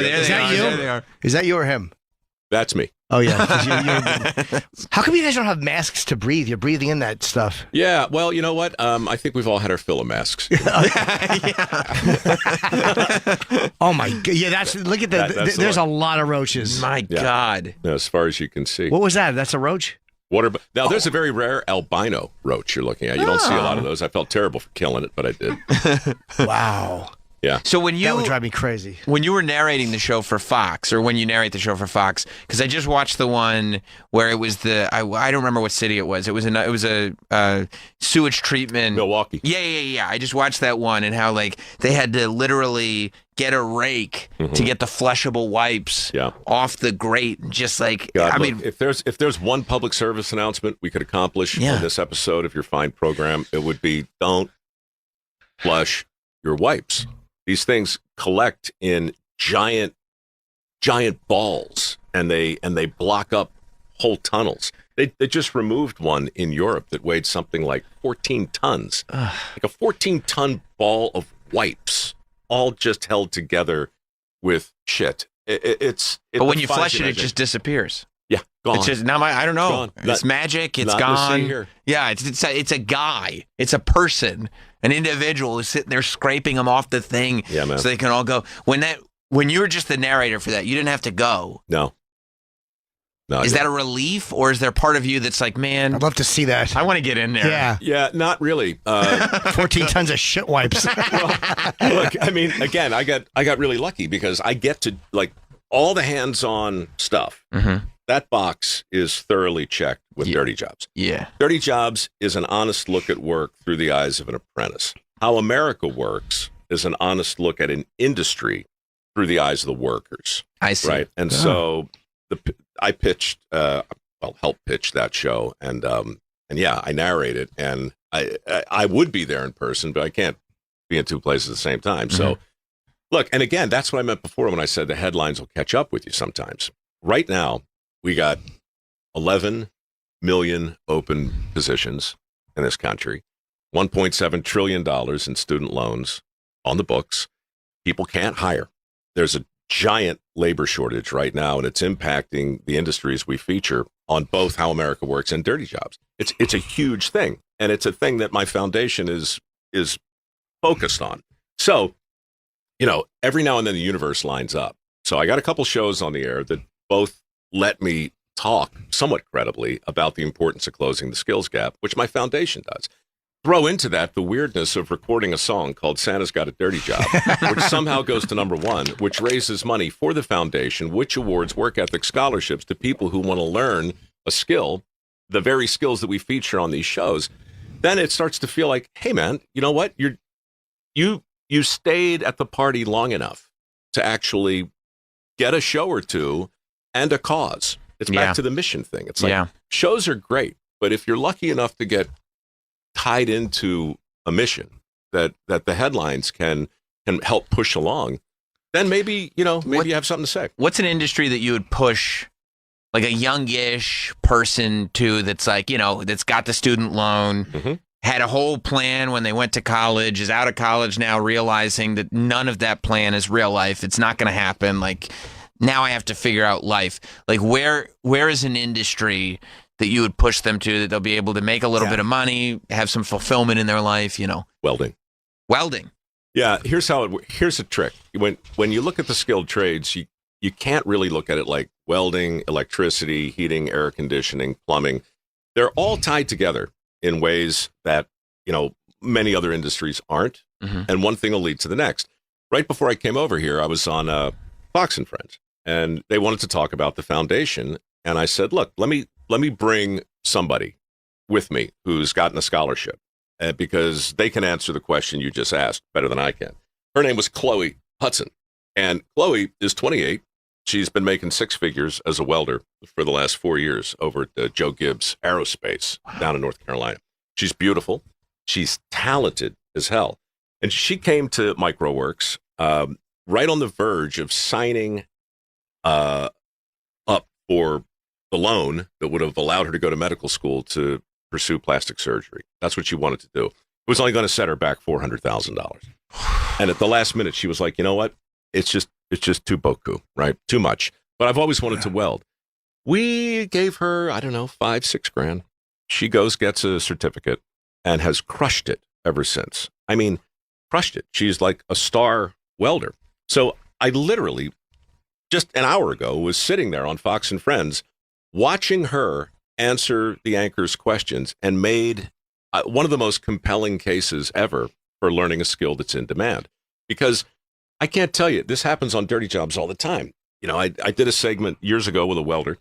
there Is they that are. you? There they are. Is that you or him? That's me. Oh, yeah. 'cause how come you guys don't have masks to breathe? You're breathing in that stuff. Yeah, well, you know what? I think we've all had our fill of masks. Oh, my God. Yeah, look at That's there's the a lot of roaches. My Yeah. God. As far as you can see. What was that? That's a roach? Now, there's a very rare albino roach you're looking at. You don't see a lot of those. I felt terrible for killing it, but I did. Wow. Yeah. So when That would you drive me crazy. when you were narrating the show for Fox, or when you narrate the show for Fox, because I just watched the one where it was I don't remember what city it was. It was a sewage treatment. Milwaukee. Yeah. I just watched that one and how like they had to literally get a rake to get the flushable wipes off the grate. Just like God, I look, mean, if there's one public service announcement we could accomplish on this episode of your fine program, it would be don't flush your wipes. These things collect in giant balls, and they block up whole tunnels. They just removed one in Europe that weighed something like 14 tons, like a 14-ton ball of wipes, all just held together with shit. but when you flush it, it just disappears. Yeah, gone. It's just I don't know. Gone. It's magic. It's not in the sea gone. here. Yeah, it's a guy. It's a person, an individual who's sitting there scraping them off the thing, Yeah, man. so they can all go. When you were just the narrator for that, you didn't have to go. No. Is that a relief, or is there part of you that's like, man, I'd love to see that. I want to get in there? Yeah. Yeah, not really. 14 tons of shit wipes. Look, I mean, again, I got really lucky because I get to like all the hands-on stuff. Mm-hmm. That box is thoroughly checked with Dirty Jobs. Yeah. Dirty Jobs is an honest look at work through the eyes of an apprentice. How America Works is an honest look at an industry through the eyes of the workers. I see. Right, and so I pitched, helped pitch that show, and yeah, I narrated, and I would be there in person, but I can't be in two places at the same time. So, look, and again, that's what I meant before when I said the headlines will catch up with you sometimes. Right now, we got 11 million open positions in this country, $1.7 trillion in student loans on the books. People can't hire. There's a giant labor shortage right now, and it's impacting the industries we feature on both How America Works and Dirty Jobs. It's a huge thing, and it's a thing that my foundation is focused on. So, every now and then the universe lines up. So I got a couple shows on the air that both let me talk somewhat credibly about the importance of closing the skills gap, which my foundation does. Throw into that the weirdness of recording a song called Santa's Got a Dirty Job, which somehow goes to #1, which raises money for the foundation, which awards work ethic scholarships to people who want to learn a skill, the very skills that we feature on these shows. Then it starts to feel like, hey, man, you know what? You stayed at the party long enough to actually get a show or two and a cause. It's back to the mission thing. It's like shows are great, but if you're lucky enough to get tied into a mission that the headlines can help push along, then maybe you have something to say. What's an industry that you would push like a youngish person to that's like, that's got the student loan, had a whole plan when they went to college, is out of college now realizing that none of that plan is real life. It's not going to happen. Like, now I have to figure out life. Like, where is an industry that you would push them to that they'll be able to make a little bit of money, have some fulfillment in their life, Welding. Yeah, here's a trick. When you look at the skilled trades, you can't really look at it like welding, electricity, heating, air conditioning, plumbing. They're all tied together in ways that, many other industries aren't. And one thing will lead to the next. Right before I came over here, I was on Fox and Friends, and they wanted to talk about the foundation. And I said, look, let me bring somebody with me who's gotten a scholarship because they can answer the question you just asked better than I can. Her name was Chloe Hudson, and Chloe is 28. She's been making six figures as a welder for the last 4 years over at Joe Gibbs Aerospace down in North Carolina. She's beautiful. She's talented as hell. And she came to MicroWorks right on the verge of signing up for the loan that would have allowed her to go to medical school to pursue plastic surgery. That's what she wanted to do. It was only going to set her back $400,000. And at the last minute, she was like, you know what? It's It's just too beaucoup, right? Too much. But I've always wanted to weld. We gave her, I don't know, $5,000-6,000. She goes, gets a certificate, and has crushed it ever since. I mean, crushed it. She's like a star welder. So I literally, just an hour ago, was sitting there on Fox and Friends watching her answer the anchor's questions and made one of the most compelling cases ever for learning a skill that's in demand. Because I can't tell you, this happens on Dirty Jobs all the time. You know, I did a segment years ago with a welder,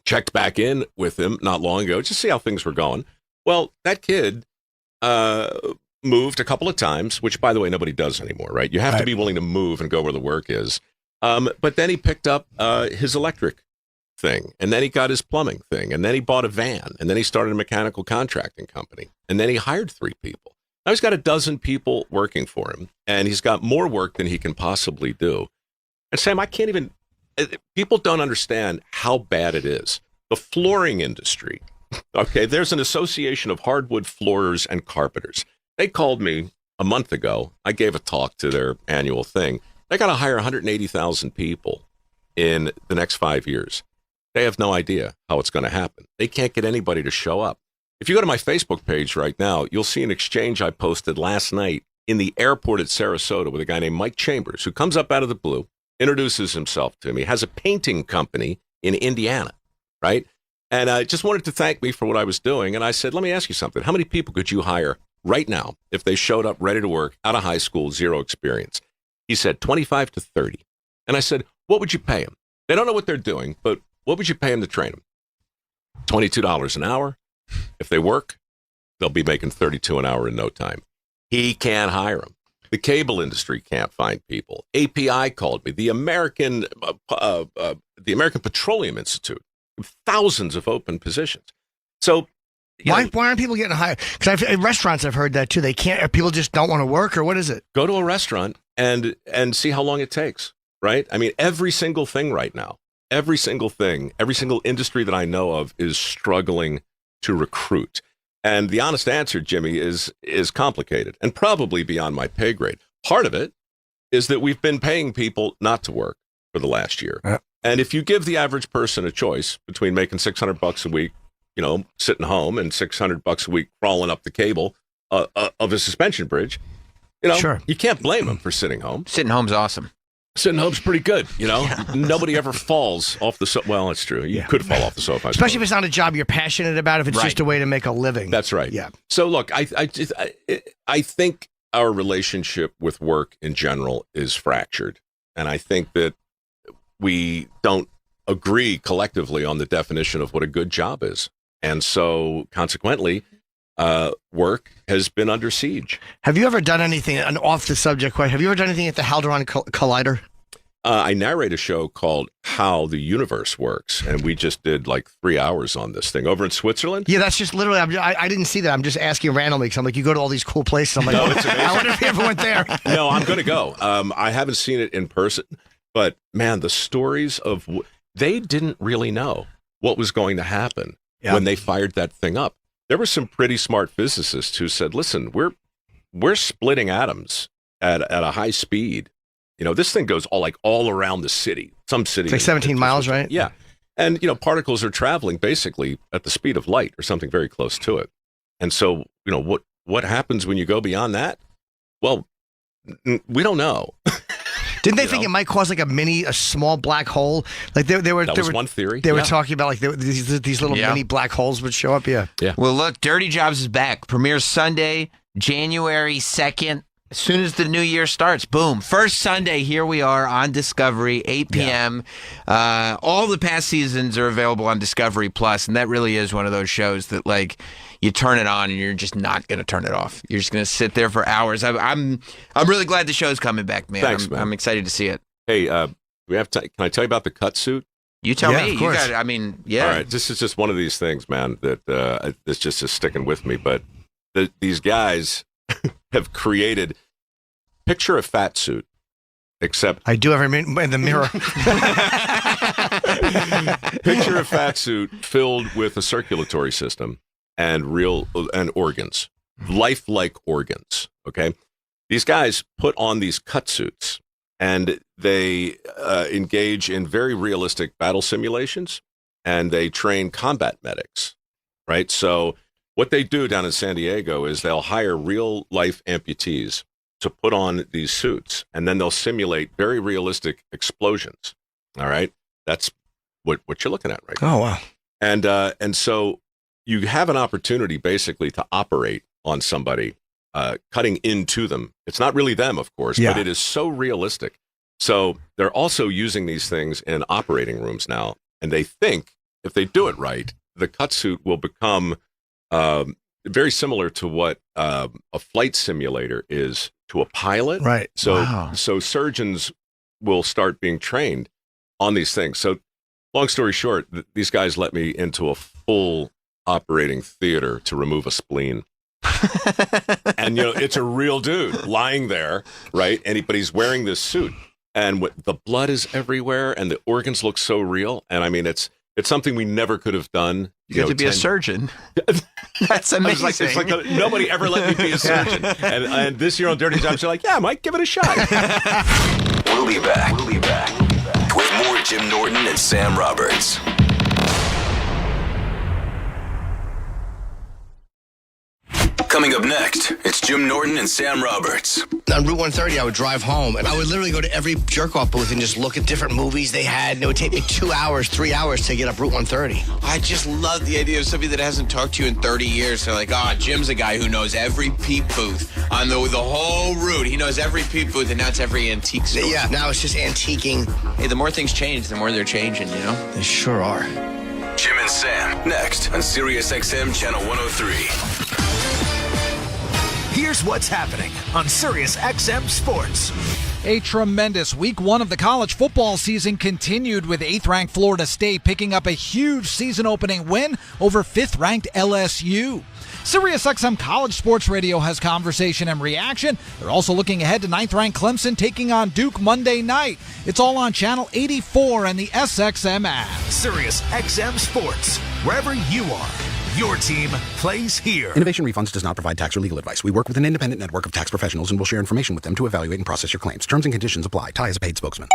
checked back in with him not long ago, just to see how things were going. Well, that kid moved a couple of times, which, by the way, nobody does anymore, right? You have to be willing to move and go where the work is. But then he picked up his electric thing, and then he got his plumbing thing, and then he bought a van, and then he started a mechanical contracting company, and then he hired 3 people. Now he's got a dozen people working for him, and he's got more work than he can possibly do. And Sam, I can't even, people don't understand how bad it is. The flooring industry, okay, there's an association of hardwood floorers and carpenters. They called me a month ago. I gave a talk to their annual thing. They got to hire 180,000 people in the next 5 years. They have no idea how it's going to happen. They can't get anybody to show up. If you go to my Facebook page right now, you'll see an exchange I posted last night in the airport at Sarasota with a guy named Mike Chambers, who comes up out of the blue, introduces himself to me, has a painting company in Indiana, right? And I just wanted to thank me for what I was doing. And I said, let me ask you something. How many people could you hire right now if they showed up ready to work out of high school, 0 experience? He said 25 to 30. And I said, what would you pay them? They don't know what they're doing, but what would you pay them to train them? $22 an hour. If they work, they'll be making $32 an hour in no time. He can't hire them. The cable industry can't find people. API called me. The American Petroleum Institute, thousands of open positions. So why aren't people getting hired? Because in restaurants, I've heard that too. They can't. People just don't want to work, or what is it? Go to a restaurant and see how long it takes. Right? I mean, every single thing right now, every single thing, every single industry that I know of is struggling to recruit. And the honest answer, Jimmy, is complicated and probably beyond my pay grade. Part of it is that we've been paying people not to work for the last year. And if you give the average person a choice between making $600 a week, you know, sitting home, and $600 a week crawling up the cable of a suspension bridge, you know, you can't blame them for sitting home. Sitting home's awesome. Sitting home's pretty good, you know. Nobody ever falls off the sofa. Well, it's true. You could fall off the sofa, especially if it's not a job you're passionate about. If it's just a way to make a living. That's right. Yeah. So look, I think our relationship with work in general is fractured, and I think that we don't agree collectively on the definition of what a good job is, and so consequently, work has been under siege. Have you ever done anything, an off the subject question, have you ever done anything at the Hadron Collider? I narrate a show called How the Universe Works, and we just did like 3 hours on this thing over in Switzerland. Yeah, that's just literally, I didn't see that. I'm just asking randomly because I'm like, you go to all these cool places. I'm like, no, it's amazing. I wonder if you ever went there. No, I'm going to go. I haven't seen it in person, but man, the stories of, they didn't really know what was going to happen when they fired that thing up. There were some pretty smart physicists who said, listen, we're splitting atoms at a high speed. You know, this thing goes all around the city. Some city. It's like 17 miles, right? Yeah. And, you know, particles are traveling basically at the speed of light or something very close to it. And so, you know, what happens when you go beyond that? Well, we don't know. Didn't they think it might cause like a small black hole? Like that was one theory. They were talking about like these little mini black holes would show up. Yeah. Well, look, Dirty Jobs is back. Premieres Sunday, January 2nd. As soon as the new year starts, boom. First Sunday, here we are on Discovery, 8 p.m. All the past seasons are available on Discovery Plus, and that really is one of those shows that, like, you turn it on and you're just not going to turn it off. You're just going to sit there for hours. I'm really glad the show's coming back, man. Thanks, man. I'm excited to see it. Hey, we have can I tell you about the cut suit? You tell me. Of course. You got it. All right, this is just one of these things, man, that it's just sticking with me. But these guys have created, picture a fat suit, except I do every minute in the mirror. Picture a fat suit filled with a circulatory system and organs, lifelike organs. Okay, these guys put on these cut suits, and they engage in very realistic battle simulations, and they train combat medics, right? So what they do down in San Diego is they'll hire real-life amputees to put on these suits, and then they'll simulate very realistic explosions, all right? That's what you're looking at right now. Oh, wow. And so you have an opportunity basically to operate on somebody, cutting into them. It's not really them, of course, but it is so realistic. So they're also using these things in operating rooms now, and they think if they do it right, the cut suit will become very similar to what a flight simulator is to a pilot. Right. So so surgeons will start being trained on these things. So long story short, these guys let me into a full operating theater to remove a spleen. And, it's a real dude lying there, right? But he's wearing this suit, and the blood is everywhere, and the organs look so real. And I mean, it's something we never could have done. You get to be a surgeon. That's amazing. It's like nobody ever let me be a surgeon. And this year on Dirty Jobs, you're like, yeah, Mike, give it a shot. We'll be back with more Jim Norton and Sam Roberts. Coming up next, it's Jim Norton and Sam Roberts. On Route 130, I would drive home, and I would literally go to every jerk-off booth and just look at different movies they had. And it would take me 2 hours, 3 hours to get up Route 130. I just love the idea of somebody that hasn't talked to you in 30 years. They're like, Jim's a guy who knows every peep booth on the whole route. He knows every peep booth, and now it's every antique store. Yeah, now it's just antiquing. Hey, the more things change, the more they're changing, They sure are. Jim and Sam, next on Sirius XM Channel 103. Here's what's happening on Sirius XM Sports. A tremendous week one of the college football season continued with 8th-ranked Florida State picking up a huge season-opening win over 5th-ranked LSU. SiriusXM College Sports Radio has conversation and reaction. They're also looking ahead to 9th-ranked Clemson taking on Duke Monday night. It's all on Channel 84 and the SXM app. Sirius XM Sports, wherever you are. Your team plays here. Innovation Refunds does not provide tax or legal advice. We work with an independent network of tax professionals and will share information with them to evaluate and process your claims. Terms and conditions apply. Ty is a paid spokesman.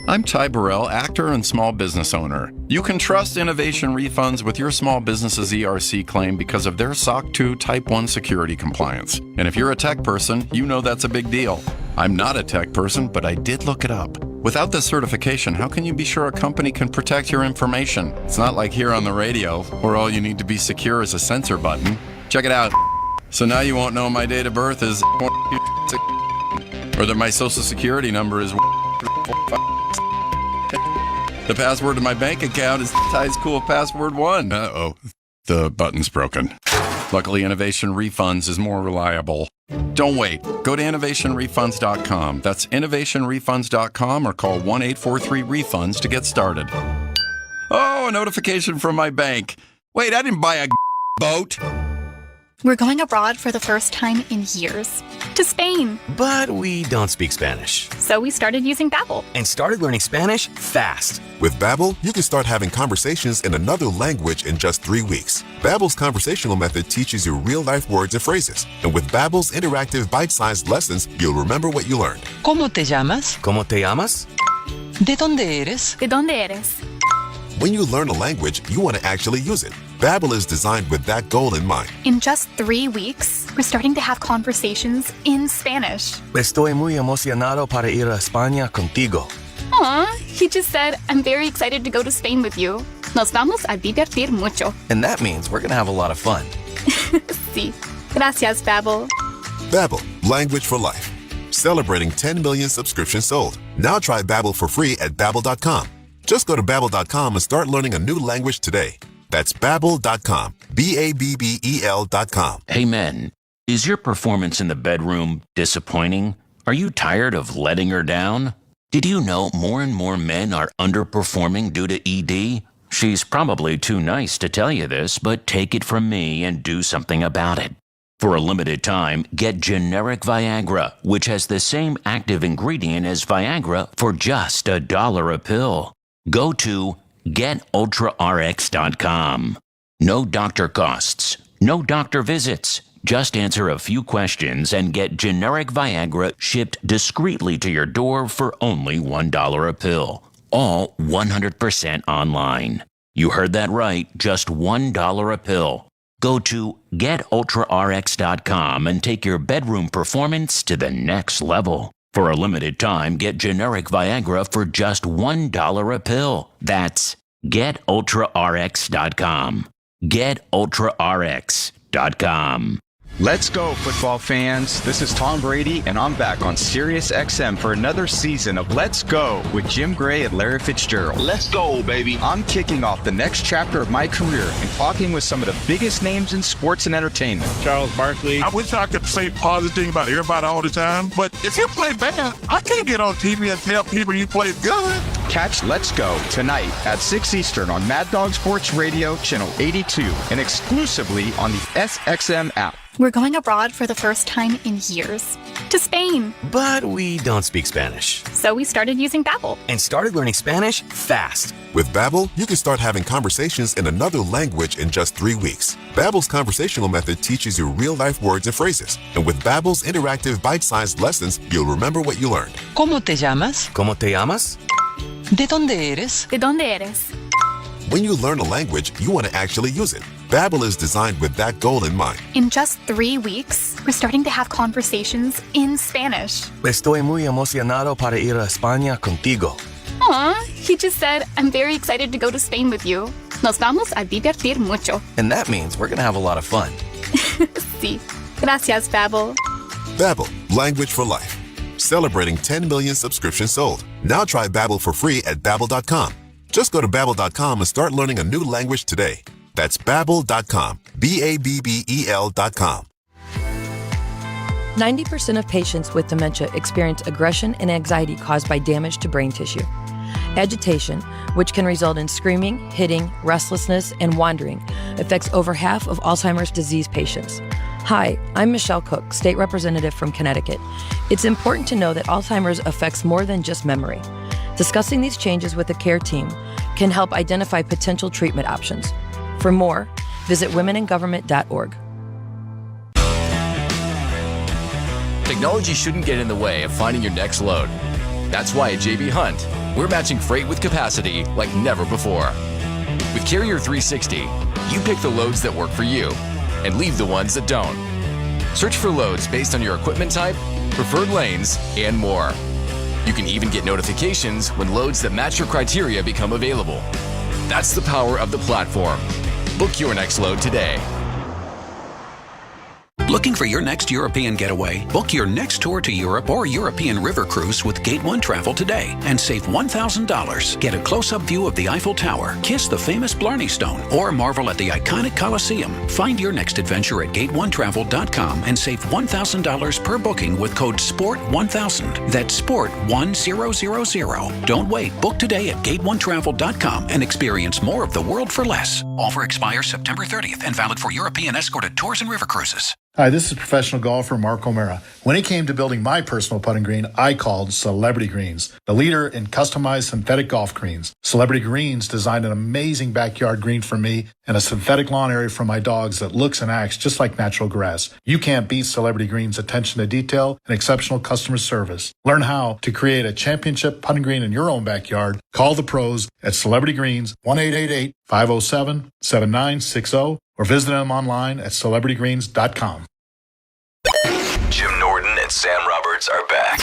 I'm Ty Burrell, actor and small business owner. You can trust Innovation Refunds with your small business's ERC claim because of their SOC 2 Type 1 security compliance. And if you're a tech person, you know that's a big deal. I'm not a tech person, but I did look it up. Without this certification, how can you be sure a company can protect your information? It's not like here on the radio, where all you need to be secure is a sensor button. Check it out. So now you won't know my date of birth is or that my social security number is the password to my bank account is Ty's Cool Password 1. Uh-oh, the button's broken. Luckily, Innovation Refunds is more reliable. Don't wait. Go to innovationrefunds.com. That's innovationrefunds.com or call 1-843-REFUNDS to get started. Oh, a notification from my bank. Wait, I didn't buy a boat. We're going abroad for the first time in years. To Spain. But we don't speak Spanish. So we started using Babbel. And started learning Spanish fast. With Babbel, you can start having conversations in another language in just 3 weeks. Babbel's conversational method teaches you real-life words and phrases. And with Babbel's interactive bite-sized lessons, you'll remember what you learned. ¿Cómo te llamas? ¿Cómo te llamas? ¿De dónde eres? ¿De dónde eres? When you learn a language, you want to actually use it. Babbel is designed with that goal in mind. In just 3 weeks, we're starting to have conversations in Spanish. Estoy muy emocionado para ir a España contigo. Aw, he just said, I'm very excited to go to Spain with you. Nos vamos a divertir mucho. And that means we're going to have a lot of fun. Sí. Gracias, Babbel. Babbel, language for life. Celebrating 10 million subscriptions sold. Now try Babbel for free at Babbel.com. Just go to Babbel.com and start learning a new language today. That's Babbel.com. Babbel.com. Hey men, is your performance in the bedroom disappointing? Are you tired of letting her down? Did you know more and more men are underperforming due to ED? She's probably too nice to tell you this, but take it from me and do something about it. For a limited time, get generic Viagra, which has the same active ingredient as Viagra for just $1 a pill. Go to GetUltraRx.com. No doctor costs, no doctor visits, Just answer a few questions and get generic Viagra shipped discreetly to your door for only $1 a pill. All 100% online. You heard that right, just $1 a pill. Go to GetUltraRx.com and take your bedroom performance to the next level. For a limited time, get generic Viagra for just $1 a pill. That's GetUltraRx.com. GetUltraRx.com. Let's go, football fans. This is Tom Brady, and I'm back on Sirius XM for another season of Let's Go with Jim Gray and Larry Fitzgerald. Let's go, baby. I'm kicking off the next chapter of my career and talking with some of the biggest names in sports and entertainment. Charles Barkley. I wish I could say positive things about everybody all the time, but if you play bad, I can't get on TV and tell people you played good. Catch Let's Go tonight at 6 Eastern on Mad Dog Sports Radio, Channel 82, and exclusively on the SXM app. We're going abroad for the first time in years. To Spain. But we don't speak Spanish. So we started using Babbel. And started learning Spanish fast. With Babbel, you can start having conversations in another language in just 3 weeks. Babbel's conversational method teaches you real-life words and phrases. And with Babbel's interactive bite-sized lessons, you'll remember what you learned. ¿Cómo te llamas? ¿Cómo te llamas? ¿De dónde eres? ¿De dónde eres? When you learn a language, you want to actually use it. Babbel is designed with that goal in mind. In just 3 weeks, we're starting to have conversations in Spanish. Estoy muy emocionado para ir a España contigo. Aw, he just said, I'm very excited to go to Spain with you. Nos vamos a divertir mucho. And that means we're going to have a lot of fun. Sí. Gracias, Babbel. Babbel, language for life. Celebrating 10 million subscriptions sold. Now try Babbel for free at Babbel.com. Just go to Babbel.com and start learning a new language today. That's Babbel.com. Babbel.com. 90% of patients with dementia experience aggression and anxiety caused by damage to brain tissue. Agitation, which can result in screaming, hitting, restlessness, and wandering, affects over half of Alzheimer's disease patients. Hi, I'm Michelle Cook, state representative from Connecticut. It's important to know that Alzheimer's affects more than just memory. Discussing these changes with the care team can help identify potential treatment options. For more, visit womeningovernment.org. Technology shouldn't get in the way of finding your next load. That's why at JB Hunt, we're matching freight with capacity like never before. With Carrier 360, you pick the loads that work for you and leave the ones that don't. Search for loads based on your equipment type, preferred lanes, and more. You can even get notifications when loads that match your criteria become available. That's the power of the platform. Book your next load today. Looking for your next European getaway? Book your next tour to Europe or European river cruise with Gate 1 Travel today and save $1,000. Get a close-up view of the Eiffel Tower, kiss the famous Blarney Stone, or marvel at the iconic Colosseum. Find your next adventure at GateOneTravel.com and save $1,000 per booking with code SPORT1000. That's SPORT1000. Don't wait. Book today at GateOneTravel.com and experience more of the world for less. Offer expires September 30th and valid for European escorted tours and river cruises. Hi, this is professional golfer Mark O'Mara. When it came to building my personal putting green, I called Celebrity Greens, the leader in customized synthetic golf greens. Celebrity Greens designed an amazing backyard green for me and a synthetic lawn area for my dogs that looks and acts just like natural grass. You can't beat Celebrity Greens' attention to detail and exceptional customer service. Learn how to create a championship putting green in your own backyard. Call the pros at Celebrity Greens, 1-888-507-7960, or visit them online at celebritygreens.com. Jim Norton and Sam Roberts are back.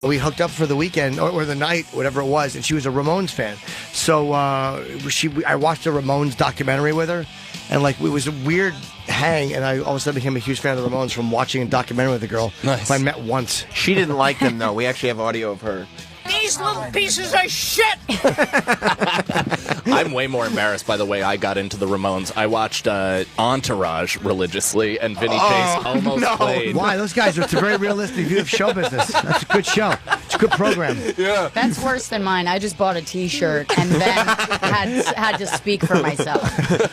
we hooked up for the weekend or the night, whatever it was, and she was a Ramones fan. So I watched a Ramones documentary with her, and like it was a weird hang, and I all of a sudden became a huge fan of the Ramones from watching a documentary with a girl who I met once. She didn't like them though. We actually have audio of her. These little pieces of shit! I'm way more embarrassed by the way I got into the Ramones. I watched Entourage religiously, and Vinny Chase almost played. Why? Those guys are a very realistic view of show business. That's a good show. It's a good program. Yeah. That's worse than mine. I just bought a T-shirt and then had to speak for myself.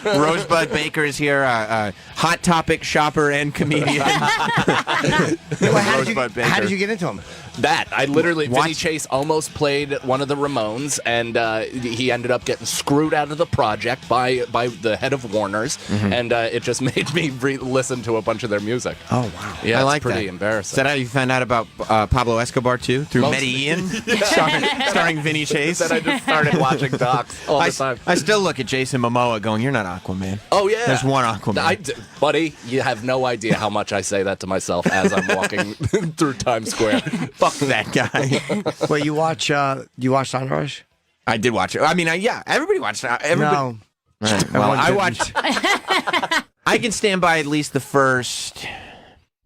Rosebud Baker is here, Hot Topic shopper and comedian. How did you get into them? That I literally Vinny Chase almost played one of the Ramones, and he ended up getting screwed out of the project by the head of Warner's, and it just made me listen to a bunch of their music. Oh wow! Yeah, I it's like pretty that. embarrassing. Is that how you found out about Pablo Escobar too? Through Medellin, starring Vinny Chase. Then I just started watching docs all the time. I still look at Jason Momoa going, "You're not Aquaman." Oh yeah, there's one Aquaman. Buddy, you have no idea how much I say that to myself as I'm walking through Times Square. Fuck that guy. Well, you watched Entourage? I did watch it. I mean, yeah, everybody watched it. Everybody. No. Right. Well, I watched. I can stand by at least the first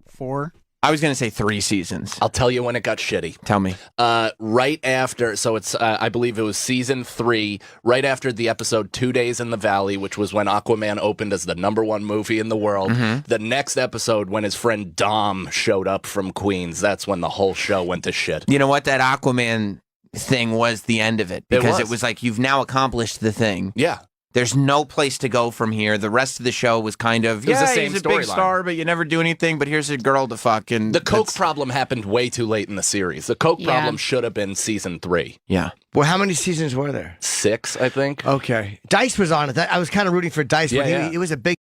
4. I was going to say 3 seasons. I'll tell you when it got shitty. Tell me. Right after, so it's, I believe it was season 3, right after the episode 2 Days in the Valley, which was when Aquaman opened as the #1 movie in the world. The next episode, when his friend Dom showed up from Queens, that's when the whole show went to shit. You know what? That Aquaman thing was the end of it. Because it was like, you've now accomplished the thing. Yeah. There's no place to go from here. The rest of the show was kind of, It was the same he's a big storyline. star, but you never do anything, but here's a girl to fuck. And The Coke problem happened way too late in the series. The Coke problem should have been season 3. Yeah. Well, how many seasons were there? 6, I think. Okay. Dice was on it. I was kind of rooting for Dice, but Yeah, it was a big.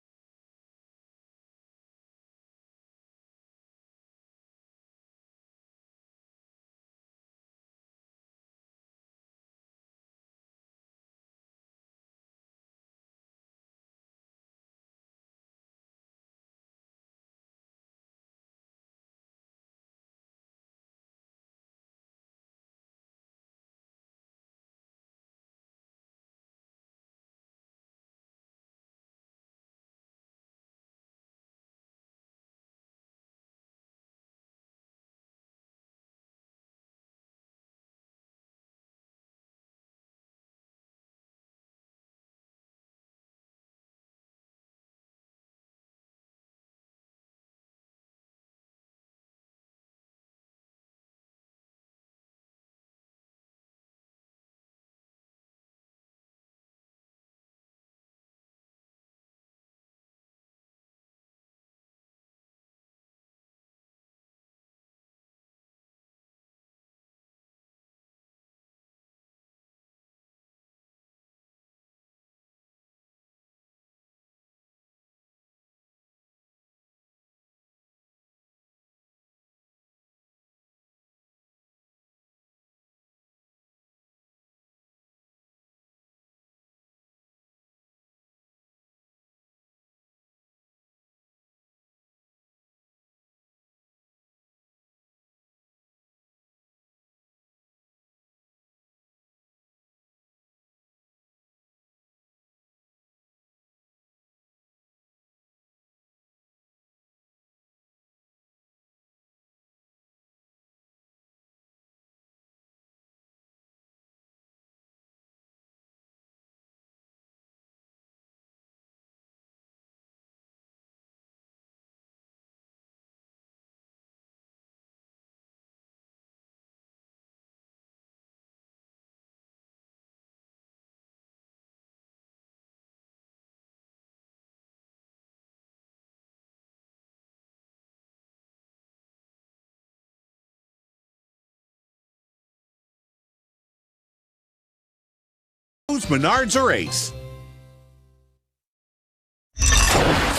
Menards or Ace.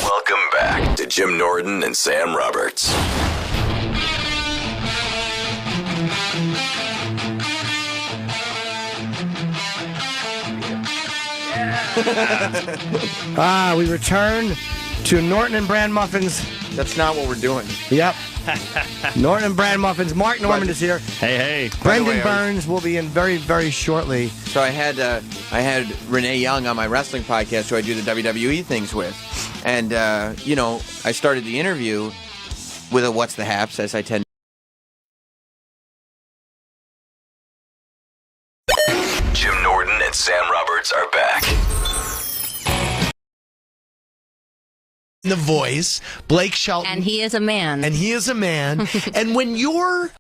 Welcome back to Jim Norton and Sam Roberts. We return to Norton and Brand Muffins. That's not what we're doing. Yep. Norton and Brand Muffins. Mark Norman is here. Hey. Brendan Burns will be in very, very shortly. So I had Renee Young on my wrestling podcast, who I do the WWE things with, and I started the interview with a "What's the haps?" as I tend. Jim Norton and Sam Roberts are back. The Voice, Blake Shelton. And he is a man. And when you're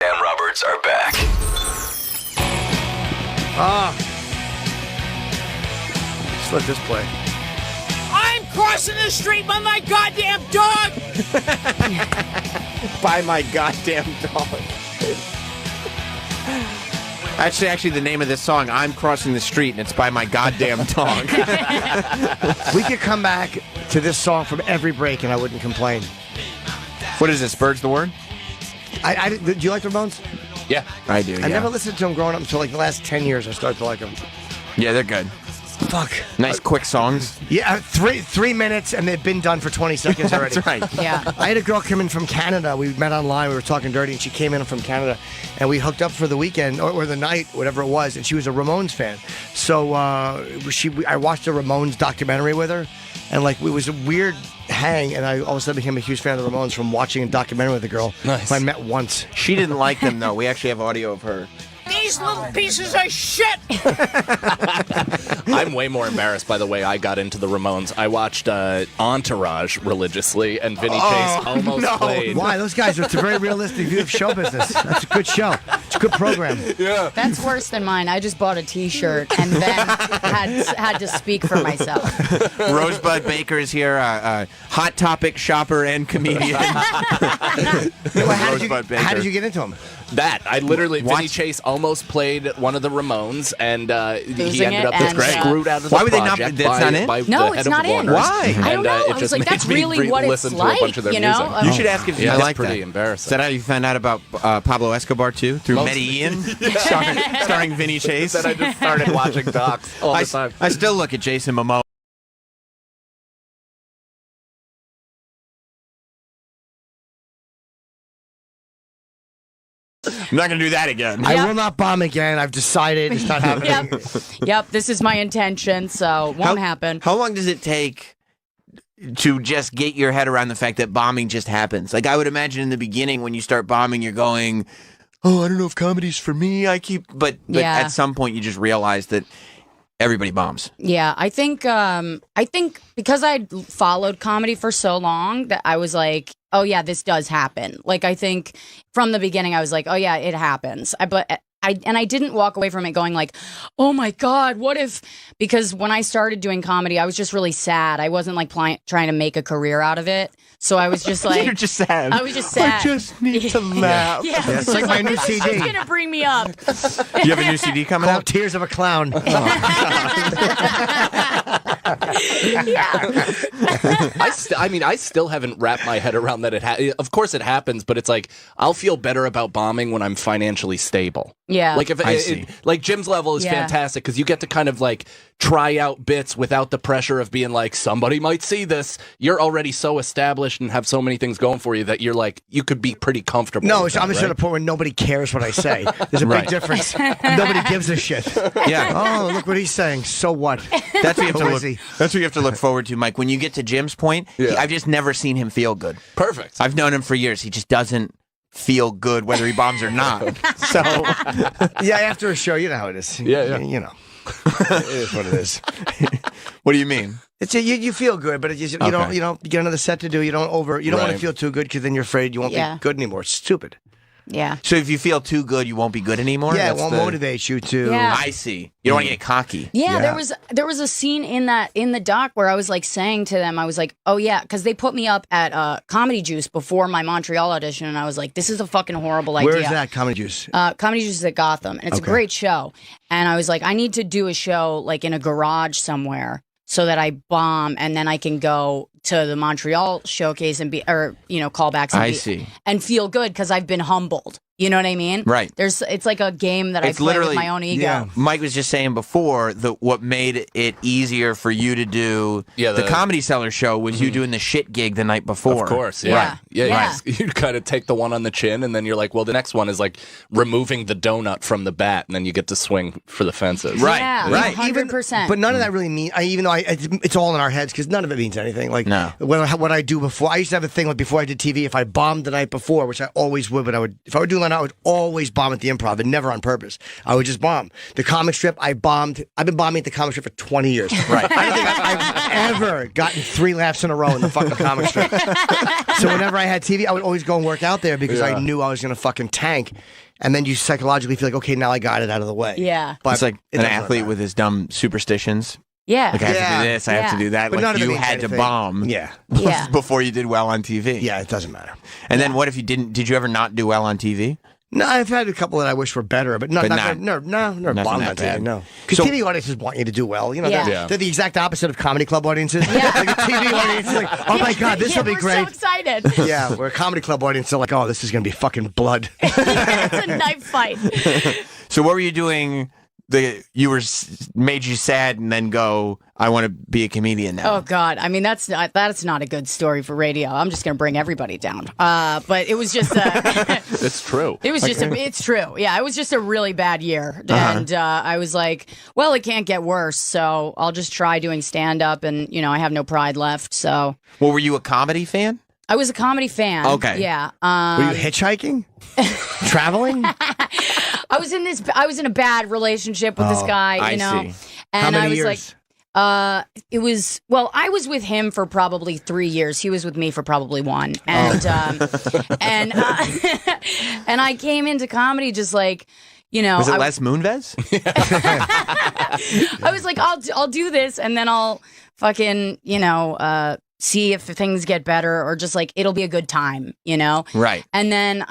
Sam Roberts are back. Just let this play. I'm crossing the street by my goddamn dog! By my goddamn dog. Actually, the name of this song, I'm Crossing the Street, and it's by my goddamn dog. We could come back to this song from every break, and I wouldn't complain. What is this, Bird's the Word? Do you like the Ramones? Yeah. I do, I never listened to them growing up until like the last 10 years I started to like them. Yeah, they're good. Fuck. Nice, quick songs. Yeah, 3 minutes, and they've been done for 20 seconds already. That's right. Yeah. I had a girl come in from Canada. We met online. We were talking dirty, and she came in from Canada, and we hooked up for the weekend or the night, whatever it was. And she was a Ramones fan. So I watched a Ramones documentary with her, and like it was a weird hang. And I all of a sudden became a huge fan of the Ramones from watching a documentary with a girl who I met once. She didn't like them though. We actually have audio of her. These little pieces of shit! I'm way more embarrassed by the way I got into the Ramones. I watched Entourage religiously, and Vinny Chase almost played. Why? Those guys are a very realistic view of show business. That's a good show. It's a good program. Yeah. That's worse than mine. I just bought a T-shirt and then had to speak for myself. Rosebud Baker is here, Hot Topic shopper and comedian. How did you get into them? I literally, Vinny Chase almost played one of the Ramones, and he ended up screwed out of the Why would they not? project That's not in? by No, the it's head not of in. Warner. Why? I don't know. It I was just like, made that's me really what it's listen like, to a bunch of their you know? music. You should ask if you Yeah, like it's pretty that. embarrassing. Is that how you found out about Pablo Escobar too? Through Medellin, starring Vinny Chase. Then I just started watching docs all the time. I still look at Jason Momoa. I'm not going to do that again. I will not bomb again. I've decided it's not happening. Yep, this is my intention, so it won't happen. How long does it take to just get your head around the fact that bombing just happens? Like, I would imagine in the beginning when you start bombing, you're going, oh, I don't know if comedy's for me. But Yeah. at some point you just realize that everybody bombs. Yeah, I think because I'd followed comedy for so long that I was like, oh yeah, this does happen. Like I think from the beginning I was like, oh yeah, it happens. But I didn't walk away from it going like, oh my God, what if? Because when I started doing comedy, I was just really sad. I wasn't like trying to make a career out of it. So I was just like, You're just sad. I was just sad. I just need to laugh. Yeah, It's like my new this is CD. gonna bring me up. You have a new CD coming Called out? Tears of a Clown. I still haven't wrapped my head around that of course it happens, but it's like I'll feel better about bombing when I'm financially stable. Yeah. Like if like Jim's level is Yeah. fantastic because you get to kind of like try out bits without the pressure of being like somebody might see this. You're already so established and have so many things going for you that you're like you could be pretty comfortable. No, with I'm that, just at a right? point where nobody cares what I say. There's a Right. big difference. Nobody gives a shit. Yeah. Oh, look what he's saying. So what? That's what you have to Who look. is he? That's what you have to look forward to, Mike. When you get to Jim's point, I've just never seen him feel good. Perfect. I've known him for years. He just doesn't feel good whether he bombs or not. So Yeah, after a show, you know how it is. Yeah. You know. It is what it is. what do you mean? It's you feel good, but you don't you get another set to do. You don't want to Right. feel too good because then you're afraid you won't Yeah. be good anymore. It's stupid. Yeah. So if you feel too good, you won't be good anymore? Yeah, it That's won't motivate you to. Yeah. I see. You don't want to get cocky. Yeah, there was a scene in the doc where I was like saying to them, I was like, oh yeah, because they put me up at Comedy Juice before my Montreal audition, and I was like, this is a fucking horrible idea. Where is that, Comedy Juice? Comedy Juice is at Gotham, and it's a great show. And I was like, I need to do a show like in a garage somewhere so that I bomb, and then I can go to the Montreal showcase and callbacks. And see. And feel good because I've been humbled. You know what I mean? Right. It's like a game that I play with my own ego. Yeah. Mike was just saying before that what made it easier for you to do the Comedy Cellar show was you doing the shit gig the night before. Of course, yeah. You kind of take the one on the chin, and then you're like, well, the next one is like removing the donut from the bat, and then you get to swing for the fences. Right, right. 100%. But none of that really means, even though it's all in our heads, because none of it means anything. Like, what I do before, I used to have a thing like before I did TV, if I bombed the night before, which I always would, but if I would do that, I would always bomb at the Improv, and never on purpose. I would just bomb. The comic strip, I bombed. I've been bombing at the comic strip for 20 years. Right. I don't think I've ever gotten 3 laughs in a row in the fucking comic strip. So whenever I had TV, I would always go and work out there because I knew I was going to fucking tank. And then you psychologically feel like, okay, now I got it out of the way. Yeah. But it's like an athlete with his dumb superstitions. Yeah. Like, I have to do this, I have to do that. But like, you had to bomb before you did well on TV. Yeah, it doesn't matter. And then what if you didn't? Did you ever not do well on TV? No, I've had a couple that I wish were better, but not bomb on TV. No, because TV audiences want you to do well. You know, they're the exact opposite of comedy club audiences. Like a TV audience is like, oh my god, this will be great. We're so excited. Yeah, where a comedy club audience are like, oh, this is going to be fucking blood. It's a knife fight. So what were you doing? Made you sad and then go, I want to be a comedian now. Oh God, I mean that's not a good story for radio. I'm just going to bring everybody down. But it was just it's true. It was it's true. Yeah, it was just a really bad year, and I was like, well, it can't get worse, so I'll just try doing stand up, and I have no pride left. So, well, were you a comedy fan? I was a comedy fan. Okay, yeah. Were you hitchhiking? Traveling? I was in a bad relationship with this guy, I see. And how many I was years? like, I was with him for probably 3 years. He was with me for probably 1. And and I came into comedy just like, Was it Les Moonves? I was like, I'll do this, and then I'll fucking, see if things get better, or just like it'll be a good time, Right. And then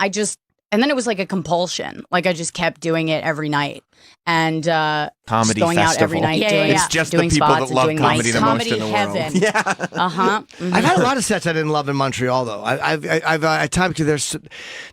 it was like a compulsion. Like I just kept doing it every night. And comedy going festival. out every night. It's just the people that love comedy the most in the heaven. world. Yeah. Mm-hmm. I've had a lot of sets I didn't love in Montreal, though. I've at times because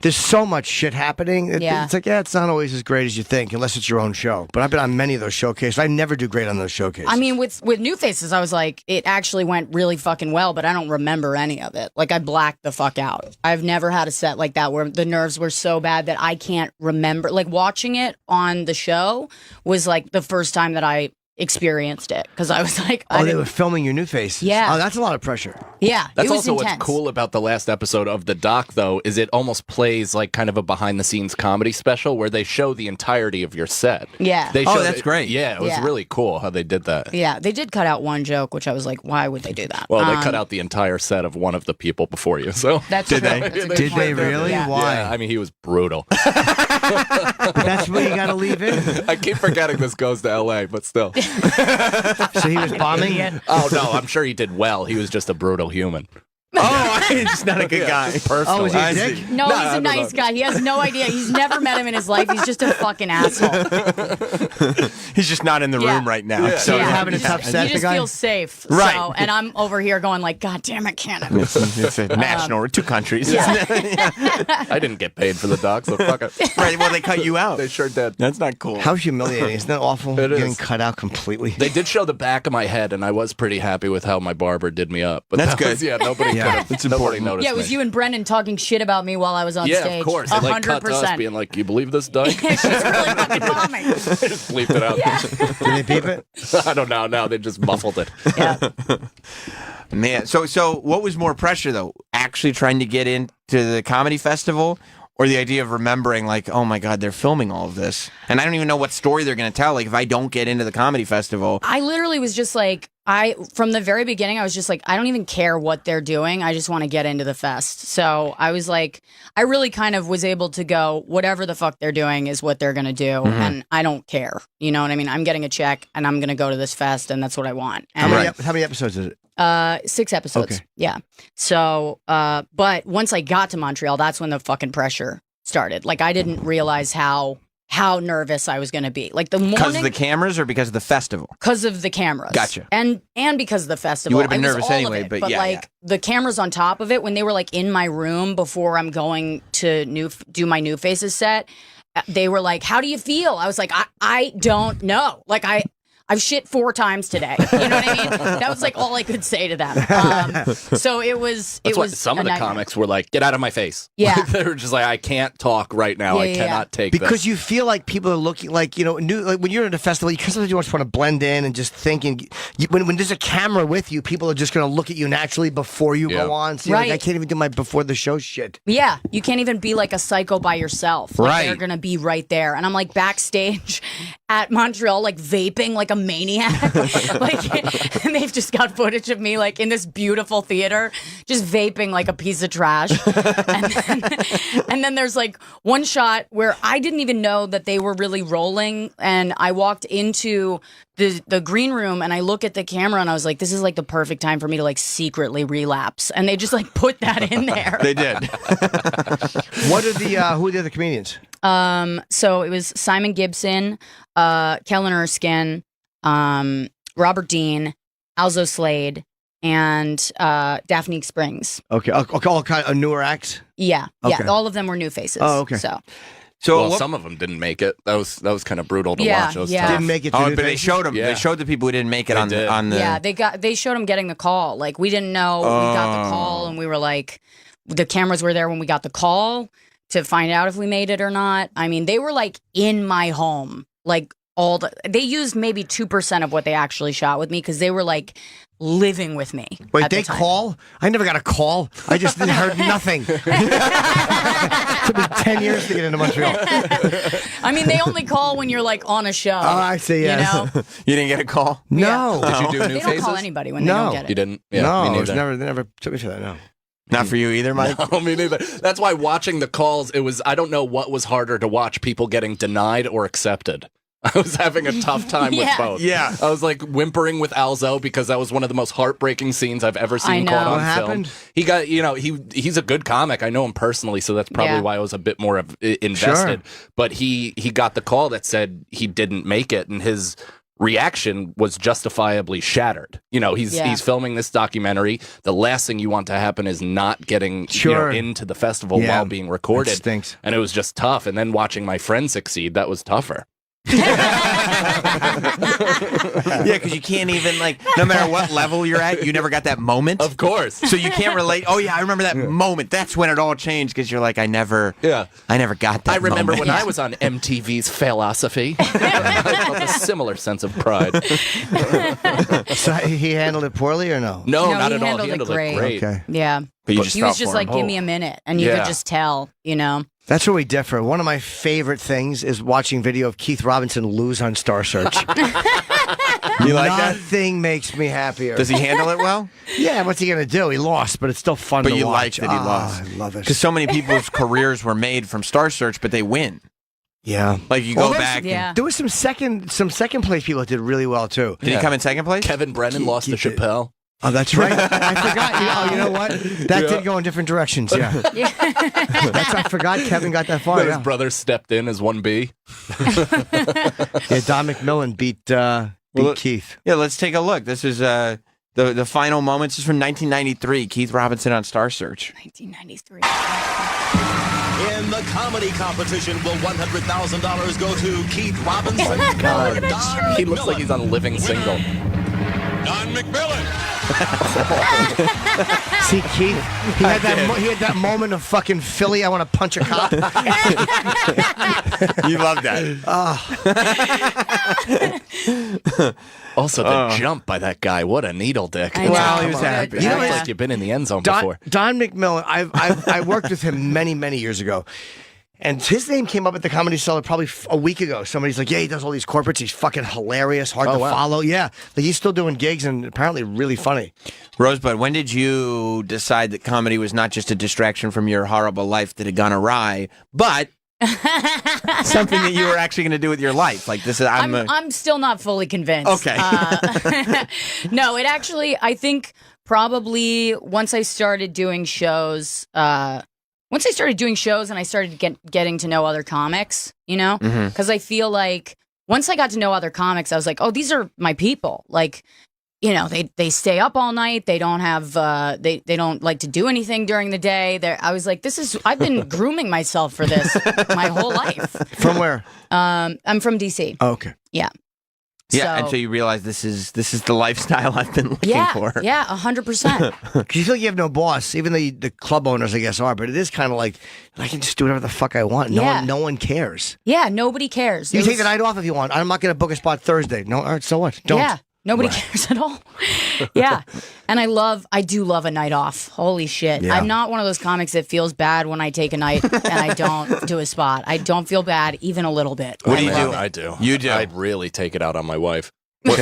there's so much shit happening. It's like it's not always as great as you think, unless it's your own show. But I've been on many of those showcases. I never do great on those showcases. I mean, with New Faces, I was like, it actually went really fucking well, but I don't remember any of it. Like I blacked the fuck out. I've never had a set like that where the nerves were so bad that I can't remember. Like watching it on the show was like the first time that I experienced it, because I was like, they were filming your New Faces. Yeah. Oh, that's a lot of pressure. Yeah, That's it was also intense. what's cool about the last episode of the doc, though, is it almost plays like kind of a behind-the-scenes comedy special where they show the entirety of your set. Yeah. That's great. Yeah, it was really cool how they did that. Yeah, they did cut out one joke, which I was like, why would they do that? Well, they cut out the entire set of one of the people before you. So That's Did true. they? That's a good Did point. they really? Yeah. Why? Yeah, I mean, he was brutal. That's what you got to leave in. I keep forgetting this goes to L.A., but still. So he was bombing? Oh, no, I'm sure he did well. He was just a brutal human. Oh, he's not a good guy. Personally. Oh, was he a dick? No, he's a nice guy. He has no idea. He's never met him in his life. He's just a fucking asshole. He's just not in the room right now. So So you're having a tough set, He just the guy? feels safe. Right. So, and I'm over here going like, God damn it, Canada. it's a national, 2 countries. I didn't get paid for the doc, so fuck it. Right, well, they cut you out. They sure did. That's not cool. How humiliating. Isn't that awful? It Getting is. cut out completely. They did show the back of my head, and I was pretty happy with how my barber did me up. But That's that good. was- nobody That's nobody important. noticed Yeah, it was me. you and Brendan talking shit about me while I was on Yeah, stage. of course. They like cut to us 100%. being like, "You believe this, dyke?" She's really fucking bombing. They just bleeped it out. Did they beep it? I don't know. No, they just muffled it. Yeah. Man, so what was more pressure, though? Actually trying to get into the comedy festival, or the idea of remembering, like, oh my God, they're filming all of this, and I don't even know what story they're going to tell. Like, if I don't get into the comedy festival, I literally was just like, from the very beginning, I was just like, I don't even care what they're doing. I just want to get into the fest. So I was like, I really kind of was able to go, whatever the fuck they're doing is what they're going to do. And I don't care. You know what I mean? I'm getting a check and I'm going to go to this fest and that's what I want. And How many episodes is it? 6 episodes. Okay. Yeah. So, but once I got to Montreal, that's when the fucking pressure started. Like, I didn't realize how nervous I was going to be. Like the morning, Because of the cameras or because of the festival? because of the cameras. Gotcha. And because of the festival. You would have been It was nervous all of anyway, it, but but yeah, like the cameras on top of it, when they were like in my room before I'm going to do my New Faces set, they were like, "How do you feel?" I was like, I don't know. Like I've shit 4 times today. You know what I mean? That was like all I could say to them. So it was. That's it why was some a of the nightmare. comics were like, "Get out of my face." Yeah. Like, they were just like, "I can't talk right now. I cannot take because this." you feel like people are looking like like when you're at a festival, you sometimes you just want to blend in and just think. And when there's a camera with you, people are just going to look at you naturally before you go on. So you're like, Right. I can't even do my before the show shit. Yeah, you can't even be like a psycho by yourself. Like, they're gonna be right there, and I'm like backstage at Montreal, like vaping like a maniac. Like, and they've just got footage of me like in this beautiful theater, just vaping like a piece of trash. And then there's like one shot where I didn't even know that they were really rolling, and I walked into the green room and I look at the camera and I was like, this is like the perfect time for me to like secretly relapse. And they just like put that in there. They did. What are who are the other comedians? So it was Simon Gibson, Kellen Erskine, Robert Dean, Alzo Slade, and Daphne Springs. Okay, all kind of newer acts. Yeah, Okay. yeah, all of them were new faces. Oh, okay. So some of them didn't make it. That was kind of brutal to Yeah, watch. It was yeah. tough. Didn't make it. To Oh, New but they Faces? showed them. Yeah. They showed the people who didn't make it They on did. the. yeah, they showed them getting the call. Like we didn't know we got the call, and we were like, the cameras were there when we got the call to find out if we made it or not. I mean, they were like in my home, like they used maybe 2% of what they actually shot with me because they were like living with me. Wait, at the they time. call? I never got a call. I just heard nothing. It took me 10 years to get into Montreal. I mean, they only call when you're like on a show. Oh, I see. Yeah. You know? You didn't get a call? No. Did you do New They Faces? don't call anybody when they No. don't get it. You didn't? Yeah, no, me it was neither. they never took me for that. No. Not for you either, Mike? No, me neither. That's why watching the calls, I don't know what was harder to watch, people getting denied or accepted. I was having a tough time with both. Yeah. I was like whimpering with Alzo because that was one of the most heartbreaking scenes I've ever seen know. caught on What film. happened? He got, he's a good comic. I know him personally, so that's probably Yeah. why I was a bit more invested. Sure. But he got the call that said he didn't make it, and his reaction was justifiably shattered. He's filming this documentary. The last thing you want to happen is not getting Sure. into the festival Yeah. while being recorded. That stinks. And it was just tough. And then watching my friend succeed, that was tougher. Yeah, because you can't even, no matter what level you're at, you never got that moment. Of course. So you can't relate. Oh, yeah, I remember that moment. That's when it all changed because you're like, I never got that I remember moment. when I was on MTV's Philosophy. I felt a similar sense of pride. So he handled it poorly or no? No, No, not he at all. handled He it handled great. it great. Okay. Yeah. But you just He was felt just for like, him. give me a minute. And you Yeah. could just tell, That's where we differ. One of my favorite things is watching video of Keith Robinson lose on Star Search. You like that? Nothing makes me happier. Does he handle it well? Yeah, what's he going to do? He lost, but it's still fun But to you watch. like that he lost. I love it. Because so many people's careers were made from Star Search, but they win. Yeah. Like you Well, go there's- back. Yeah. There was some second place people that did really well, too. Did he come in second place? Kevin Brennan lost to Chappelle. Oh, that's right. I forgot. You know what? That did go in different directions. Yeah. I forgot Kevin got that far. His Yeah. brother stepped in as 1B. Yeah, Don McMillan beat Keith. Yeah, let's take a look. This is the final moments. This is from 1993. Keith Robinson on Star Search. 1993. In the comedy competition, will $100,000 go to Keith Robinson? God. Don He looks like he's on Living Single. Don McMillan. See, Keith, he had that moment of fucking Philly. I want to punch a cop. You love that. Also, the jump by that guy. What a needle dick. I know. Well, he was happy. You know look what? like you've been in the end zone Don before. McMillan. I worked with him many years ago, And his name came up at the Comedy Cellar probably a week ago. Somebody's like, yeah, he does all these corporates. He's fucking hilarious, hard to follow. Yeah, like he's still doing gigs and apparently really funny. Rosebud, when did you decide that comedy was not just a distraction from your horrible life that had gone awry, but something that you were actually going to do with your life? Like this is, I'm still not fully convinced. Okay. No, it actually, I think probably once I started doing shows, and I started getting to know other comics, you know, because I feel like once I got to know other comics, I was like, oh, these are my people. Like, you know, they stay up all night. They don't have they don't like to do anything during the day. I was like, I've been grooming myself for this my whole life. From where? I'm from DC. Oh, okay. Yeah. Yeah, and so you realize this is the lifestyle I've been looking for. Yeah, 100%. Because you feel like you have no boss, even though the club owners, I guess, are. But it is kind of like, I can just do whatever the fuck I want. No one cares. Yeah, nobody cares. You take the night off if you want. I'm not going to book a spot Thursday. No, all right, so what? Don't. Yeah, nobody cares at all. Yeah, and I do love a night off. Holy shit. Yeah. I'm not one of those comics that feels bad when I take a night and I don't do a spot. I don't feel bad even a little bit. What do you do? I do. You do? I'd really take it out on my wife. It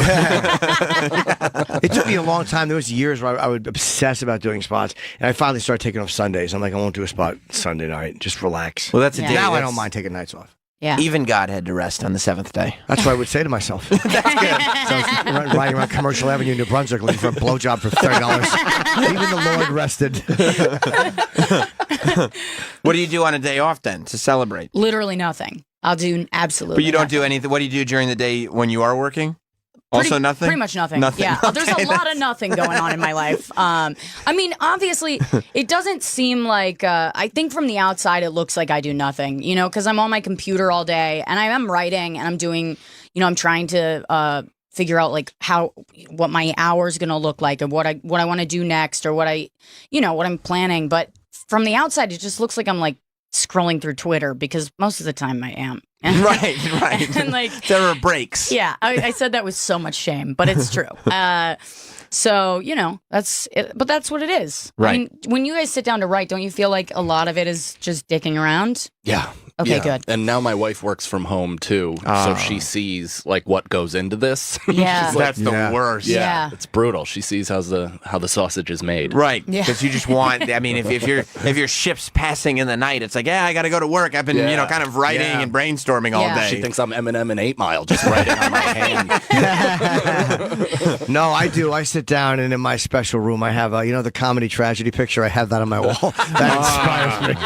took me a long time. There was years where I would obsess about doing spots, and I finally started taking off Sundays. I'm like, I won't do a spot Sunday night. Just relax. Well, that's a day. Now I don't mind taking nights off. Yeah. Even God had to rest on the seventh day. That's what I would say to myself. That's good. So I was riding around Commercial Avenue, New Brunswick, looking for a blowjob for $30. Even the Lord rested. What do you do on a day off then to celebrate? Literally nothing. I'll do absolutely But you don't nothing. do anything. What do you do during the day when you are working? Also nothing? Pretty much nothing. Nothing. Yeah. Okay, There's a lot of nothing going on in my life. I mean, obviously, it doesn't seem like, I think from the outside, it looks like I do nothing, you know, because I'm on my computer all day and I am writing and I'm doing, you know, I'm trying to figure out like what my hour's going to look like and what I want to do next or what I'm planning. But from the outside, it just looks like I'm like scrolling through Twitter because most of the time I am. Right. And like there are breaks. Yeah, I said that with so much shame, but it's true. So, you know, that's it, but that's what it is. Right. I mean, when you guys sit down to write, don't you feel like a lot of it is just dicking around? Yeah. Okay, Yeah. good. And now my wife works from home too, so she sees like what goes into this. Yeah. She's like, That's the worst. Yeah. It's brutal. She sees how the sausage is made. Right. Yeah. Because you just want, I mean, if your ship's passing in the night, it's like, yeah, I got to go to work. I've been, you know, kind of writing and brainstorming all Yeah. day. She thinks I'm Eminem in 8 Mile, just writing on my hand. No, I do. I sit down and in my special room, I have, you know, the comedy tragedy picture. I have that on my wall. That inspires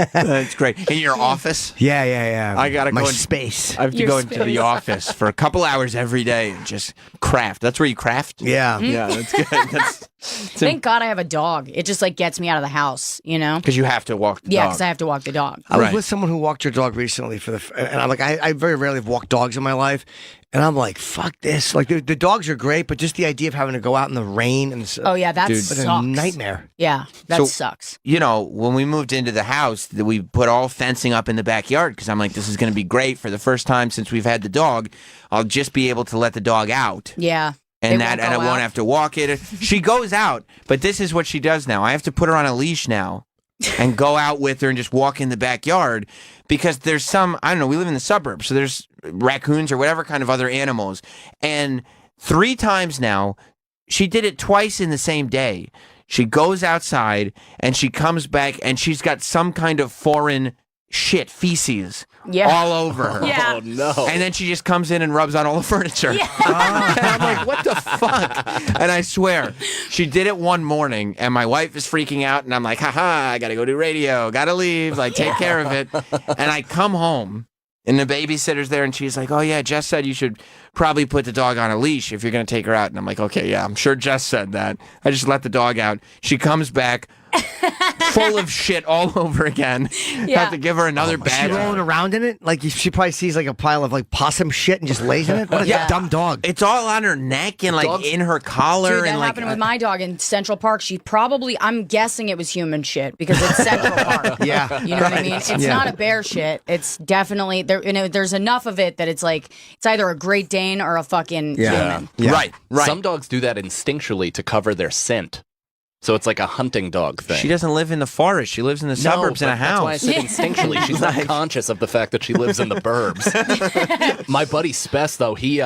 me. That's great. In your office? Yeah. I gotta my go in, space. I have to Your go into the space. office for a couple hours every day and just craft. That's where you craft? Yeah. Yeah, that's good. Thank God I have a dog. It just like gets me out of the house, you know? Because you have to walk the Yeah, dog. because I have to walk the dog. I was Right. with someone who walked her dog recently and I'm like, I very rarely have walked dogs in my life. And I'm like, fuck this. Like, the dogs are great, but just the idea of having to go out in the rain and Oh, yeah, that it's sucks. a nightmare. Yeah, that So- sucks. You know, when we moved into the house, we put all fencing up in the backyard because I'm like, this is going to be great for the first time since we've had the dog. I'll just be able to let the dog out. Yeah. And It I won't go won't out. have to walk it. She goes out, but this is what she does now. I have to put her on a leash now and go out with her and just walk in the backyard because there's some, I don't know, we live in the suburbs, so there's raccoons or whatever kind of other animals. And 3 times now, she did it twice in the same day. She goes outside and she comes back and she's got some kind of foreign shit, feces, all over her. Yeah. Oh no. And then she just comes in and rubs on all the furniture. And I'm like, what the fuck? And I swear, she did it one morning, and my wife is freaking out, and I'm like, haha, I gotta go do radio, gotta leave, like, take care of it. And I come home, and the babysitter's there, and she's like, oh yeah, Jess said you should probably put the dog on a leash if you're gonna take her out. And I'm like, okay, yeah, I'm sure Jess said that. I just let the dog out. She comes back, full of shit all over again. Yeah. Have to give her another Is bag. she rolling around in it? Like, she probably sees like a pile of like possum shit and just lays in it? What a Yeah. dumb dog. It's all on her neck and like in her collar. Dude, that and like happened with my dog in Central Park. She probably, I'm guessing it was human shit because it's Central Park. Yeah. You know what I mean? It's not a bear shit. It's definitely, there. You know, there's enough of it that it's like, it's either a Great Dane or a fucking human. Yeah. Right. Some dogs do that instinctually to cover their scent. So it's like a hunting dog thing. She doesn't live in the forest. She lives in the suburbs in a house. That's why I said instinctually. She's not conscious of the fact that she lives in the burbs. My buddy Spess, though, he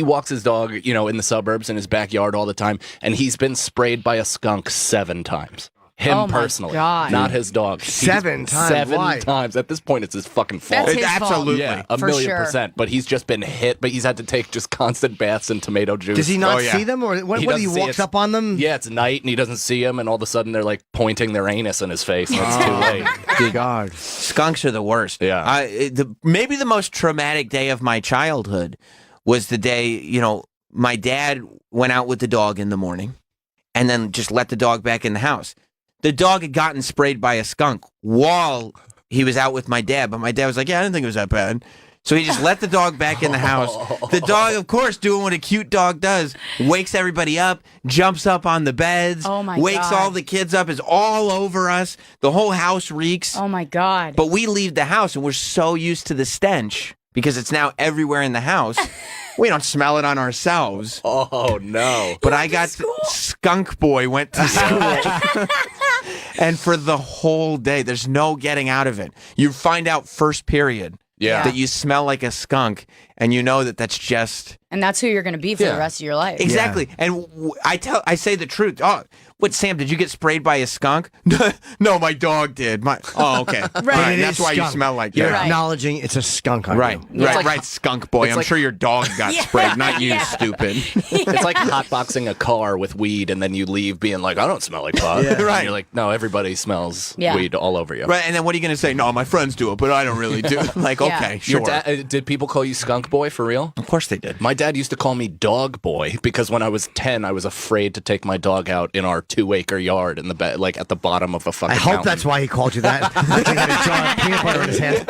walks his dog, in the suburbs in his backyard all the time, and he's been sprayed by a skunk 7 times. Him personally, not his dog. 7 times. 7 times. At this point, it's his fucking fault. That's his Absolutely. Yeah, a For million sure. %. But he's just been hit. But he's had to take just constant baths in tomato juice. Does he not see them, or when he doesn't see walks it. up on them? Yeah, it's night, and he doesn't see them, and all of a sudden they're like pointing their anus in his face. And it's too late. Good God. Skunks are the worst. Yeah. Maybe the most traumatic day of my childhood was the day, my dad went out with the dog in the morning and then just let the dog back in the house. The dog had gotten sprayed by a skunk while he was out with my dad, but my dad was like, yeah, I didn't think it was that bad. So he just let the dog back in the house. The dog, of course, doing what a cute dog does, wakes everybody up, jumps up on the beds, wakes God. all the kids up, is all over us. The whole house reeks. Oh my God. But we leave the house and we're so used to the stench because it's now everywhere in the house. We don't smell it on ourselves. Oh, no. But I got Skunk Boy went to school. And for the whole day, there's no getting out of it. You find out first period that you smell like a skunk, and you know that that's just... And that's who you're going to be for the rest of your life. Exactly. And I say the truth. Oh, what, Sam, did you get sprayed by a skunk? No, my dog did. Oh, okay. Right. That's why you smell like You're that. acknowledging it's a skunk on Right, you. right, Skunk Boy. I'm sure your dog got sprayed, not you, stupid. It's like hotboxing a car with weed, and then you leave being like, I don't smell like pot. Yeah. And Right. you're like, no, everybody smells Yeah. weed all over you. Right, and then what are you going to say? No, my friends do it, but I don't really do it. Like, Yeah. okay, Your sure. did people call you Skunk Boy for real? Of course they did. My dad used to call me Dog Boy because when I was 10, I was afraid to take my dog out in our 2-acre yard in the like at the bottom of a fucking I hope mountain. that's why he called you that. He had a jar of peanut butter in his hand.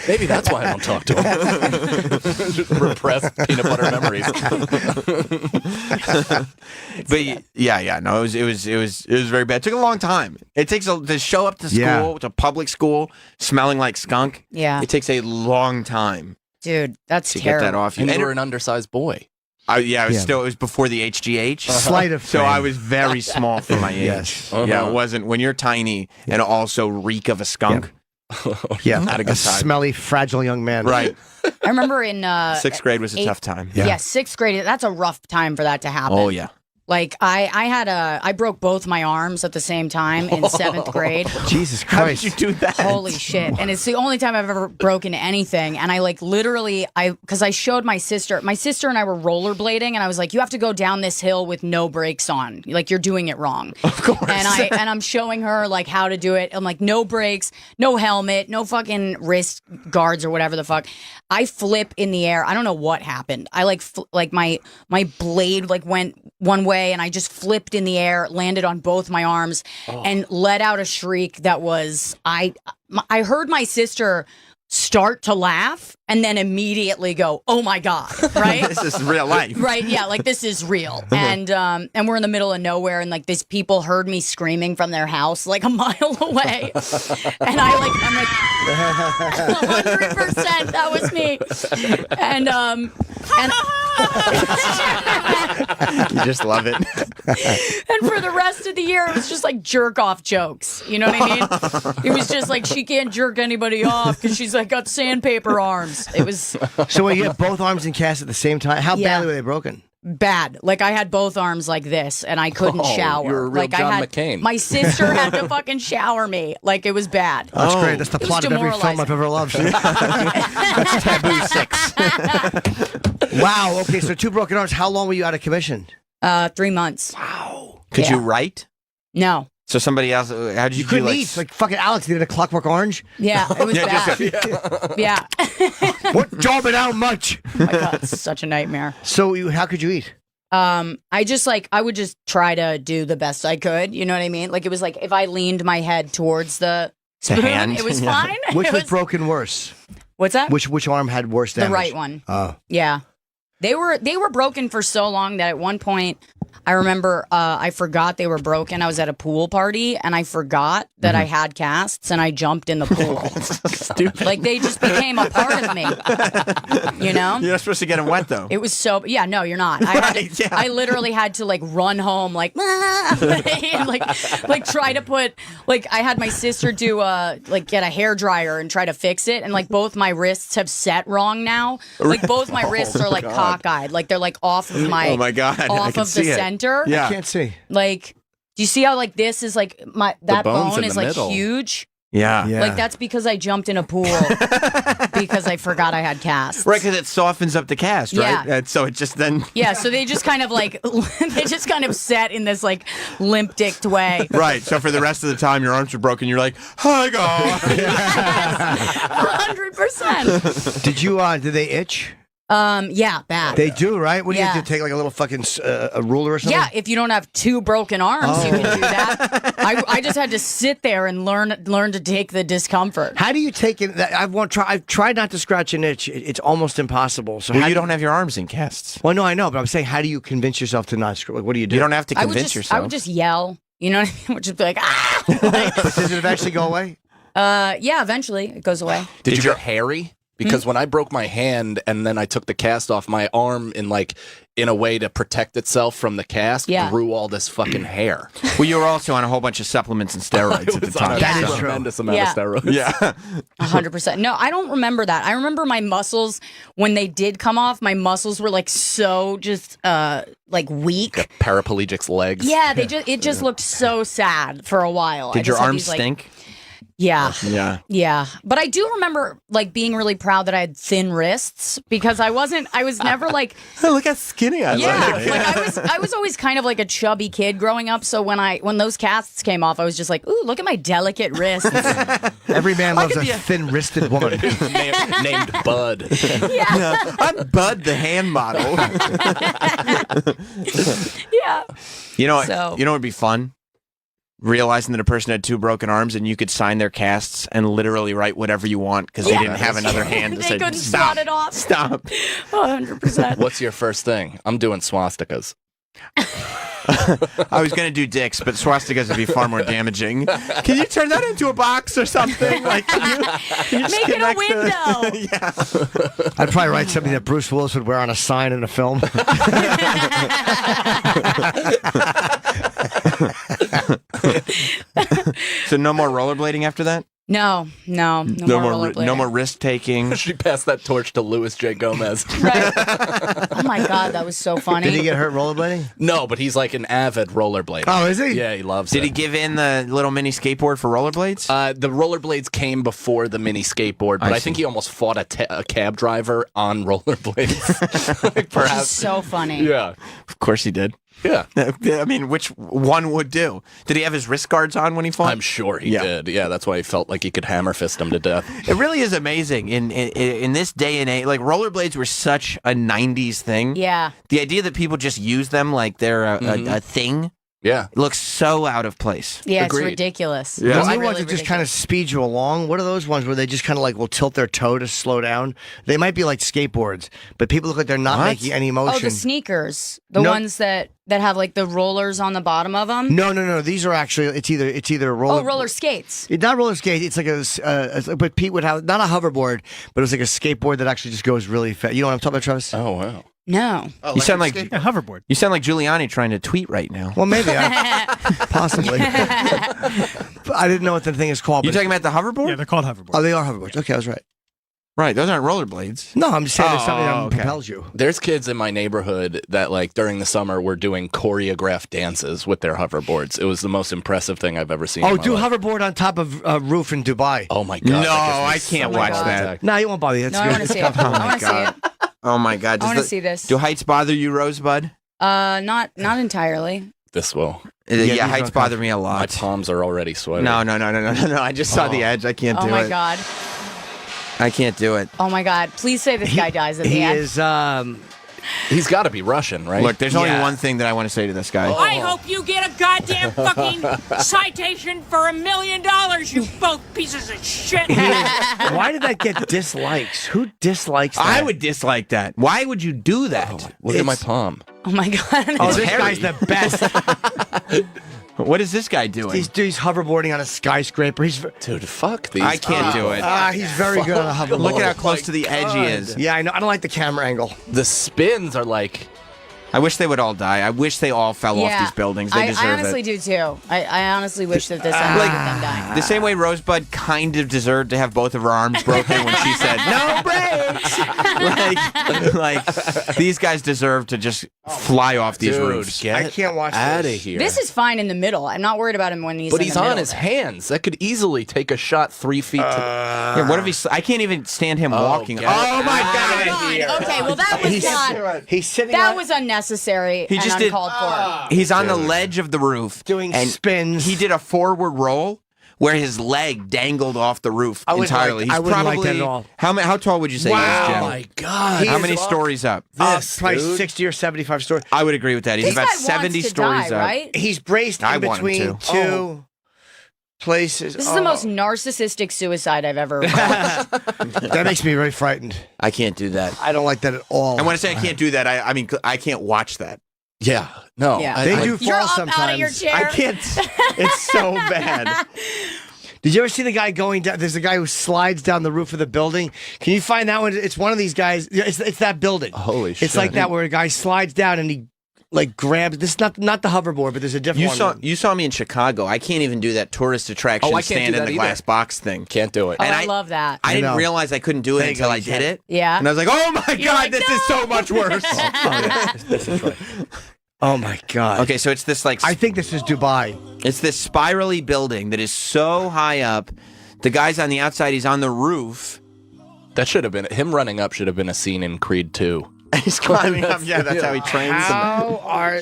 Maybe that's why I don't talk to him. Just repressed peanut butter memories. But no, it was very bad. It took a long time. It takes to show up to school, to public school, smelling like skunk. Yeah. It takes a long time Dude, that's to terrible. get that off you. And you And were an undersized boy. it was before the HGH. Sleight of So hand. I was very small for my age. Yes. Yeah, it wasn't when you're tiny and also reek of a skunk. Yeah, Not a good time. smelly, fragile young man. Right. I remember in 6th grade was a 8th tough time. Yeah, 6th grade. That's a rough time for that to happen. Oh yeah. Like I broke both my arms at the same time in 7th grade. Jesus How did Christ. you do that? Holy shit. And it's the only time I've ever broken anything. And I because I showed my sister and I were rollerblading, and I was like, you have to go down this hill with no brakes on. Like, you're doing it wrong. Of course. And I'm showing her like how to do it. I'm like, no brakes, no helmet, no fucking wrist guards or whatever the fuck. I flip in the air. I don't know what happened. I like my blade like went one way, and I just flipped in the air, landed on both my arms, and let out a shriek that was I heard my sister start to laugh and then immediately go, "Oh my God," right? This is real life. Right, yeah, like this is real. And we're in the middle of nowhere, and like these people heard me screaming from their house like a mile away. And I'm like 100% that was me. And You just love it. and for the rest of the year, it was just like jerk off jokes. You know what I mean? It was just like she can't jerk anybody off because she's like got sandpaper arms. It was So wait, you had both arms in cast at the same time? How badly were they broken? bad. Like I had both arms like this, and I couldn't shower. You're a real like John I had McCain. my sister had to fucking shower me. Like it was bad. Oh, that's great. That's the It was plot of every film I've ever loved. That's Taboo 6. Wow. Okay, so 2 broken arms. How long were you out of commission? 3 months. Wow. Could Yeah. you write? No. So somebody else, how did you, You couldn't do, eat. Like fucking Alex did a Clockwork Orange. Yeah, it was bad. Yeah. What job it out much? Oh my God, it's such a nightmare. So how could you eat? I would just try to do the best I could. You know what I mean? Like it was like if I leaned my head towards the spoon, hand. it was Yeah. fine. Which It was broken worse? What's that? Which arm had worse The damage? right one. Oh. Yeah. They were broken for so long that at one point I remember I forgot they were broken. I was at a pool party and I forgot that I had casts and I jumped in the pool. Stupid. Like they just became a part of me. You know? You're not supposed to get them wet though. It was so no, you're not. I literally had to like run home like and, like try to put I had my sister do get a hair dryer and try to fix it, and like both my wrists have set wrong now. Like both my wrists are like cockeyed, like they're like off of my off of the center. I can't see. Like, do you see how like this is like that bone is like middle. huge? Yeah. Like that's because I jumped in a pool because I forgot I had casts. Right, because it softens up the cast, right? Yeah. And so it just then. Yeah, so they just kind of they just kind of set in this like limp-dicked way. Right. So for the rest of the time your arms are broken, you're like, hi guys. 100%. Did they itch? Yeah, bad. They do, right? What do you Yeah. have to take like a little fucking a ruler or something? Yeah, if you don't have 2 broken arms, you can do that. I just had to sit there and learn to take the discomfort. How do you take it? I've tried not to scratch an itch. It's almost impossible. So Well, how you do don't have your arms in casts. Well, no, I know, but I'm saying, how do you convince yourself to not scratch? Like, what do you do? You don't have to I would convince just, yourself. I would just yell. You know what I mean? I would just be like, ah! But does it eventually go away? Yeah, eventually it goes away. Did you get hairy? Because when I broke my hand and then I took the cast off, my arm in a way to protect itself from the cast grew all this fucking hair. Well, you were also on a whole bunch of supplements and steroids at the time. That is a tremendous amount of steroids. Yeah. 100%. No, I don't remember that. I remember my muscles, when they did come off, my muscles were like so just weak. Got paraplegic's legs. Yeah, it just looked so sad for a while. Did your arms stink? Yeah. Yeah. Yeah. But I do remember being really proud that I had thin wrists because I was never like look how skinny I look. I was always kind of like a chubby kid growing up, so when those casts came off, I was just like, ooh, look at my delicate wrists. Every man loves a thin-wristed woman. named Bud. Yeah. I'm Bud the hand model. Yeah. You know what would be fun? Realizing that a person had 2 broken arms and you could sign their casts and literally write whatever you want because they didn't have another hand to They say, couldn't stop, swat it off. stop. 100%. What's your first thing? I'm doing swastikas. I was going to do dicks, but swastikas would be far more damaging. Can you turn that into a box or something? Like, can you just Make it a window. Yeah. I'd probably write something that Bruce Willis would wear on a sign in a film. So no more rollerblading after that? No more rollerblading. No more risk taking. She passed that torch to Louis J. Gomez. Oh my God, that was so funny. Did he get hurt rollerblading? No, but he's like an avid rollerblader. Oh, is he? Yeah, he loves Did it. he give in the little mini skateboard for rollerblades? The rollerblades came before the mini skateboard, but I think he almost fought a cab driver on rollerblades. Which is so funny. Yeah. Of course he did. Yeah. I mean, which one would do? Did he have his wrist guards on when he fought? I'm sure he did. Yeah, that's why he felt like he could hammer fist him to death. It really is amazing. In this day and age, like rollerblades were such a 90s thing. Yeah. The idea that people just use them like they're a thing. Yeah. Looks so out of place. Yeah, Agreed. it's ridiculous. Yeah. It's The new really ones that just kind of speed you along. What are those ones where they just kind of like will tilt their toe to slow down? They might be like skateboards, but people look like they're not making any motion. Oh, the sneakers. The No. ones that have like the rollers on the bottom of them. No. These are actually it's either roller. Oh, roller skates. It's not roller skate. It's like but Pete would have not a hoverboard, but it was like a skateboard that actually just goes really fast. You know what I'm talking about, Travis? Oh wow. No. You sound like hoverboard. You sound like Giuliani trying to tweet right now. Well, maybe possibly. I didn't know what the thing is called. You talking about the hoverboard? Yeah, they're called hoverboards. Oh, they are hoverboards. Okay, I was right. Right, those aren't rollerblades. No, I'm just saying there's something that okay. propels you. There's kids in my neighborhood that like during the summer were doing choreographed dances with their hoverboards. It was the most impressive thing I've ever seen. Oh, in my do life. hoverboard on top of a roof in Dubai. Oh my god! No, I can't watch that. No, you won't bother you. That's No, I good. want to see it. I want to see it. Oh my God! I want to see this. Do heights bother you, Rosebud? Not entirely. This will. Yeah, heights bother me a My lot. palms are already sweaty. No. I just saw the edge. I can't do Oh it. my God. I can't do it. Oh my God. Please say this guy dies at the He end. is. He's got to be Russian, right? Look, there's only one thing that I want to say to this guy. I hope you get a goddamn fucking citation for $1 million, you both pieces of shit. Why did that get dislikes? Who dislikes that? I would dislike that. Why would you do that? Look at my palm. Oh my god. Oh, this hairy. guy's the best. What is this guy doing? He's hoverboarding on a skyscraper. Dude, fuck these. I can't do it. He's very good on a hoverboard. Look at how close to the edge he is. Yeah, I know. I don't like the camera angle. The spins are like. I wish they would all die. I wish they all fell off these buildings. They deserve it. I honestly do too. I honestly wish that this ended with them dying. The same way Rosebud kind of deserved to have both of her arms broken when she said, "No brakes!" like these guys deserve to just fly off these roofs. Get I can't watch out of this. here. This is fine in the middle. I'm not worried about him when he's But in he's the on middle his there. hands. That could easily take a shot 3 feet. Yeah, what if he? I can't even stand him walking. get Oh my Oh, god! God. Okay, well that was not. He's sitting. That on, was unnecessary He and just did. uncalled for. He's on the ledge of the roof doing and spins. He did a forward roll where his leg dangled off the roof I wouldn't entirely. like- I He's wouldn't like probably that at all. How tall would you say he is, Jim? Oh my God. How He many is stories up? probably dude. 60 or 75 stories. I would agree with that. He's This about guy wants 70 to stories die, up. right? He's braced I in want him between to. two places. This is the most narcissistic suicide I've ever read. That makes me very frightened. I can't do that. I don't like that at all. And when I say I can't do that, I mean I can't watch that. Yeah. No. Yeah. They do You're fall up sometimes. out of your chair. I can't. It's so bad. Did you ever see the guy going down? There's a guy who slides down the roof of the building. Can you find that one? It's one of these guys. It's that building. Holy shit. It's like that where a guy slides down and he like grabs. This is not the hoverboard, but there's a different one. You saw me in Chicago. I can't even do that tourist attraction Oh, I can't stand do in that the either. glass box thing. Can't do it. Oh, And I love that. I didn't know. realize I couldn't do it There you until go, I you did can't. it. Yeah. And I was like, oh my God, like, this is so much worse. This is right. Oh my God. Okay, so it's this like I think this is Dubai. it's this spirally building that is so high up. The guy's on the outside, he's on the roof. That should have been him running up. Should have been a scene in Creed 2. He's climbing up. Yeah, that's how he trains. How are?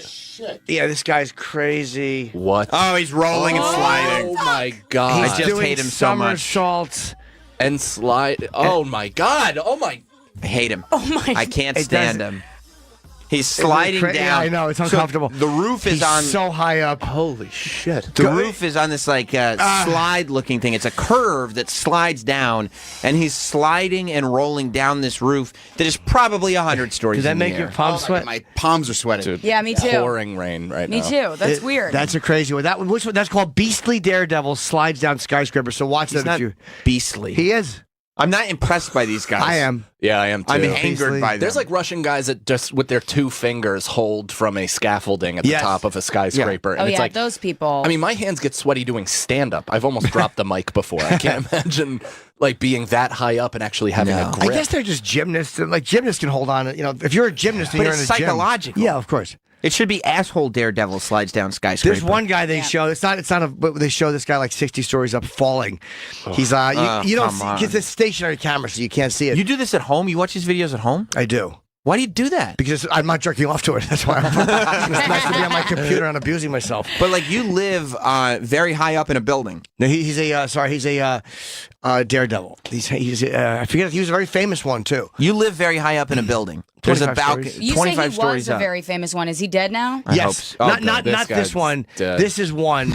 Yeah, this guy's crazy. What? Oh, he's rolling and sliding. Oh my God. He's I just doing hate him so much. somersaults. And slide. Oh my God. Oh my. I hate him. Oh my. I can't It stand does- him. He's sliding Yeah, down. I know, it's So uncomfortable. the roof is He's on. so high up. Holy shit. The roof is on this like slide-looking thing. It's a curve that slides down, and he's sliding and rolling down this roof that is probably 100 stories. Does that in the make your air. palms sweat? My palms are sweating. Dude, Yeah, me too. Pouring rain right Me now. too. That's weird. That's a crazy one. That one, which one? That's called Beastly Daredevil slides down skyscraper. So watch He's that not if you. beastly. He is. I'm not impressed by these guys. I am. Yeah, I am too. I'm Beastly. angered by them. There's like Russian guys that just with their 2 fingers hold from a scaffolding at the Yes. top of a skyscraper. oh And it's yeah, like, those people. I mean, my hands get sweaty doing stand up. I've almost dropped the mic before. I can't imagine like being that high up and actually having No. a grip. I guess they're just gymnasts. Like gymnasts can hold on. You know, if you're a gymnast and But you're it's in a gym. psychological. Yeah, of course. It should be asshole daredevil slides down skyscraper. There's one guy they show. It's not a. But they show this guy like 60 stories up falling. He's you don't come on. see, it's a stationary camera, so you can't see it. You do this at home? You watch these videos at home? I do. Why do you do that? Because I'm not jerking off to it. That's why it's nice to be on my computer and abusing myself. But like you live very high up in a building. No, he's a daredevil. He's I forget. He was a very famous one too. You live very high up in a building. There's a 25 balcony. stories. you say 25 he stories was a up. very famous one. Is he dead now? I hope Yes, so. Oh, not This this guy's one. dead. This is one.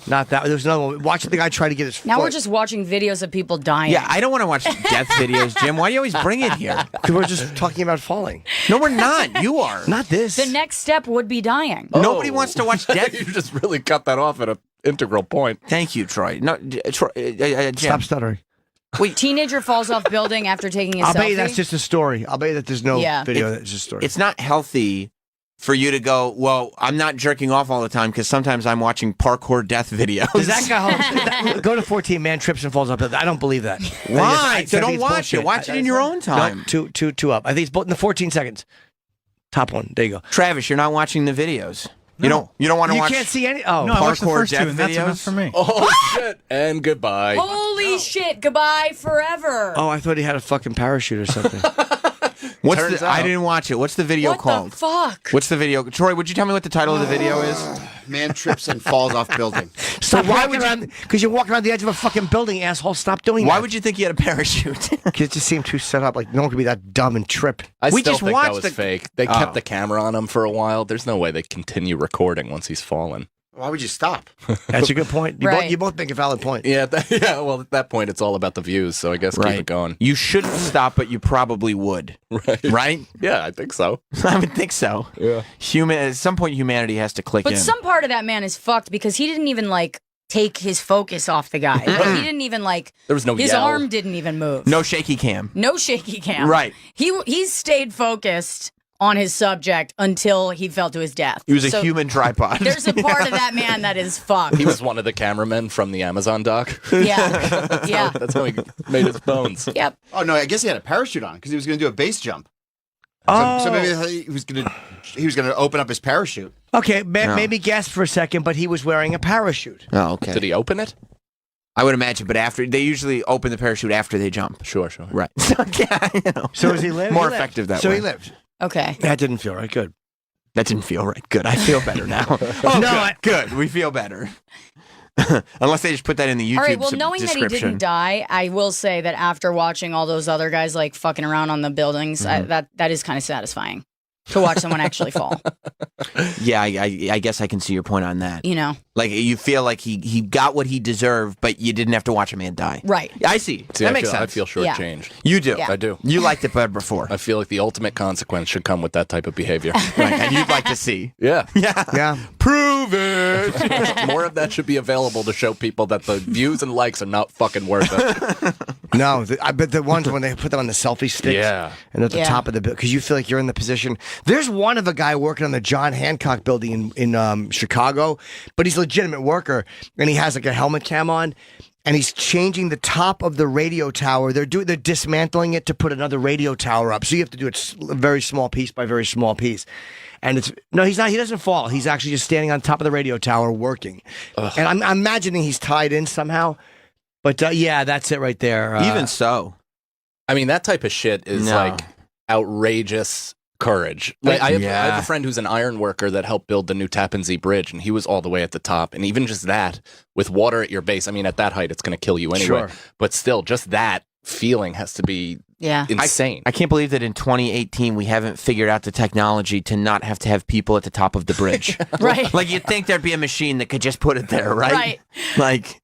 Not that. There's another one. Watch the guy try to get his. Now foot. we're just watching videos of people dying. Yeah, I don't want to watch death videos, Jim. Why do you always bring it here? Because we're just talking about falling. No, we're not. You are. Not this. The next step would be dying. Nobody wants to watch death. You just really cut that off at an integral point. Thank you, Troy. No, Troy, Jim. Stop stuttering. Teenager falls off building after taking a I'll selfie. bet you that's just a story. I'll bet you that there's no Yeah. video. That's just a story. It's not healthy for you to go, well, I'm not jerking off all the time because sometimes I'm watching parkour death videos. Does that guy go to 14 man trips and falls up? I don't believe that. Why? So I think don't it's watch bullshit. it. Watch it in your own time. No, two up. I think it's both in the 14 seconds. Top one. There you go. Travis, you're not watching the videos. You don't want to You watch. can't see any. Oh, No, I watched the parkour first two, death and that's videos? enough for me. Oh shit! And goodbye. Holy shit! Goodbye forever. oh, I thought he had a fucking parachute or something. What's Turns the? I out- didn't watch it. What's the video what called? the fuck? What's the video? Troy, would you tell me what the title of the video is? Man trips and falls off building. Stop walking around, because you're walking around the edge of a fucking building, asshole. Stop doing that. Why would you think he had a parachute? Because it just seemed too set up. Like, no one could be that dumb and trip. I We still just think that watched was fake. They kept the camera on him for a while. There's no way they continue recording once he's fallen. Why would you stop? That's a good point. You both make a valid point. Yeah, well, at that point, it's all about the views, so I guess keep it going. You shouldn't stop, but you probably would. Right? Yeah, I think so. I would think so. Yeah. At some point, humanity has to click But in. some part of that man is fucked because he didn't even like take his focus off the guy. Like, he didn't even like. There was no His yell. arm didn't even move. No shaky cam. No shaky cam. Right. He stayed focused on his subject until he fell to his death. He was a So human tripod. There's a part of that man that is fucked. He was one of the cameramen from the Amazon doc. Yeah. Yeah. That's how he made his bones. Yep. Oh no, I guess he had a parachute on because he was going to do a base jump. Oh. So maybe he was going to open up his parachute. Okay, No. maybe guess for a second, but he was wearing a parachute. Oh, okay. Did he open it? I would imagine, but after they usually open the parachute after they jump. Sure. Right. Yeah, you know. So is he lived? More He lived. effective that so way. he lived. Okay. That didn't feel right. Good. That didn't feel right. Good. I feel better now. Oh, no, good. We feel better. Unless they just put that in the YouTube All right, well, knowing that he description. didn't die, I will say that after watching all those other guys like fucking around on the buildings, that is kind of satisfying to watch someone actually fall. Yeah, I guess I can see your point on that. You know? Like, you feel like he got what he deserved, but you didn't have to watch a man die. Right. I see. See, that I makes feel, sense. I feel shortchanged. You do. Yeah. I do. You liked it better before. I feel like the ultimate consequence should come with that type of behavior. Right. And you'd like to see. Yeah. Yeah. Yeah. Prove it. More of that should be available to show people that the views and likes are not fucking worth it. No, I bet the ones when they put them on the selfie sticks. Yeah. And at the Yeah. top of the bill, because you feel like you're in the position. There's one of a guy working on the John Hancock building in Chicago, but he's a legitimate worker, and he has like a helmet cam on, and he's changing the top of the radio tower. They're dismantling it to put another radio tower up. So you have to do it very small piece by very small piece. And he's not. He doesn't fall. He's actually just standing on top of the radio tower working. And I'm imagining he's tied in somehow. But yeah, that's it right there. Even so. I mean, that type of shit is No. like outrageous courage. Like, I have a friend who's an iron worker that helped build the new Tappan Zee Bridge, and he was all the way at the top. And even just that, with water at your base, I mean, at that height, it's going to kill you anyway. Sure. But still, just that feeling has to be Yeah. insane. I can't believe that in 2018 we haven't figured out the technology to not have to have people at the top of the bridge. Right. Like, you'd think there'd be a machine that could just put it there, right? Right. Like,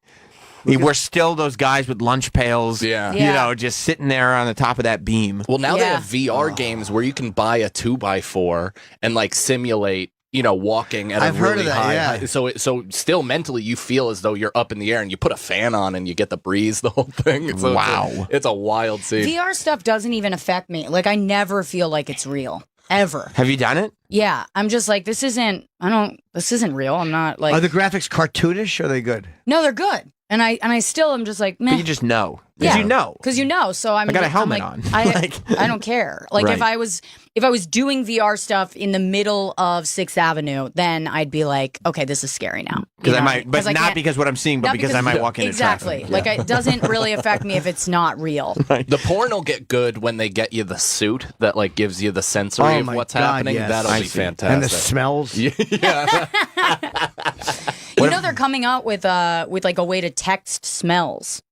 we're still those guys with lunch pails, Yeah. you Yeah. know, just sitting there on the top of that beam. Well, now they Yeah. have VR games where you can buy a 2x4 and like simulate, you know, walking at I've a heard really of that, high yeah. height. So still mentally you feel as though you're up in the air, and you put a fan on and you get the breeze, the whole thing. So Wow. it's a wild scene. VR stuff doesn't even affect me. Like, I never feel like it's real. Ever. Have you done it? Yeah. I'm just like, this isn't real. I'm not like, are the graphics cartoonish? Or are they good? no, they're good. And I still am just like, meh. But you just know. 'Cause Yeah. you know. Because you know, so I'm. I got a I'm helmet like, on. I don't care. Like Right. if I was doing VR stuff in the middle of 6th Avenue, then I'd be like, okay, this is scary now. Because You I know? might, but 'Cause I not can't- because what I'm seeing, but not because I might walk into exactly. traffic. Like Yeah. it doesn't really affect me if it's not real. The porn will get good when they get you the suit that like gives you the sensory Oh of my what's God, happening. yes. That'll I be see. fantastic. And the smells. yeah. You know they're coming out with like a way to text smells.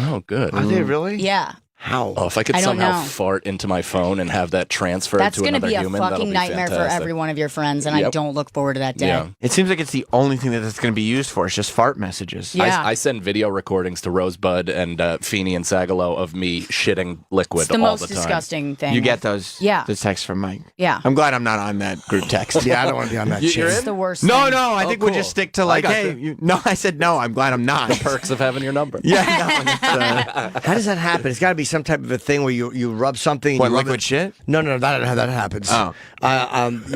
Oh, good. Are they really? Yeah. How? Oh, if I could I don't somehow know. fart into my phone and have that transferred That's to going to another be a human, that'll fucking be nightmare for fantastic. every one of your friends, and I Yep. don't look forward to that day. Yeah. It seems like it's the only thing that it's going to be used for. It's just fart messages. Yeah. I send video recordings to Rosebud and Feeney and Sagalo of me shitting liquid It's the all most the time. disgusting thing. You get those Yeah. the texts from Mike. Yeah. I'm glad I'm not on that group text. Yeah, I don't want to be on that You're shit. in? It's the worst. No, thing. no, I Oh, think we'll cool. just stick to like, I got hey, you. no, I said no, I'm glad I'm not. Perks of having your number. Yeah, no, it's, How does that happen? It's got to be some type of a thing where you rub something. and what, you rub liquid it- shit? No, no, that's not how that happens. Oh.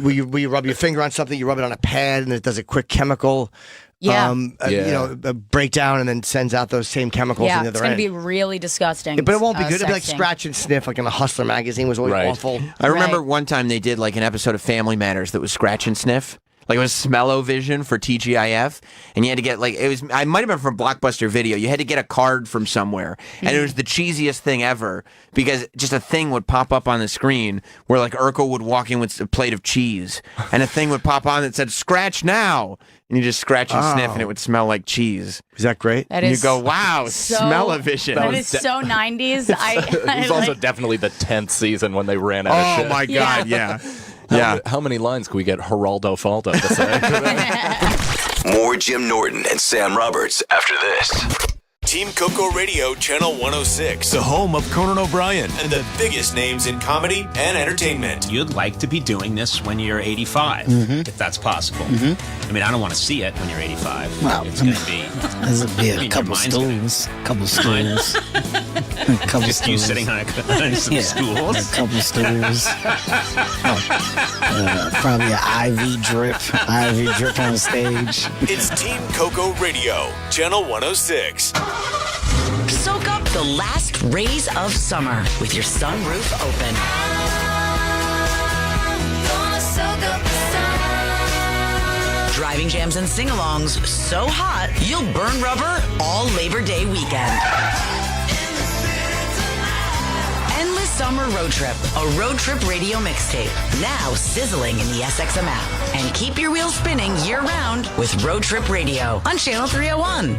Where you rub your finger on something, you rub it on a pad, and it does a quick chemical. Yeah. A breakdown, and then sends out those same chemicals Yeah, on the it's other going to end. be really disgusting. But it won't be good. It'll be like sexting. scratch and sniff, like in a Hustler magazine was always Right. awful. I remember Right. one time they did like an episode of Family Matters that was scratch and sniff. Like it was Smell-O-Vision for TGIF, and you had to get I might have been from Blockbuster Video. You had to get a card from somewhere, and it was the cheesiest thing ever because just a thing would pop up on the screen where like Urkel would walk in with a plate of cheese, and a thing would pop on that said "Scratch now," and you just scratch and sniff, and it would smell like cheese. Is that great? And you go, wow, Smell-O-Vision. That is so 90s. It was also definitely the 10th season when they ran out of shit. Oh my God, yeah. How many lines can we get Geraldo Faldo to say? More Jim Norton and Sam Roberts after this. Team Coco Radio, Channel 106, the home of Conan O'Brien and the biggest names in comedy and entertainment. You'd like to be doing this when you're 85, if that's possible. I mean, I don't want to see it when you're 85. Well, it's going to be... There's going to be a couple stools. Just you sitting on some stools? A couple stools. Probably an IV drip on stage. It's Team Coco Radio, Channel 106. Soak up the last rays of summer with your sunroof open. Driving jams and sing-alongs so hot, you'll burn rubber all Labor Day weekend. Endless Summer Road Trip, a road trip radio mixtape. Now sizzling in the SXM app. And keep your wheels spinning year-round with Road Trip Radio on Channel 301.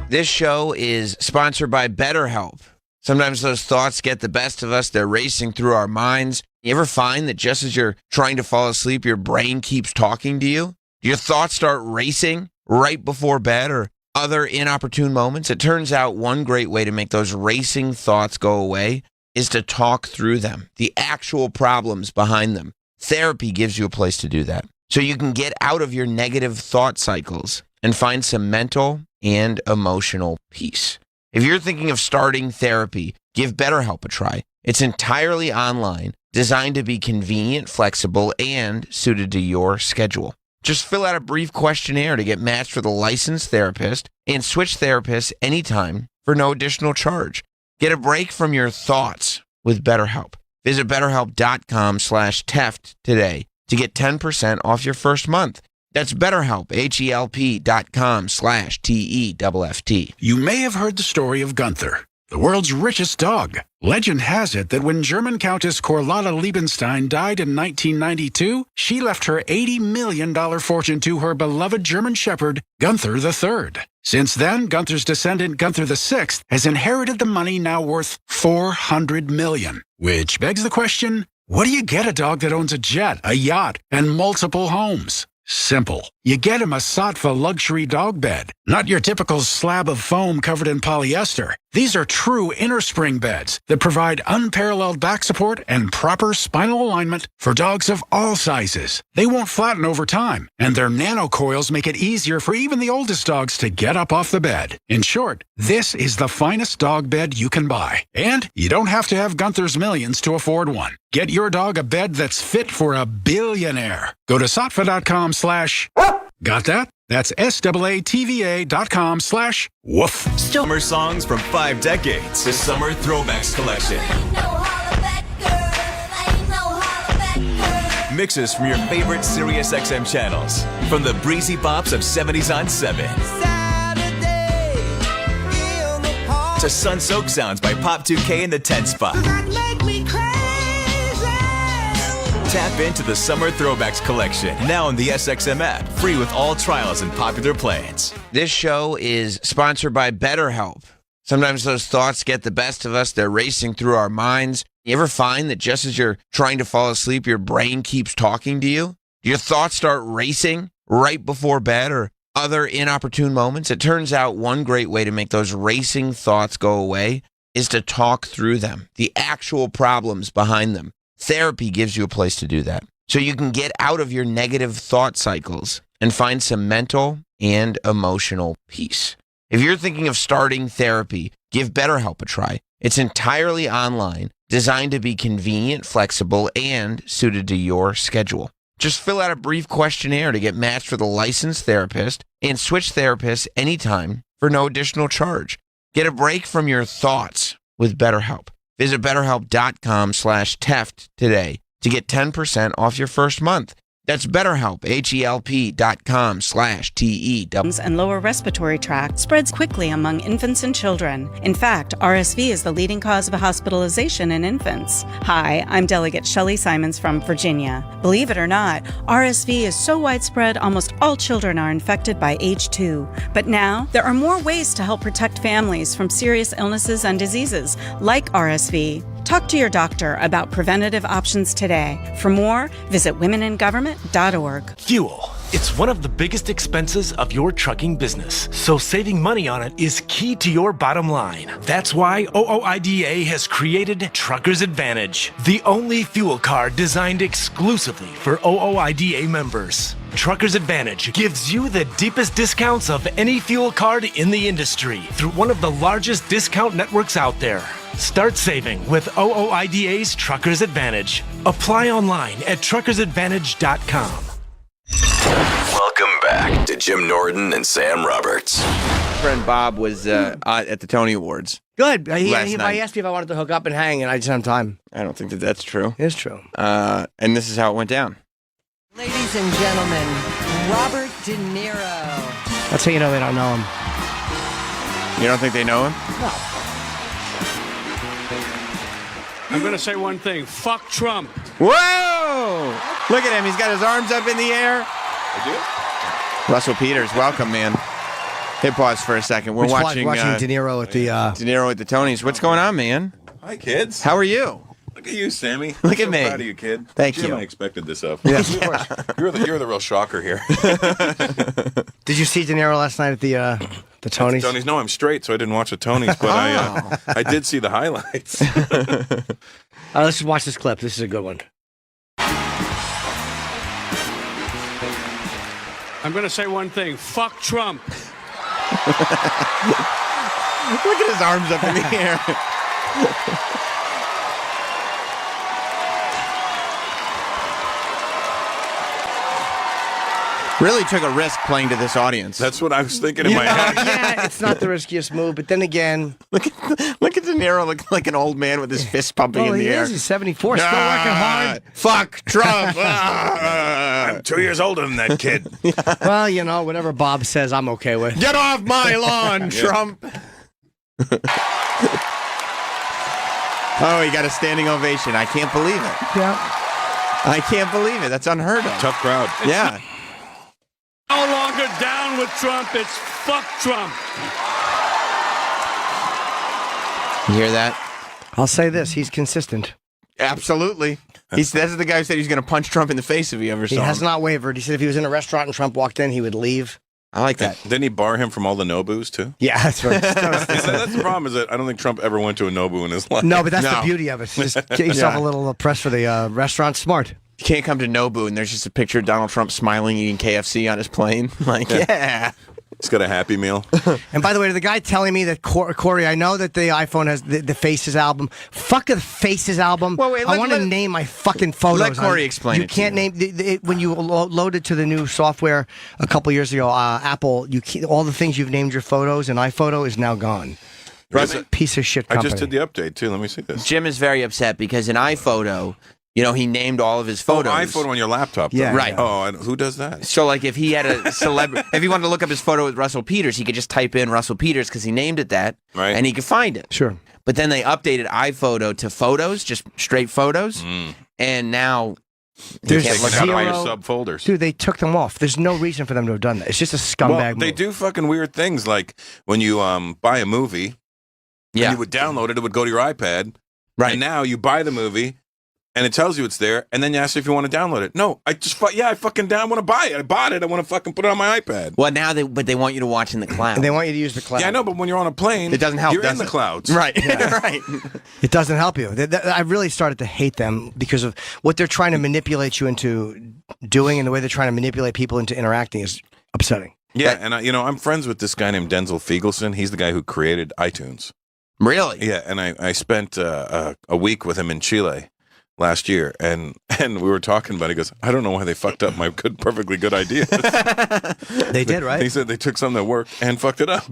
This show is sponsored by BetterHelp. Sometimes those thoughts get the best of us. They're racing through our minds. You ever find that just as you're trying to fall asleep, your brain keeps talking to you? Your thoughts start racing right before bed or other inopportune moments? It turns out one great way to make those racing thoughts go away is to talk through them, the actual problems behind them. Therapy gives you a place to do that. So you can get out of your negative thought cycles and find some mental and emotional peace. If you're thinking of starting therapy, give BetterHelp a try. It's entirely online, designed to be convenient, flexible, and suited to your schedule. Just fill out a brief questionnaire to get matched with a licensed therapist and switch therapists anytime for no additional charge. Get a break from your thoughts with BetterHelp. Visit BetterHelp.com/Teft today to get 10% off your first month. That's BetterHelp, HELP.com/TEFT. You may have heard the story of Gunther, the world's richest dog. Legend has it that when German Countess Carlotta Liebenstein died in 1992, she left her $80 million fortune to her beloved German Shepherd, Gunther III. Since then, Gunther's descendant, Gunther VI, has inherited the money now worth $400 million. Which begs the question, what do you get a dog that owns a jet, a yacht, and multiple homes? Simple. You get him a Saatva luxury dog bed, not your typical slab of foam covered in polyester. These are true inner spring beds that provide unparalleled back support and proper spinal alignment for dogs of all sizes. They won't flatten over time, and their nano coils make it easier for even the oldest dogs to get up off the bed. In short, this is the finest dog bed you can buy. And you don't have to have Gunther's millions to afford one. Get your dog a bed that's fit for a billionaire. Go to Saatva.com/ Got that? That's SAATVA.com/woof. Summer songs from 5 decades. The Summer Throwbacks Collection. Mixes from your favorite Sirius XM channels. From the breezy bops of 70s on 7. To sun-soaked sounds by Pop 2K in the 10 spot. Tap into the Summer Throwbacks Collection, now in the SXM app, free with all trials and popular plans. This show is sponsored by BetterHelp. Sometimes those thoughts get the best of us. They're racing through our minds. You ever find that just as you're trying to fall asleep, your brain keeps talking to you? Your thoughts start racing right before bed or other inopportune moments? It turns out one great way to make those racing thoughts go away is to talk through them, the actual problems behind them. Therapy gives you a place to do that. So you can get out of your negative thought cycles and find some mental and emotional peace. If you're thinking of starting therapy, give BetterHelp a try. It's entirely online, designed to be convenient, flexible, and suited to your schedule. Just fill out a brief questionnaire to get matched with a licensed therapist and switch therapists anytime for no additional charge. Get a break from your thoughts with BetterHelp. Visit BetterHelp.com/Teft today to get 10% off your first month. That's BetterHelp, HELP.com/TEW. And lower respiratory tract spreads quickly among infants and children. In fact, RSV is the leading cause of hospitalization in infants. Hi, I'm Delegate Shelley Simons from Virginia. Believe it or not, RSV is so widespread almost all children are infected by age 2. But now, there are more ways to help protect families from serious illnesses and diseases, like RSV. Talk to your doctor about preventative options today. For more, visit womeningovernment.org. Fuel. It's one of the biggest expenses of your trucking business, so saving money on it is key to your bottom line. That's why OOIDA has created Trucker's Advantage, the only fuel card designed exclusively for OOIDA members. Trucker's Advantage gives you the deepest discounts of any fuel card in the industry through one of the largest discount networks out there. Start saving with OOIDA's Trucker's Advantage. Apply online at truckersadvantage.com. Welcome back to Jim Norton and Sam Roberts. My friend Bob was at the Tony Awards. Good. He night. asked me if I wanted to hook up and hang, and I just didn't have time. I don't think that's true. It's true. And this is how it went down. Ladies and gentlemen, Robert De Niro. That's how you know they don't know him. You don't think they know him? No. I'm going to say one thing. Fuck Trump. Whoa! Look at him. He's got his arms up in the air. I Russell Peters, welcome, man. Hit pause for a second. We're watching De Niro at the... De Niro at the Tonys. What's going on, man? Hi, kids. How are you? Look at you, Sammy. Look at I'm me. so proud of you, kid. Thank Jim, you. I expected this of. Yes, of course. You're the real shocker here. Did you see De Niro last night at the Tonys? Tonys. No, I'm straight, so I didn't watch the Tonys, but I did see the highlights. Let's just watch this clip. This is a good one. I'm going to say one thing. Fuck Trump. Look at his arms up in the air. Really took a risk playing to this audience. That's what I was thinking in my head. Yeah, it's not the riskiest move, but then again... Look at De Niro looking like an old man with his fist pumping in the air. He's 74, still working hard. Fuck Trump. I'm 2 years older than that kid. Well, you know, whatever Bob says, I'm okay with. Get off my lawn, Trump. Oh, he got a standing ovation. I can't believe it. Yeah. I can't believe it. That's unheard of. Tough crowd. Yeah. No longer down with Trump. It's fuck Trump. You hear that? I'll say this. He's consistent. Absolutely. This is the guy who said he's going to punch Trump in the face if he ever saw him. He has not wavered. He said if he was in a restaurant and Trump walked in, he would leave. I like that. Didn't he bar him from all the Nobus, too? Yeah, that's right. That's the problem, is that I don't think Trump ever went to a Nobu in his life. No, but that's the beauty of it. Just get yourself a little press for the restaurant. Smart. You can't come to Nobu and there's just a picture of Donald Trump smiling eating KFC on his plane. Like, yeah. He's got a Happy Meal. And by the way, to the guy telling me that, Corey, I know that the iPhone has the Faces album. Fuck the Faces album. Well, wait, I want to name my fucking photos. Let Corey explain You can't name... when you load it to the new software a couple years ago, Apple, all the things you've named your photos in iPhoto is now gone. Really? Piece of shit company. I just did the update, too. Let me see this. Jim is very upset because in iPhoto... You know, he named all of his photos. Oh, iPhoto on your laptop. Though. Yeah. Right. Oh, who does that? So, like, if he had a celebrity, if he wanted to look up his photo with Russell Peters, he could just type in Russell Peters because he named it that, right? And he could find it. Sure. But then they updated iPhoto to photos, just straight photos, and now There's can't look up all my your subfolders. Dude, they took them off. There's no reason for them to have done that. It's just a scumbag Well, they move. do fucking weird things, like when you buy a movie, and you would download it, it would go to your iPad, right? And now you buy the movie. And it tells you it's there, and then you ask if you want to download it. No, I fucking want to buy it. I bought it. I want to fucking put it on my iPad. Well, now they want you to watch in the cloud. And they want you to use the cloud. Yeah, I know, but when you're on a plane, it doesn't help. You're does in the it? clouds, right? Yeah. Right. It doesn't help you. I really started to hate them because of what they're trying to manipulate you into doing, and the way they're trying to manipulate people into interacting is upsetting. Yeah, and I'm friends with this guy named Denzel Feigelson. He's the guy who created iTunes. Really? Yeah, and I spent a week with him in Chile last year, and we were talking about it. He goes, I don't know why they fucked up my perfectly good ideas. They did, right? He said they took something that worked and fucked it up.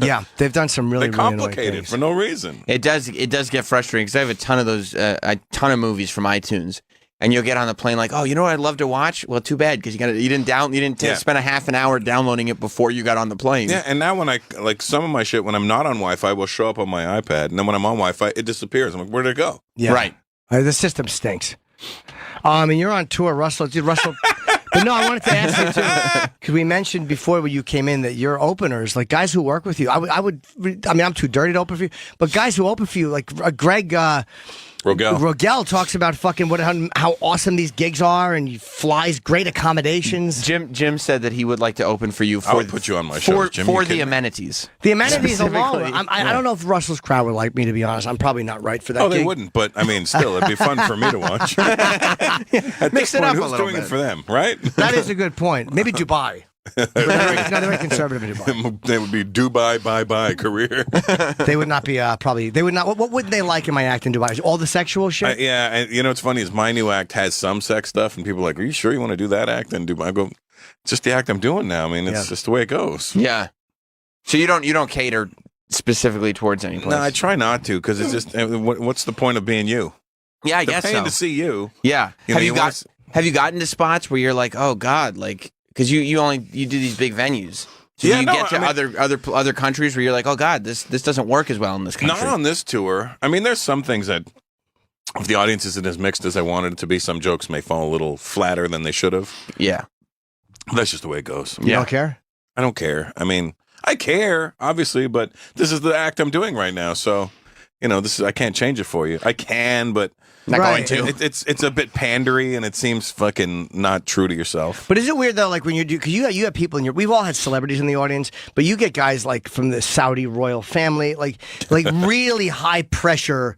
Yeah, they've done some really, they really annoying complicate it things. for no reason. It does get frustrating because I have a ton of those, a ton of movies from iTunes, and you'll get on the plane like, oh, you know what I'd love to watch? Well, too bad because you didn't spend a half an hour downloading it before you got on the plane. Yeah, and now when I like some of my shit when I'm not on Wi-Fi will show up on my iPad, and then when I'm on Wi-Fi it disappears. I'm like, where'd it go? Yeah. Right. The system stinks. And you're on tour, Russell. Dude, Russell. But no, I wanted to ask you too, because we mentioned before when you came in that your openers, like guys who work with you, I mean, I'm too dirty to open for you, but guys who open for you, like Greg Rogel talks about fucking how awesome these gigs are, and he flies great accommodations. Jim said that he would like to open for you. I would put you on my show, Jim. For the amenities. The amenities alone. I don't know if Russell's crowd would like me, to be honest. I'm probably not right for that. Oh, gig. they wouldn't, but I mean, still, it'd be fun for me to watch. At Mix it point, up a who's little doing bit. it for them, right? That is a good point. Maybe Dubai. They're very conservative in Dubai. They would be Dubai bye career. They would not be probably. They would not. What would they like in my act in Dubai? All the sexual shit. Yeah, and you know what's funny is my new act has some sex stuff, and people are like, "Are you sure you want to do that act?" And Dubai, I go, "It's just the act I'm doing now. I mean, it's just the way it goes." Yeah. So you don't cater specifically towards any place. No, I try not to because it's just what's the point of being you? Yeah, I They're guess paying so. to see you. Yeah. Have you gotten to spots where you're like, oh God, like because you do these big venues. So Yeah, you no, get to I mean- other countries where you're like, oh God, this doesn't work as well in this country. Not on this tour. I mean, there's some things that if the audience isn't as mixed as I wanted it to be, some jokes may fall a little flatter than they should have. Yeah. That's just the way it goes. You don't care? I don't care. I mean, I care, obviously, but this is the act I'm doing right now. So, you know, I can't change it for you. I can, but not going to. It's a bit pandery, and it seems fucking not true to yourself. But is it weird though, like when you do, because you have people in your, we've all had celebrities in the audience, but you get guys like from the Saudi royal family, like really high pressure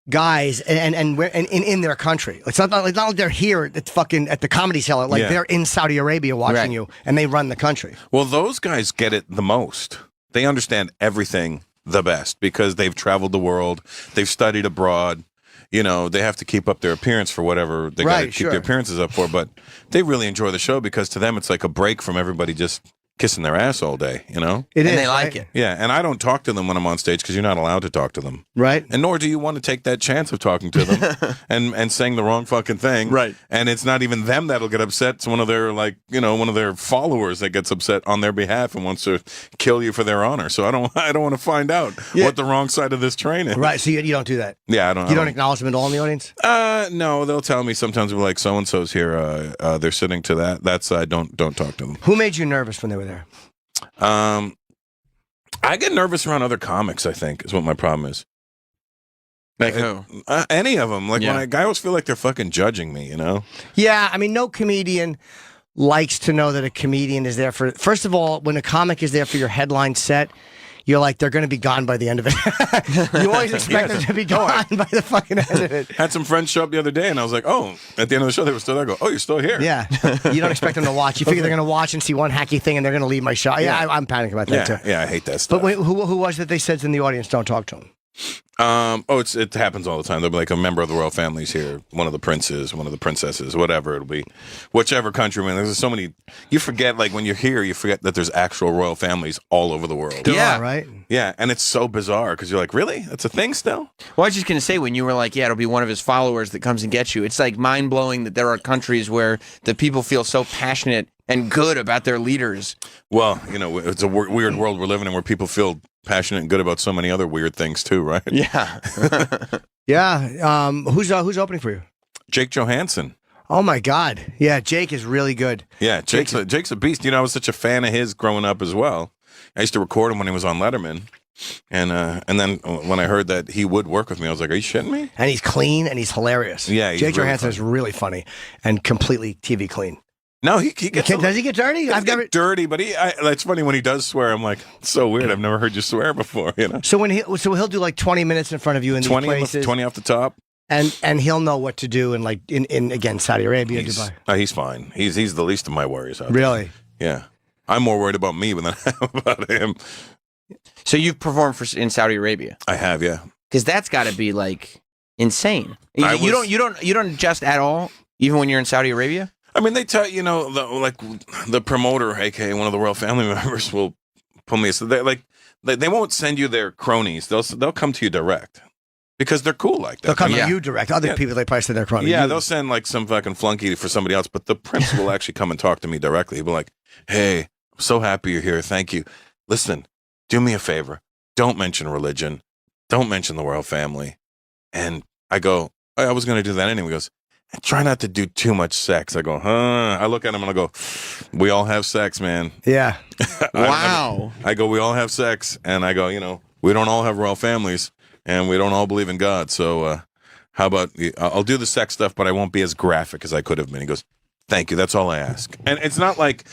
guys, and in their country. It's not like they're here at the Comedy Cellar, like they're in Saudi Arabia watching you, and they run the country. Well, those guys get it the most. They understand everything the best because they've traveled the world, they've studied abroad. You know, they have to keep up their appearance for whatever they got to keep their appearances up for. But they really enjoy the show because to them it's like a break from everybody just kissing their ass all day, you know? It and is, they like right? it. Yeah, and I don't talk to them when I'm on stage because you're not allowed to talk to them. Right. And nor do you want to take that chance of talking to them and saying the wrong fucking thing. Right. And it's not even them that'll get upset. It's one of their one of their followers that gets upset on their behalf and wants to kill you for their honor. So I don't want to find out what the wrong side of this train is. Right. So you don't do that. Yeah, I don't. You don't acknowledge them at all in the audience. No, they'll tell me sometimes. We're like, so and so's here. They're sitting to that. That side. Don't talk to them. Who made you nervous when they were there? I get nervous around other comics. I think is what my problem is. Like who? Any of them. Like when I always feel like they're fucking judging me. You know? Yeah, I mean, no comedian likes to know that a comedian is there for. First of all, when a comic is there for your headline set, you're like, they're going to be gone by the end of it. You always expect them to be gone by the fucking end of it. Had some friends show up the other day, and I was like, oh, at the end of the show, they were still there. I go, oh, you're still here. Yeah. You don't expect them to watch. You figure they're going to watch and see one hacky thing, and they're going to leave my show. Yeah, I'm panicking about that, too. Yeah, I hate that stuff. But wait, who was that they said in the audience, don't talk to him? It happens all the time. They'll be like, a member of the royal family's here, one of the princes, one of the princesses, whatever it'll be, whichever country. I mean, there's so many. You forget, like when you're here, you forget that there's actual royal families all over the world. Yeah, right. Yeah, and it's so bizarre because you're like, really? That's a thing still? Well, I was just going to say, when you were like, yeah, it'll be one of his followers that comes and gets you, it's like mind-blowing that there are countries where the people feel so passionate and good about their leaders. Well, you know, it's a weird world we're living in where people feel passionate and good about so many other weird things too, right? Yeah. Yeah. Who's opening for you? Jake Johansson. Oh my God. Yeah, Jake is really good. Yeah, Jake's a beast. You know, I was such a fan of his growing up as well. I used to record him when he was on Letterman. And then when I heard that he would work with me, I was like, are you shitting me? And he's clean and he's hilarious. Yeah, he's Jake really Johansson funny. is really funny and completely TV clean. No, he gets does he get dirty? I've never dirty, but it's funny when he does swear. I'm like, it's so weird. I've never heard you swear before. You know. So he'll do like 20 minutes in front of you in these places, 20 off the top, and he'll know what to do in like in again Saudi Arabia, Dubai. He's fine. He's the least of my worries. Out Really? There. Yeah, I'm more worried about me than I am about him. So you've performed in Saudi Arabia? I have, yeah. Because that's got to be like insane. You don't adjust at all, even when you're in Saudi Arabia. I mean, they tell the promoter, aka one of the royal family members, will pull me. So they won't send you their cronies. They'll come to you direct. because they're cool like that. They'll come to you direct. Other people, they probably send their crime. Yeah, they'll send like some fucking flunky for somebody else, but the prince will actually come and talk to me directly. He'll be like, "Hey, I'm so happy you're here. Thank you. Listen, do me a favor. Don't mention religion. Don't mention the royal family." And I go, I was going to do that anyway. He goes, "Try not to do too much sex." I go, huh? I look at him and I go, "We all have sex, man." Yeah. Wow. I go, "We all have sex." And I go, we don't all have royal families and we don't all believe in God. So how about, I'll do the sex stuff, but I won't be as graphic as I could have been. He goes, "Thank you. That's all I ask." And it's not like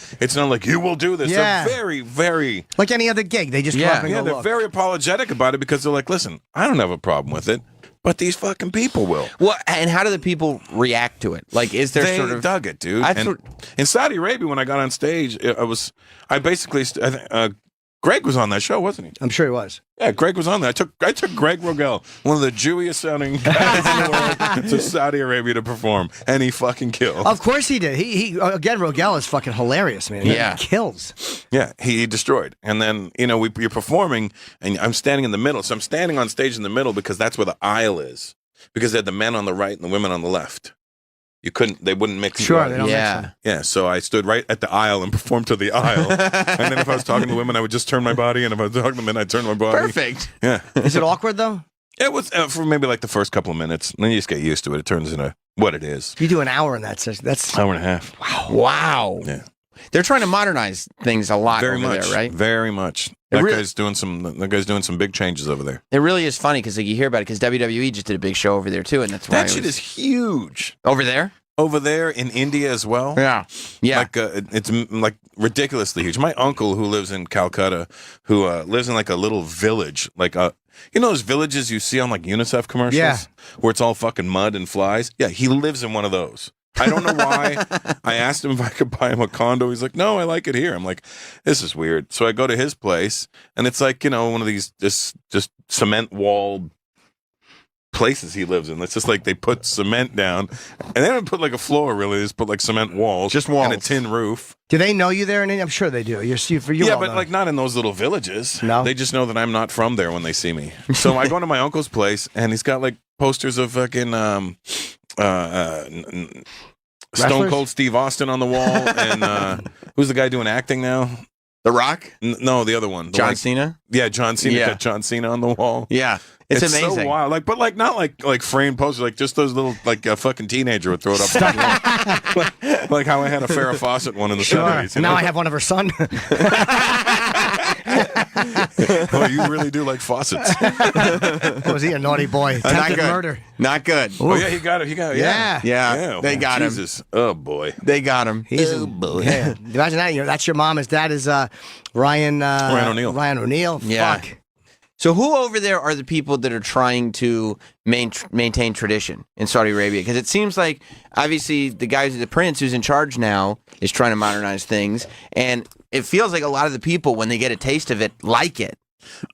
you will do this. Yeah. They're very, very like any other gig. They just come up and go, they're look. very apologetic about it because they're like, "Listen, I don't have a problem with it, but these fucking people will." Well, and how do the people react to it? Like, is there They sort of dug it, dude. In Saudi Arabia, when I got on stage, I basically Greg was on that show, wasn't he? I'm sure he was. Yeah, Greg was on there. I took Greg Rogel, one of the Jewiest sounding guys in the world, to Saudi Arabia to perform, and he fucking killed. Of course he did. He again, Rogel is fucking hilarious, man. Yeah. He kills. Yeah, he destroyed. And then, you're performing, and I'm standing in the middle. So I'm standing on stage in the middle because that's where the aisle is. Because they had the men on the right and the women on the left. They wouldn't mix. Sure, they don't mix them. Yeah, so I stood right at the aisle and performed to the aisle. And then if I was talking to women, I would just turn my body, and if I was talking to men, I'd turn my body. Perfect. Yeah. Is it awkward, though? It was for maybe like the first couple of minutes. And then you just get used to it. It turns into what it is. You do an hour in that session. That's hour and a half. Wow. Yeah. They're trying to modernize things a lot Very over much, there, right? Very much. That guy's doing some big changes over there. It really is funny because you hear about it because WWE just did a big show over there too, and that's why That shit is huge. over there. Over there in India as well. Yeah. Like it's like ridiculously huge. My uncle who lives in Calcutta, who lives in like a little village, like those villages you see on like UNICEF commercials, Yeah. where it's all fucking mud and flies. Yeah, he lives in one of those. I don't know why. I asked him if I could buy him a condo. He's like, "No, I like it here." I'm like, "This is weird." So I go to his place, and it's like one of these just cement wall places he lives in. It's just like they put cement down, and they don't put like a floor really. They just put like cement walls, Just walls. and a tin roof. Do they know you there? And I'm sure they do. You're Yeah, all but known. like not in those little villages. No? They just know that I'm not from there when they see me. So I go to my uncle's place, and he's got like posters of fucking Stone Wrestlers? Cold Steve Austin on the wall, and who's the guy doing acting now? The Rock, No, the other one, John Cena. Yeah, John Cena. Yeah. Got John Cena on the wall. Yeah, it's amazing. so wild. But not like framed posters, like just those little like a fucking teenager would throw it up. like how I had a Farrah Fawcett one in the Sure. 70s. Now I have one of her son. Oh, you really do like faucets. Was he a naughty boy? Not Attempted good. murder. Not good. Oh yeah, he got it. Yeah. Yeah, they got him. Jesus. Oh boy. They got him. Yeah. Imagine that. That's your mom. His dad is Ryan O'Neal. Ryan O'Neal. Yeah. Fuck. So who over there are the people that are trying to maintain tradition in Saudi Arabia? Because it seems like, obviously, the prince who's in charge now is trying to modernize things. And it feels like a lot of the people, when they get a taste of it, like it.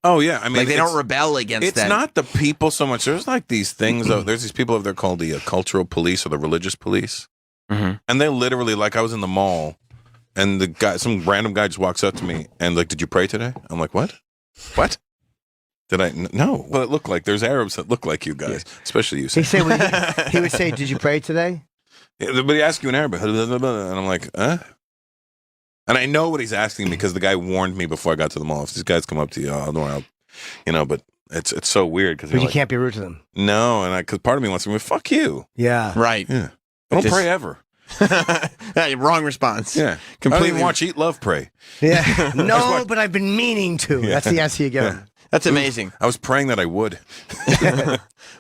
Oh yeah, I mean, Like they don't rebel against that. It's not the people so much. There's like these things. There's these people over there called the cultural police or the religious police, and they literally, like, I was in the mall, and the guy, some random guy, just walks up to me and like, "Did you pray today?" I'm like, "What? What? Did I? No." Well, it looked like there's Arabs that look like you guys, especially you. He would say, "Did you pray today?" Yeah, but he asks you in Arabic, and I'm like, "Huh?" And I know what he's asking me because the guy warned me before I got to the mall. If these guys come up to you, but it's so weird because But you can't be rude to them. No, and because part of me wants to be, fuck you. Yeah. Right. Yeah. I don't pray ever. Wrong response. Yeah. I don't Completely. even watch Eat, Love, Pray. Yeah. No, but I've been meaning to. Yeah. That's the answer you give him. That's amazing. I was praying that I would.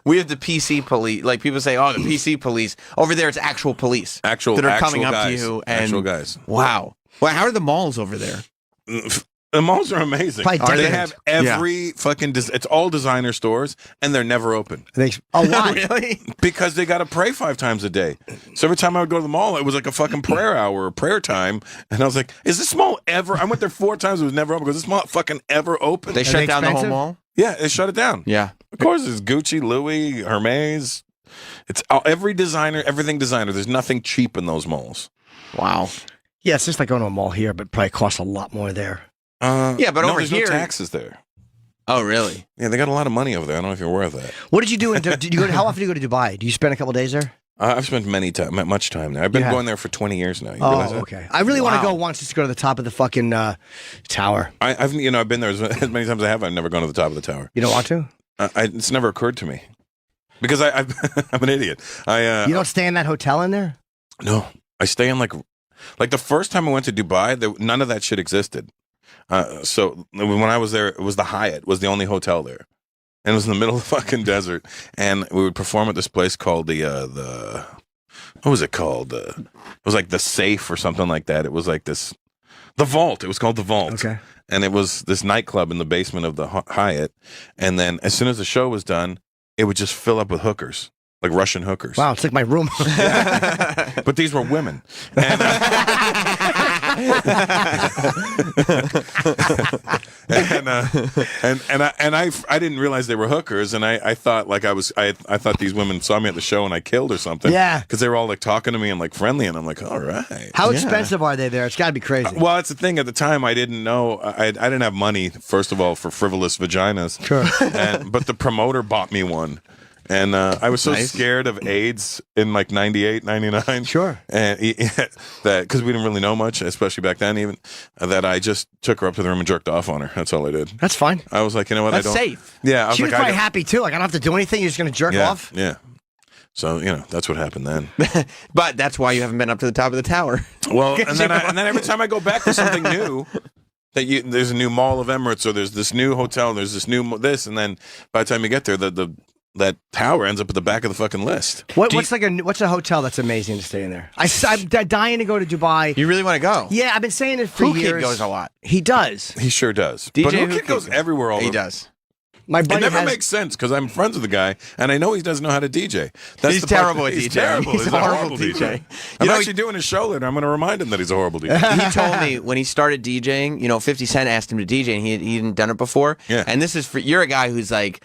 We have the PC police. Like people say, oh, the PC police. Over there, it's actual police. that are coming up guys. to you. And, Actual guys. Wow. Well, how are the malls over there? The malls are amazing. Probably They decadent. have every fucking. It's all designer stores, and they're never open. Why? Really? Because they got to pray 5 times a day. So every time I would go to the mall, it was like a fucking prayer hour or prayer time, and I was like, "Is this mall ever?" I went there 4 times; it was never open. Because this mall fucking ever open? They shut down the whole mall? Yeah, they shut it down. Yeah. Of course, it's Gucci, Louis, Hermes. It's every designer, everything designer. There's nothing cheap in those malls. Wow. Yeah, it's just like going to a mall here, but probably costs a lot more there. Yeah, but no, over there's here- no taxes there. Oh, really? Yeah, they got a lot of money over there. I don't know if you're aware of that. What did you do? How often do you go to Dubai? Do you spend a couple days there? I've spent much time there. I've been going there for 20 years now. You realize that? Okay. I really want to go once just to go to the top of the fucking tower. I've been there as many times as I have. I've never gone to the top of the tower. You don't want to? It's never occurred to me because I'm an idiot. You don't stay in that hotel in there? No, I stay in like the first time I went to Dubai, none of that shit existed. So when I was there, it was the Hyatt was the only hotel there. And it was in the middle of the fucking desert, and we would perform at this place called the what was it called? It was like the Safe or something like that. It was like the Vault. It was called the Vault. Okay. And it was this nightclub in the basement of the Hyatt. And then as soon as the show was done, it would just fill up with hookers, like Russian hookers. Wow, it's like my room. But these were women. And, I didn't realize they were hookers, and I thought like I thought these women saw me at the show and I killed or something. Yeah, because they were all like talking to me and like friendly, and I'm like, all right. How expensive are they there? It's got to be crazy. Well, that's the thing. At the time, I didn't know. I didn't have money. First of all, for frivolous vaginas. Sure. But the promoter bought me one. And I was so scared of AIDS in like 98, 99. Sure. And that because we didn't really know much, especially back then even, that I just took her up to the room and jerked off on her. That's all I did. That's fine. I was like, you know what? That's I don't. safe. Yeah. I was she like, was probably happy too. Like, I don't have to do anything. You're just going to jerk off? Yeah. So, that's what happened then. But that's why you haven't been up to the top of the tower. Well, and then every time I go back, there's something new. There's a new Mall of Emirates, or there's this new hotel, there's this new this, and then by the time you get there, that tower ends up at the back of the fucking list. What's a hotel that's amazing to stay in there? I'm dying to go to Dubai. You really want to go? Yeah, I've been saying it for Who years. Kid goes a lot. He does. He sure does. DJ But Who Kid goes everywhere all over. He does. My buddy it never makes sense because I'm friends with the guy and I know he doesn't know how to DJ. He's terrible at He's DJing. terrible. He's a a horrible DJ. I'm actually doing his show later. I'm going to remind him that he's a horrible DJ. He told me when he started DJing, 50 Cent asked him to DJ and he hadn't done it before. Yeah. And this is you're a guy who's like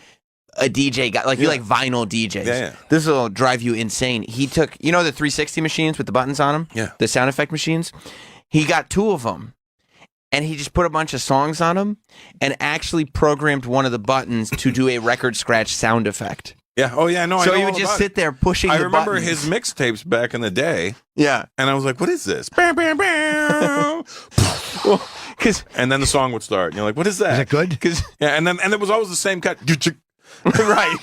a DJ guy, like you like vinyl DJs. Yeah. This will drive you insane. He took, the 360 machines with the buttons on them? Yeah. The sound effect machines? He got 2 of them. And he just put a bunch of songs on them and actually programmed one of the buttons to do a record scratch sound effect. Yeah. Oh, yeah. No, I So know he all would just about sit there pushing I the remember buttons. his mixtapes back in the day. Yeah. And I was like, what is this? Bam, bam, bam. And then the song would start. And you're like, what is that? Is it good? Yeah. And it was always the same cut. Right.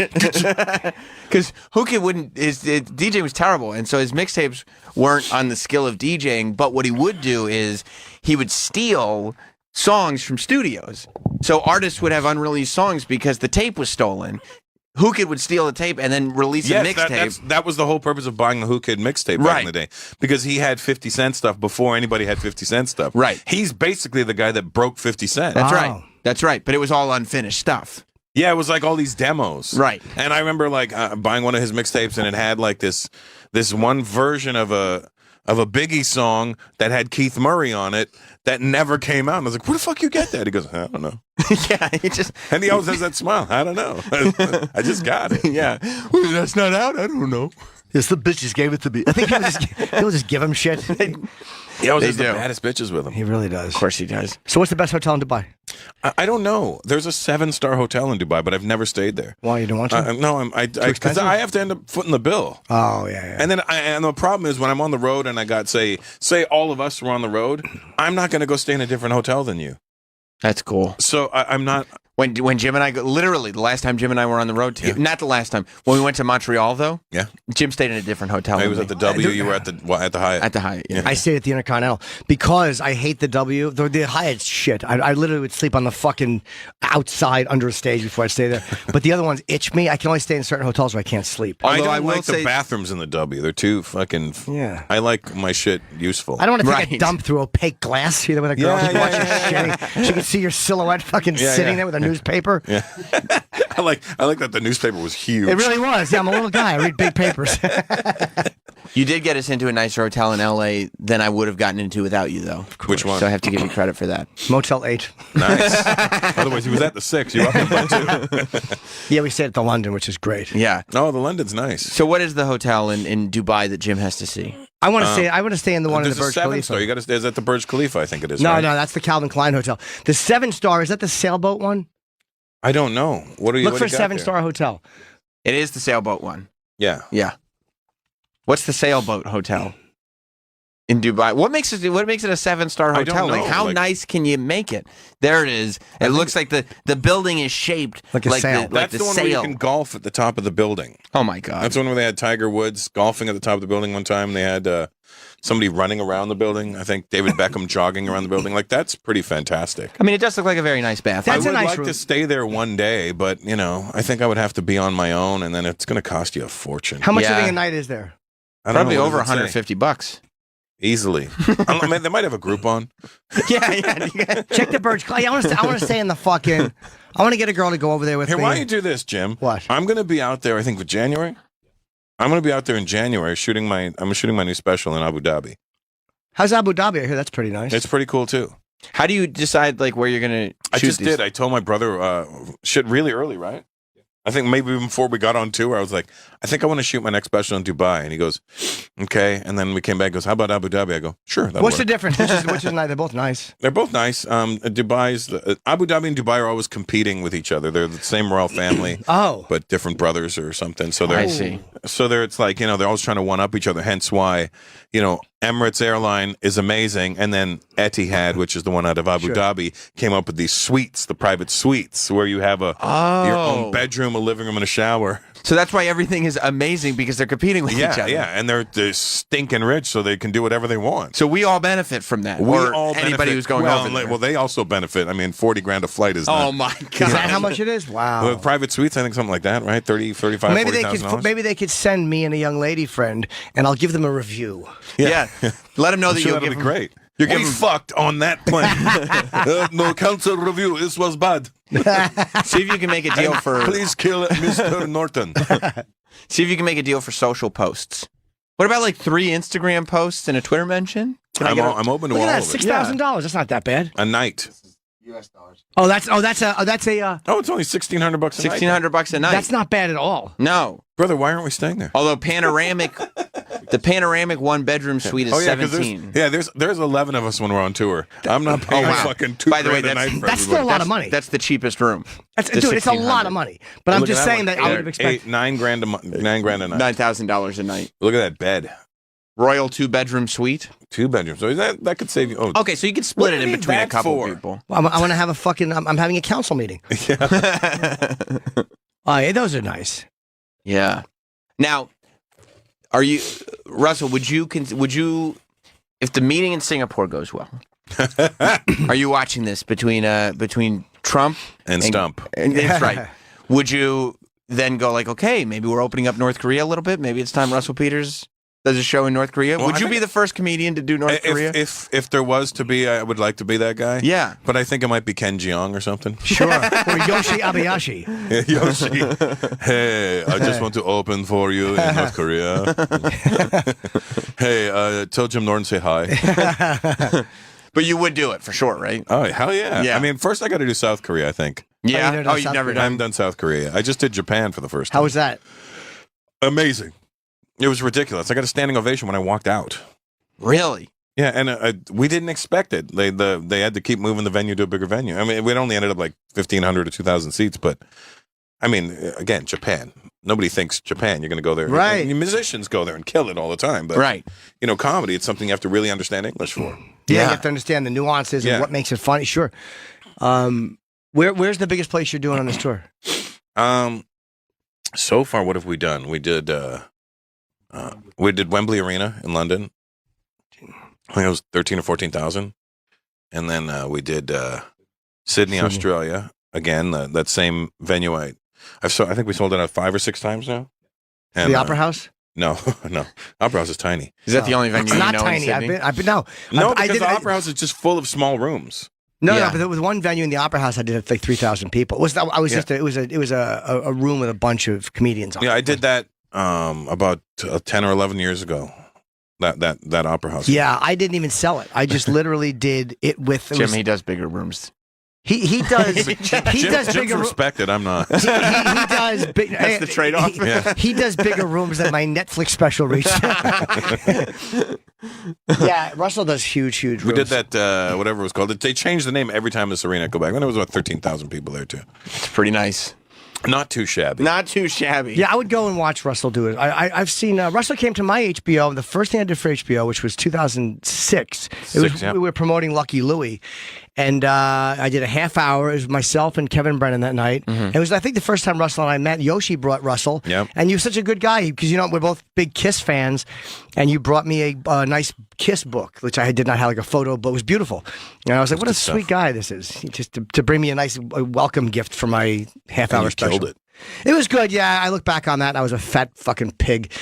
Because Hookah his DJ was terrible, and so his mixtapes weren't on the skill of DJing, but what he would do is he would steal songs from studios. So artists would have unreleased songs because the tape was stolen. Who Kid would steal the tape and then release a mixtape. That was the whole purpose of buying the Who Kid mixtape back in the day. Because he had 50 Cent stuff before anybody had 50 Cent stuff. Right. He's basically the guy that broke 50 Cent. That's right. That's right. But it was all unfinished stuff. Yeah, it was like all these demos. Right. And I remember like buying one of his mixtapes and it had like this one version of a Biggie song that had Keith Murray on it that never came out. And I was like, where the fuck you get that? He goes, I don't know. Yeah, and he always has that smile. I don't know. I just got it. Yeah. Well, that's not out. I don't know. Yes, the bitches gave it to me. I think he'll just give him shit. He always has the baddest bitches with him. He really does. Of course he does. So what's the best hotel in Dubai? I don't know. There's a 7-star hotel in Dubai, but I've never stayed there. Why, you don't want to? No, because I have to end up footing the bill. Oh, yeah. And then and the problem is when I'm on the road and I got, say all of us were on the road, I'm not going to go stay in a different hotel than you. That's cool. So I'm not... When Jim and I literally the last time Jim and I were on the road together, not the last time, when we went to Montreal though, Jim stayed in a different hotel. He was at the W, you were at the Hyatt. At the Hyatt, yeah. I stayed at the Intercontinental because I hate the W. The Hyatt's shit. I literally would sleep on the fucking outside under a stage before I stay there. But the other ones itch me. I can only stay in certain hotels where I can't sleep. I don't like the bathrooms in the W. They're too fucking... Yeah. I like my shit useful. I don't want to take a dump through opaque glass. You know, with a girl just watching shitting. She can see your silhouette fucking sitting there with a newspaper. Yeah. I like that the newspaper was huge. It really was. Yeah, I'm a little guy. I read big papers. You did get us into a nicer hotel in L.A. than I would have gotten into without you, though. Which one? So I have to give you credit for that. Motel 8. Nice. Otherwise, he was at the 6. You up in by 2. Yeah, we stayed at the London, which is great. Yeah. Oh, the London's nice. So what is the hotel in Dubai that Jim has to see? I want to stay in the one in the Burj Khalifa. Star. You got to stay. Is that the Burj Khalifa? I think it is. No, right? no, that's the Calvin Klein Hotel. The 7-star, is that the sailboat one? I don't know. What do you Look for what do you got there? 7-star hotel. It is the sailboat one. Yeah. Yeah. What's the sailboat hotel in Dubai? What makes it a 7-star I don't hotel? know. Like how Like- nice can you make it? There it is. It looks like the building is shaped like a sail. That's the the one sail. where you can golf at the top of the building. Oh my god. That's the one where they had Tiger Woods golfing at the top of the building one time. They had somebody running around the building. I think David Beckham jogging around the building. Like that's pretty fantastic. I mean, it does look like a very nice bathroom. I That's a would nice like room. to stay there one day, but I think I would have to be on my own, and then it's going to cost you a fortune. How much Yeah. do you think a night is there? I don't Probably know, what over does it say? $150. Easily. I mean, they might have a Groupon. Yeah. Check the Burj Khalifa. I want to stay in the fucking. I want to get a girl to go over there with Here, me. why don't you do this, Jim? What? I'm going to be out there. I think for January. I'm going to be out there in January shooting my new special in Abu Dhabi. How's Abu Dhabi? I hear that's pretty nice. It's pretty cool too. How do you decide like where you're gonna shoot I just these? did. I told my brother shit really early, right? I think maybe even before we got on tour, I was like, I think I want to shoot my next special in Dubai. And he goes, okay. And then we came back and goes, how about Abu Dhabi? I go, sure. What's the difference? Which is nice? They're both nice. They're both nice. Abu Dhabi and Dubai are always competing with each other. They're the same royal family, but different brothers or something. So they're, I see. So it's like, they're always trying to one up each other. Hence why, Emirates Airline is amazing. And then Etihad, which is the one out of Abu Dhabi, came up with these suites, the private suites, where you have your own bedroom, a living room, and a shower. So that's why everything is amazing because they're competing with each other. Yeah, and they're stinking rich, so they can do whatever they want. So we all benefit from that. We or all anybody benefit. who's going over there. Well, they also benefit. I mean, $40,000 a flight is. Oh not, my God! Is that how much it is? Wow. With private suites, I think something like that, right? 30, 35, Maybe they $40,000. could. Maybe they could send me and a young lady friend, and I'll give them a review. Yeah. Let them know I'm that sure you'll that'll give be them, great. We fucked on that plane. No council review. This was bad. See if you can make a deal for. Please kill Mr. Norton. See if you can make a deal for social posts. What about like 3 Instagram posts and a Twitter mention? I'm open to Look all at that, of it. $6,000. That's not that bad. A night. U.S. dollars. Oh, that's a. Oh, it's only $1,600 a night. $1,600 a night. That's not bad at all. No, brother. Why aren't we staying there? Although the panoramic 1-bedroom suite is $17. There's 11 of us when we're on tour. I'm not paying fucking $2,000 By the way, a night for that's still a everybody. lot of money. That's the cheapest room. Dude, it's a lot of money. But I'm Look at just that saying one. that I would have expected. $9,000 a night. $9,000 a night. Look at that bed. Royal 2-bedroom suite. 2 bedrooms. So that could save you. Oh, Okay, so you can split What it do in you need between a that couple for? people. Well, I want to have a fucking. I'm having a council meeting. Oh, yeah, those are nice. Yeah. Now, are you, Russell? Would you, if the meeting in Singapore goes well, are you watching this between Trump and Stump? And that's right. Would you then go like, okay, maybe we're opening up North Korea a little bit. Maybe it's time Russell Peters does a show in North Korea. Well, Would I you think- be the first comedian to do North Korea? If there was to be, I would like to be that guy. Yeah. But I think it might be Ken Jeong or something. Sure. Or Yoshi Abayashi. Yoshi. Hey, I just want to open for you in North Korea. Hey, tell Jim Norton say hi. But you would do it for sure, right? Oh, hell yeah. Yeah. I mean, first I got to do South Korea, I think. Yeah. Oh, You've never I done. haven't done South Korea. I just did Japan for the first time. How was that? Amazing. It was ridiculous. I got a standing ovation when I walked out. Really? Yeah, and we didn't expect it. They had to keep moving the venue to a bigger venue. I mean, it only ended up like 1,500 or 2,000 seats, but I mean, again, Japan. Nobody thinks Japan. You're going to go there. Right. Musicians go there and kill it all the time. But, Right. Comedy, it's something you have to really understand English for. Yeah, you have to understand the nuances and what makes it funny. Sure. Where's the biggest place you're doing on this tour? So far, what have we done? We did Wembley Arena in London. I think it was 13 or 14,000. And then we did Sydney, Australia. Again, that same venue. I think we sold it out 5 or 6 times now. And, The Opera House? No. Opera House is tiny. Is that the only venue It's you not know tiny. in Sydney? I've been no. No, I because did. the Opera House is just full of small rooms. No, but there was one venue in the Opera House I did like 3,000 people. It was a room with a bunch of comedians on it. Yeah, I did that about 10 or 11 years ago. That Opera House. Yeah, I didn't even sell it. I just literally did it with. Jim, he does bigger rooms. He does. Jim's bigger. respected. I'm not. He does. That's the trade-off. He does bigger rooms than my Netflix special reach. Yeah, Russell does huge rooms. We did that. Whatever it was called. They changed the name every time the Serena go back. When it was about 13,000 people there too. It's pretty nice. Not too shabby. Not too shabby. Yeah, I would go and watch Russell do it. I've seen Russell came to my HBO. The first thing I did for HBO, which was 2006. We were promoting Lucky Louie, and I did a half hour. It was myself and Kevin Brennan that night. It was, I think, the first time Russell and I met. Yoshi brought Russell, and you're such a good guy because we're both big Kiss fans, and you brought me a nice Kiss book, which I did not have like a photo, but it was beautiful. And I was like, what a sweet guy this is, just to bring me a nice welcome gift for my half hour special. It was good, yeah. I look back on that, and I was a fat fucking pig.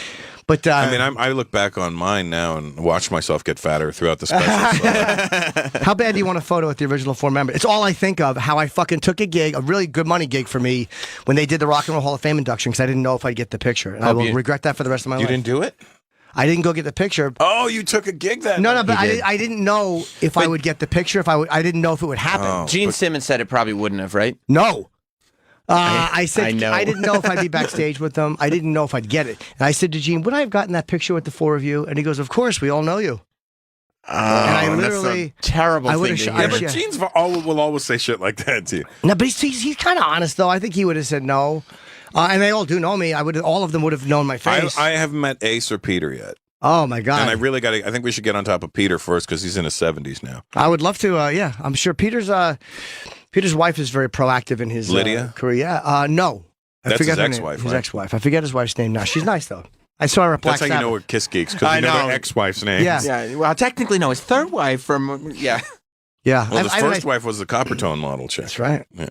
But I mean, I look back on mine now and watch myself get fatter throughout the special. How bad do you want a photo with the original four members? It's all I think of, how I fucking took a gig, a really good money gig for me, when they did the Rock and Roll Hall of Fame induction, because I didn't know if I'd get the picture. And I will regret that for the rest of my life. You didn't do it? I didn't go get the picture. Oh, you took a gig that No, night. but I didn't know if I would get the picture. I didn't know if it would happen. Gene Simmons said it probably wouldn't have, right? No. I said I know. I didn't know if I'd be backstage with them. I didn't know if I'd get it. And I said to Gene, would I have gotten that picture with the four of you? And he goes, of course, we all know you. Oh, and I literally, that's a terrible I thing would've to sh- hear. I Yeah, but wish- Gene's will always say shit like that to you. No, but he's kind of honest though. I think he would have said no. And they all do know me. All of them would have known my face. I haven't met Ace or Peter yet. Oh my god! And I really got. I think we should get on top of Peter first because he's in his 70s now. I would love to. Yeah, I'm sure Peter's wife is very proactive in his Lydia? career. Yeah, no, That's his her name. ex-wife, His right? ex-wife. I forget his wife's name now. She's nice though. I saw her at Black That's how you know Sabbath. we're Kiss geeks because I you know know. their ex-wife's name. Yeah. Yeah, well, technically, no, his third wife from, Yeah. Well, his I have a first nice- wife was the Coppertone model chick. That's right. Yeah.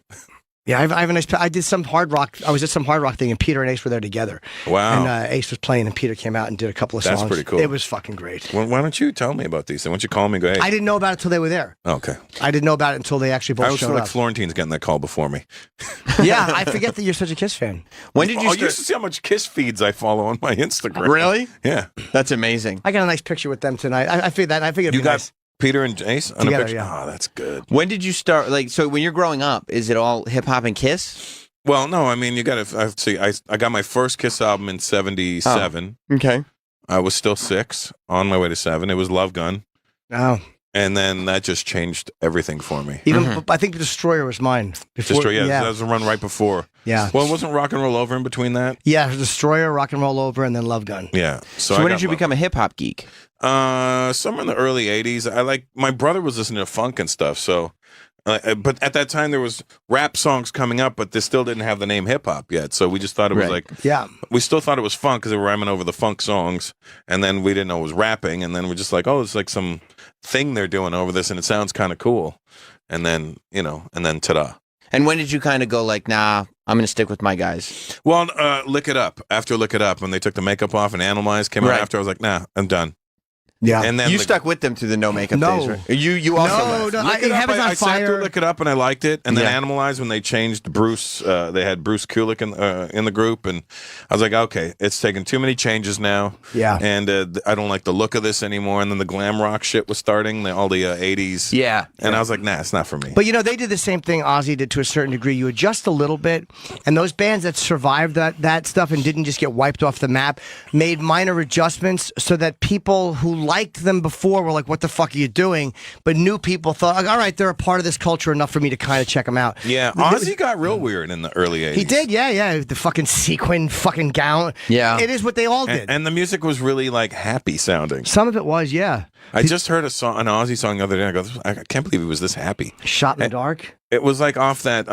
Yeah, I have a nice. I did some hard rock. I was at some hard rock thing, and Peter and Ace were there together. Wow. And Ace was playing, and Peter came out and did a couple of songs. That's pretty cool. It was fucking great. Well, why don't you tell me about these? Why don't you call me and go, hey. I didn't know about it until they were there. Okay. I didn't know about it until they actually both I always showed feel like up. Florentine's getting that call before me. Yeah, I forget that you're such a Kiss fan. When did you Oh, start? you used to see how much Kiss feeds I follow on my Instagram. Really? Yeah. That's amazing. I got a nice picture with them tonight. I figured that. I figured it'd You be got nice. Peter and Ace on Together, a picture? yeah. Oh, that's good. When did you start? Like, so when you're growing up, is it all hip hop and Kiss? Well, no, I mean, you got to see. I got my first Kiss album in 77. Okay. I was still 6, on my way to 7. It was Love Gun. Oh. And then that just changed everything for me. Even I think Destroyer was mine. Before, Destroy, yeah, that was a run right before. Yeah. Well, wasn't Rock and Roll Over in between that? Yeah, Destroyer, Rock and Roll Over, and then Love Gun. Yeah. So I when got did you Love- become a hip hop geek? Somewhere in the early 80s. My brother was listening to funk and stuff, so. But at that time, there was rap songs coming up, but they still didn't have the name hip hop yet. So we just thought it was Right. we still thought it was funk because they were rhyming over the funk songs, and then we didn't know it was rapping, and then we're just like, oh, it's like some thing they're doing over this, and it sounds kind of cool, and then and then ta-da. And when did you kind of go like, nah, I'm going to stick with my guys? Well, Lick It Up. After Lick It Up, when they took the makeup off and Animalize came out Right. after, I was like, nah, I'm done. Yeah. And then You stuck with them through the no makeup days, right? You also left. No, Lick It Up, Heaven's on I sat Fire. through Lick It Up and I liked it. And then Yeah. Animalize, when they changed Bruce, they had Bruce Kulick in the group. And I was like, okay, it's taken too many changes now. Yeah. And I don't like the look of this anymore. And then the glam rock shit was starting, all the 80s. Yeah. And I was like, nah, it's not for me. But they did the same thing Ozzy did to a certain degree. You adjust a little bit, and those bands that survived that stuff and didn't just get wiped off the map made minor adjustments so that people who liked them before were like, what the fuck are you doing? But new people thought, like, all right, they're a part of this culture enough for me to kind of check them out. Yeah, Ozzy got real weird in the early 80s. He did, yeah. The fucking sequin fucking gown. Yeah. It is what they all did. And the music was really like happy sounding. Some of it was, yeah. I just heard an Ozzy song the other day. I go, I can't believe he was this happy. Shot in the Dark. It was like off that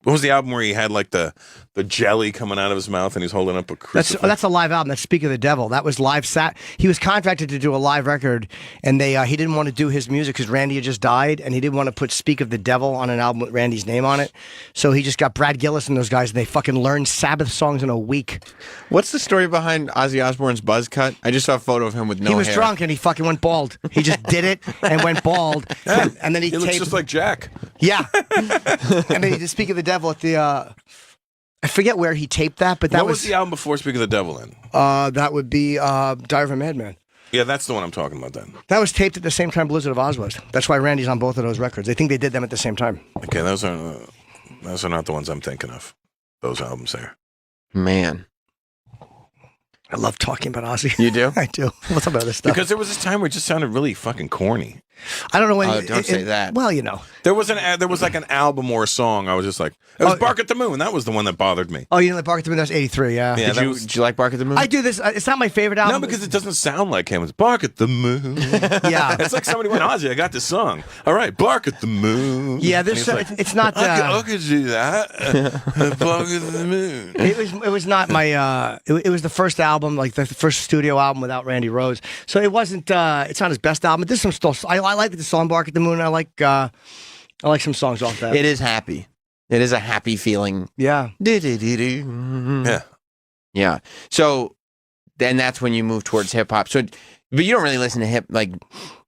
what was the album where he had like the jelly coming out of his mouth and he's holding up a crucifix? That's a live album. That's Speak of the Devil. That was live. He was contracted to do a live record, and he didn't want to do his music because Randy had just died, and he didn't want to put Speak of the Devil on an album with Randy's name on it. So he just got Brad Gillis and those guys, and they fucking learned Sabbath songs in a week. What's the story behind Ozzy Osbourne's buzz cut? I just saw a photo of him with no hair. He was drunk and he fucking went bald. He just did it and went bald, and then he looks taped. just like Jack. Yeah, and then he did Speak of the Devil at the. I forget where he taped that, but that What was the album before Speak of the Devil in? that would be Diary of a Madman. Yeah, that's the one I'm talking about then. That was taped at the same time Blizzard of Oz was. That's why Randy's on both of those records. I think they did them at the same time. Okay, those are not the ones I'm thinking of. Those albums there. Man. I love talking about Ozzy. You do? I do. What's about this stuff? Because there was this time where it just sounded really fucking corny. I don't know when. Don't say that. Well, you know. There was like an album or a song. I was just like, it was Bark at the Moon. That was the one that bothered me. Oh, you know, like Bark at the Moon. That's 83. Yeah. Yeah, Did you like Bark at the Moon? I do this. It's not my favorite album. No, because it doesn't sound like him. It's Bark at the Moon. Yeah. It's like somebody went, Ozzy, I got this song. All right, Bark at the Moon. Yeah, And this he's like, it's not. I could do that. Bark at the Moon. It was not my. It was the first album, like the first studio album without Randy Rhoads. So it wasn't. It's not his best album. But this some still. I like the song Bark at the Moon. I like some songs off that. It is happy. It is a happy feeling. Yeah. Yeah. Yeah. So then that's when you move towards hip hop. So, but you don't really listen to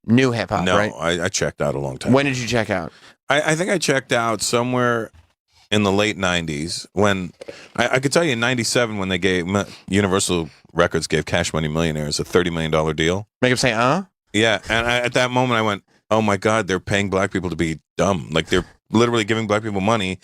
new hip hop, No, right? I checked out a long time. When did you check out? I think I checked out somewhere in the late 90s when I could tell you in 97 when they gave Universal Records gave Cash Money Millionaires a $30 million deal. Make them say, Yeah. And at that moment I went, oh my God, they're paying black people to be dumb. Like they're literally giving black people money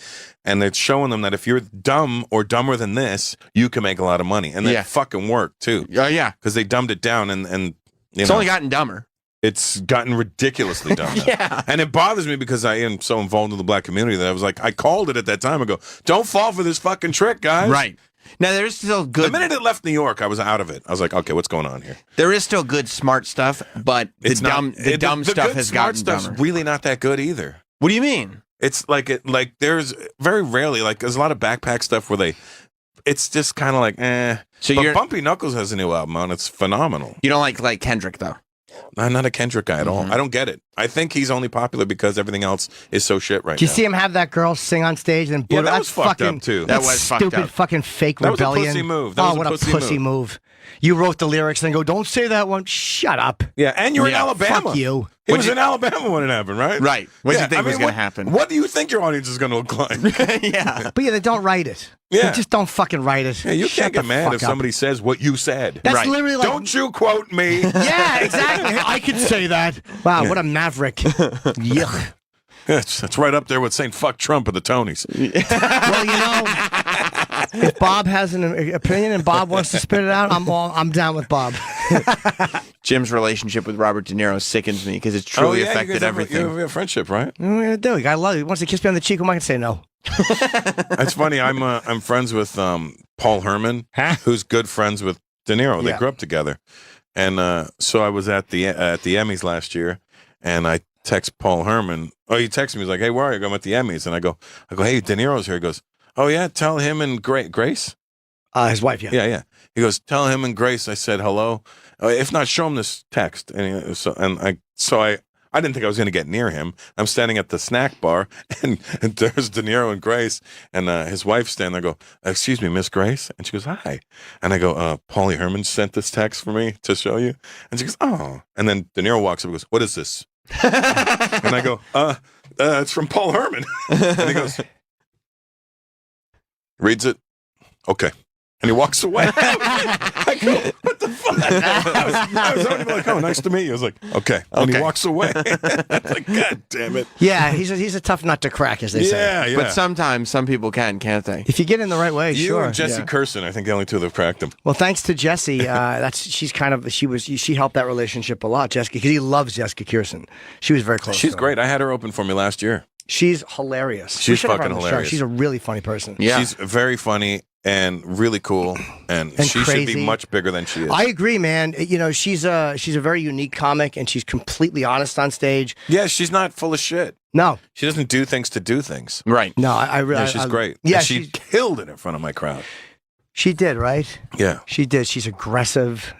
and they're showing them that if you're dumb or dumber than this, you can make a lot of money. And that fucking worked too. Oh, yeah. Because they dumbed it down and it's only gotten dumber. It's gotten ridiculously dumb. Yeah. And it bothers me because I am so involved in the black community that I was like, I called it at that time. I go, don't fall for this fucking trick, guys. Right. Now, there's still good. The minute it left New York, I was out of it. I was like, okay, what's going on here? There is still good, smart stuff, but the dumb stuff has gotten dumber. Really not that good either. What do you mean? It's like there's very rarely, there's a lot of backpack stuff where it's just kind of like, eh. So but Bumpy Knuckles has a new album on. It's phenomenal. You don't like Kendrick, though? I'm not a Kendrick guy at all. I don't get it. I think he's only popular because everything else is so shit right now. Did you see him have that girl sing on stage? And Yeah, that was fucked up, too. That was stupid fucked up. fucking fake That was a rebellion. pussy move. That was a what pussy a pussy move. You wrote the lyrics and go, don't say that one. Shut up. Yeah, and you're in Alabama. Fuck you. He was in Alabama when it happened, right? Right. What did you think was going to happen? What do you think your audience is going to look like? Yeah. But yeah, they don't write it. Yeah. They just don't fucking write it. Yeah, you Shut can't get the mad fuck if up. somebody says what you said. That's literally like. Don't you quote me. Yeah, exactly. I could say that. Wow, what a maverick. Yuck. That's right up there with saying fuck Trump at the Tonys. Well, you know, if Bob has an opinion and Bob wants to spit it out, I'm down with Bob. Jim's relationship with Robert De Niro sickens me because it's truly affected everything. You have a friendship, right? What am I gonna do? I love you. He wants to kiss me on the cheek. Who am I gonna say no? That's funny. I'm friends with Paul Herman, who's good friends with De Niro. They grew up together, and so I was at the Emmys last year, and I text Paul Herman. Oh, he texted me. He's like, "Hey, where are you? I'm at the Emmys." And I go, "Hey, De Niro's here." He goes, "Oh yeah, tell him and Grace." His wife, yeah. Yeah. He goes, "Tell him and Grace I said hello. If not, show him this text." And I didn't think I was going to get near him. I'm standing at the snack bar, and there's De Niro and Grace, and his wife standing there. I go, "Excuse me, Miss Grace," and she goes, "Hi," and I go, "Paulie Herman sent this text for me to show you," and she goes, "Oh," and then De Niro walks up and goes, "What is this?" And I go, "It's from Paul Herman," and he goes, reads it, okay. And he walks away. I go, what the fuck? I was already like, oh, nice to meet you. I was like, okay. And he walks away. Like, God damn it. Yeah, he's a tough nut to crack, as they say. But sometimes some people can't they? If you get in the right way, You sure. and Jesse Curson, I think the only two that have cracked him. Well, thanks to Jesse, she helped that relationship a lot, Jessica, because he loves Jessica Kirson. She was very close. She's to him. great. I had her open for me last year. She's hilarious. She's We should have her fucking on the show. hilarious. She's a really funny person. Yeah. She's very funny and really cool, and she should crazy. be much bigger than she is. I agree, man. You know, she's a very unique comic, and she's completely honest on stage. Yeah, she's not full of shit. No, she doesn't do things to do things. Right. No, I really. Yeah, she's great. Yeah, And she killed it in front of my crowd. She did, right? Yeah, she did. She's aggressive.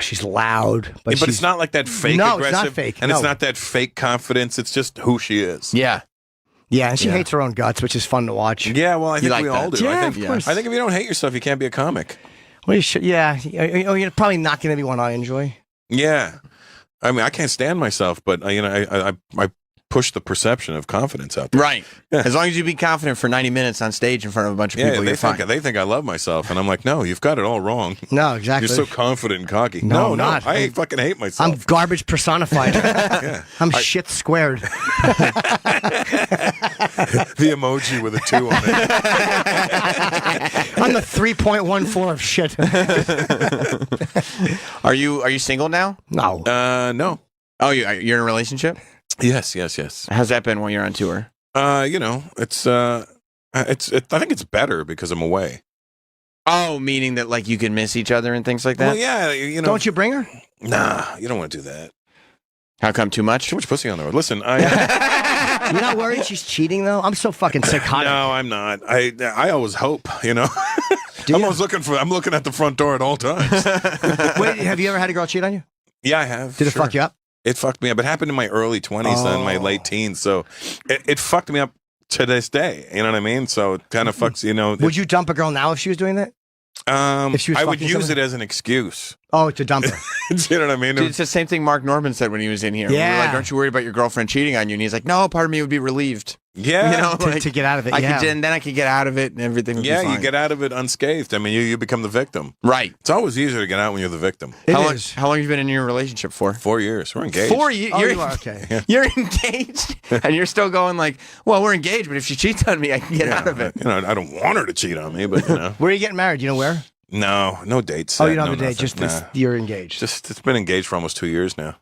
She's loud, but it's not like that fake No, aggressive. it's not fake. And No. it's not that fake confidence. It's just who she is. Yeah. Yeah, and she hates her own guts, which is fun to watch. Yeah, well, I think like we all that? do. Yeah, I think, of course. I think if you don't hate yourself, you can't be a comic. Well, you should, yeah. You're probably not going to be one I enjoy. Yeah, I mean, I can't stand myself, but I push the perception of confidence out there. Right. Yeah. As long as you be confident for 90 minutes on stage in front of a bunch of people, you're fine. They think I love myself, and I'm like, no, you've got it all wrong. No, exactly. You're so confident and cocky. No, No, not. I fucking hate myself. I'm garbage personified. I'm shit squared. The emoji with a 2 on it. I'm the 3.14 of shit. Are you single now? No. No. Oh, you're in a relationship? Yes. How's that been while you're on tour? It's I think it's better because I'm away. Oh, meaning that like you can miss each other and things like that? Well, yeah, you know. Don't you bring her? Nah, you don't want to do that. How come? Too much? Too much pussy on the road. Listen, I. You're not worried she's cheating though? I'm so fucking psychotic. No, I'm not. I always hope, you know. I'm looking at the front door at all times. Wait, have you ever had a girl cheat on you? Yeah, I have. Did it fuck you up? It fucked me up. It happened in my early 20s and my late teens, so it fucked me up to this day. You know what I mean? So it kind of fucks, you know. Would you dump a girl now if she was doing that? If she was I would fucking use someone? it as an excuse. Oh, to dump her. You know what I mean? Dude, it's the same thing Mark Norman said when he was in here. We were like, aren't you worried about your girlfriend cheating on you? And he's like, no, part of me would be relieved. Yeah. You know, to get out of it. Then I could get out of it and everything would be fine. You get out of it unscathed. I mean, you become the victim. Right. It's always easier to get out when you're the victim. How long have you been in your relationship for? 4 years. We're engaged. 4 years? Oh, you are? Okay. Yeah. You're engaged? And you're still going like, well, we're engaged, but if she cheats on me, I can get out of it. You know, I don't want her to cheat on me, but you know. Where are you getting married? You know where? No dates. Oh, you don't have a date. Nothing. Just you're engaged. It's been engaged for almost 2 years now.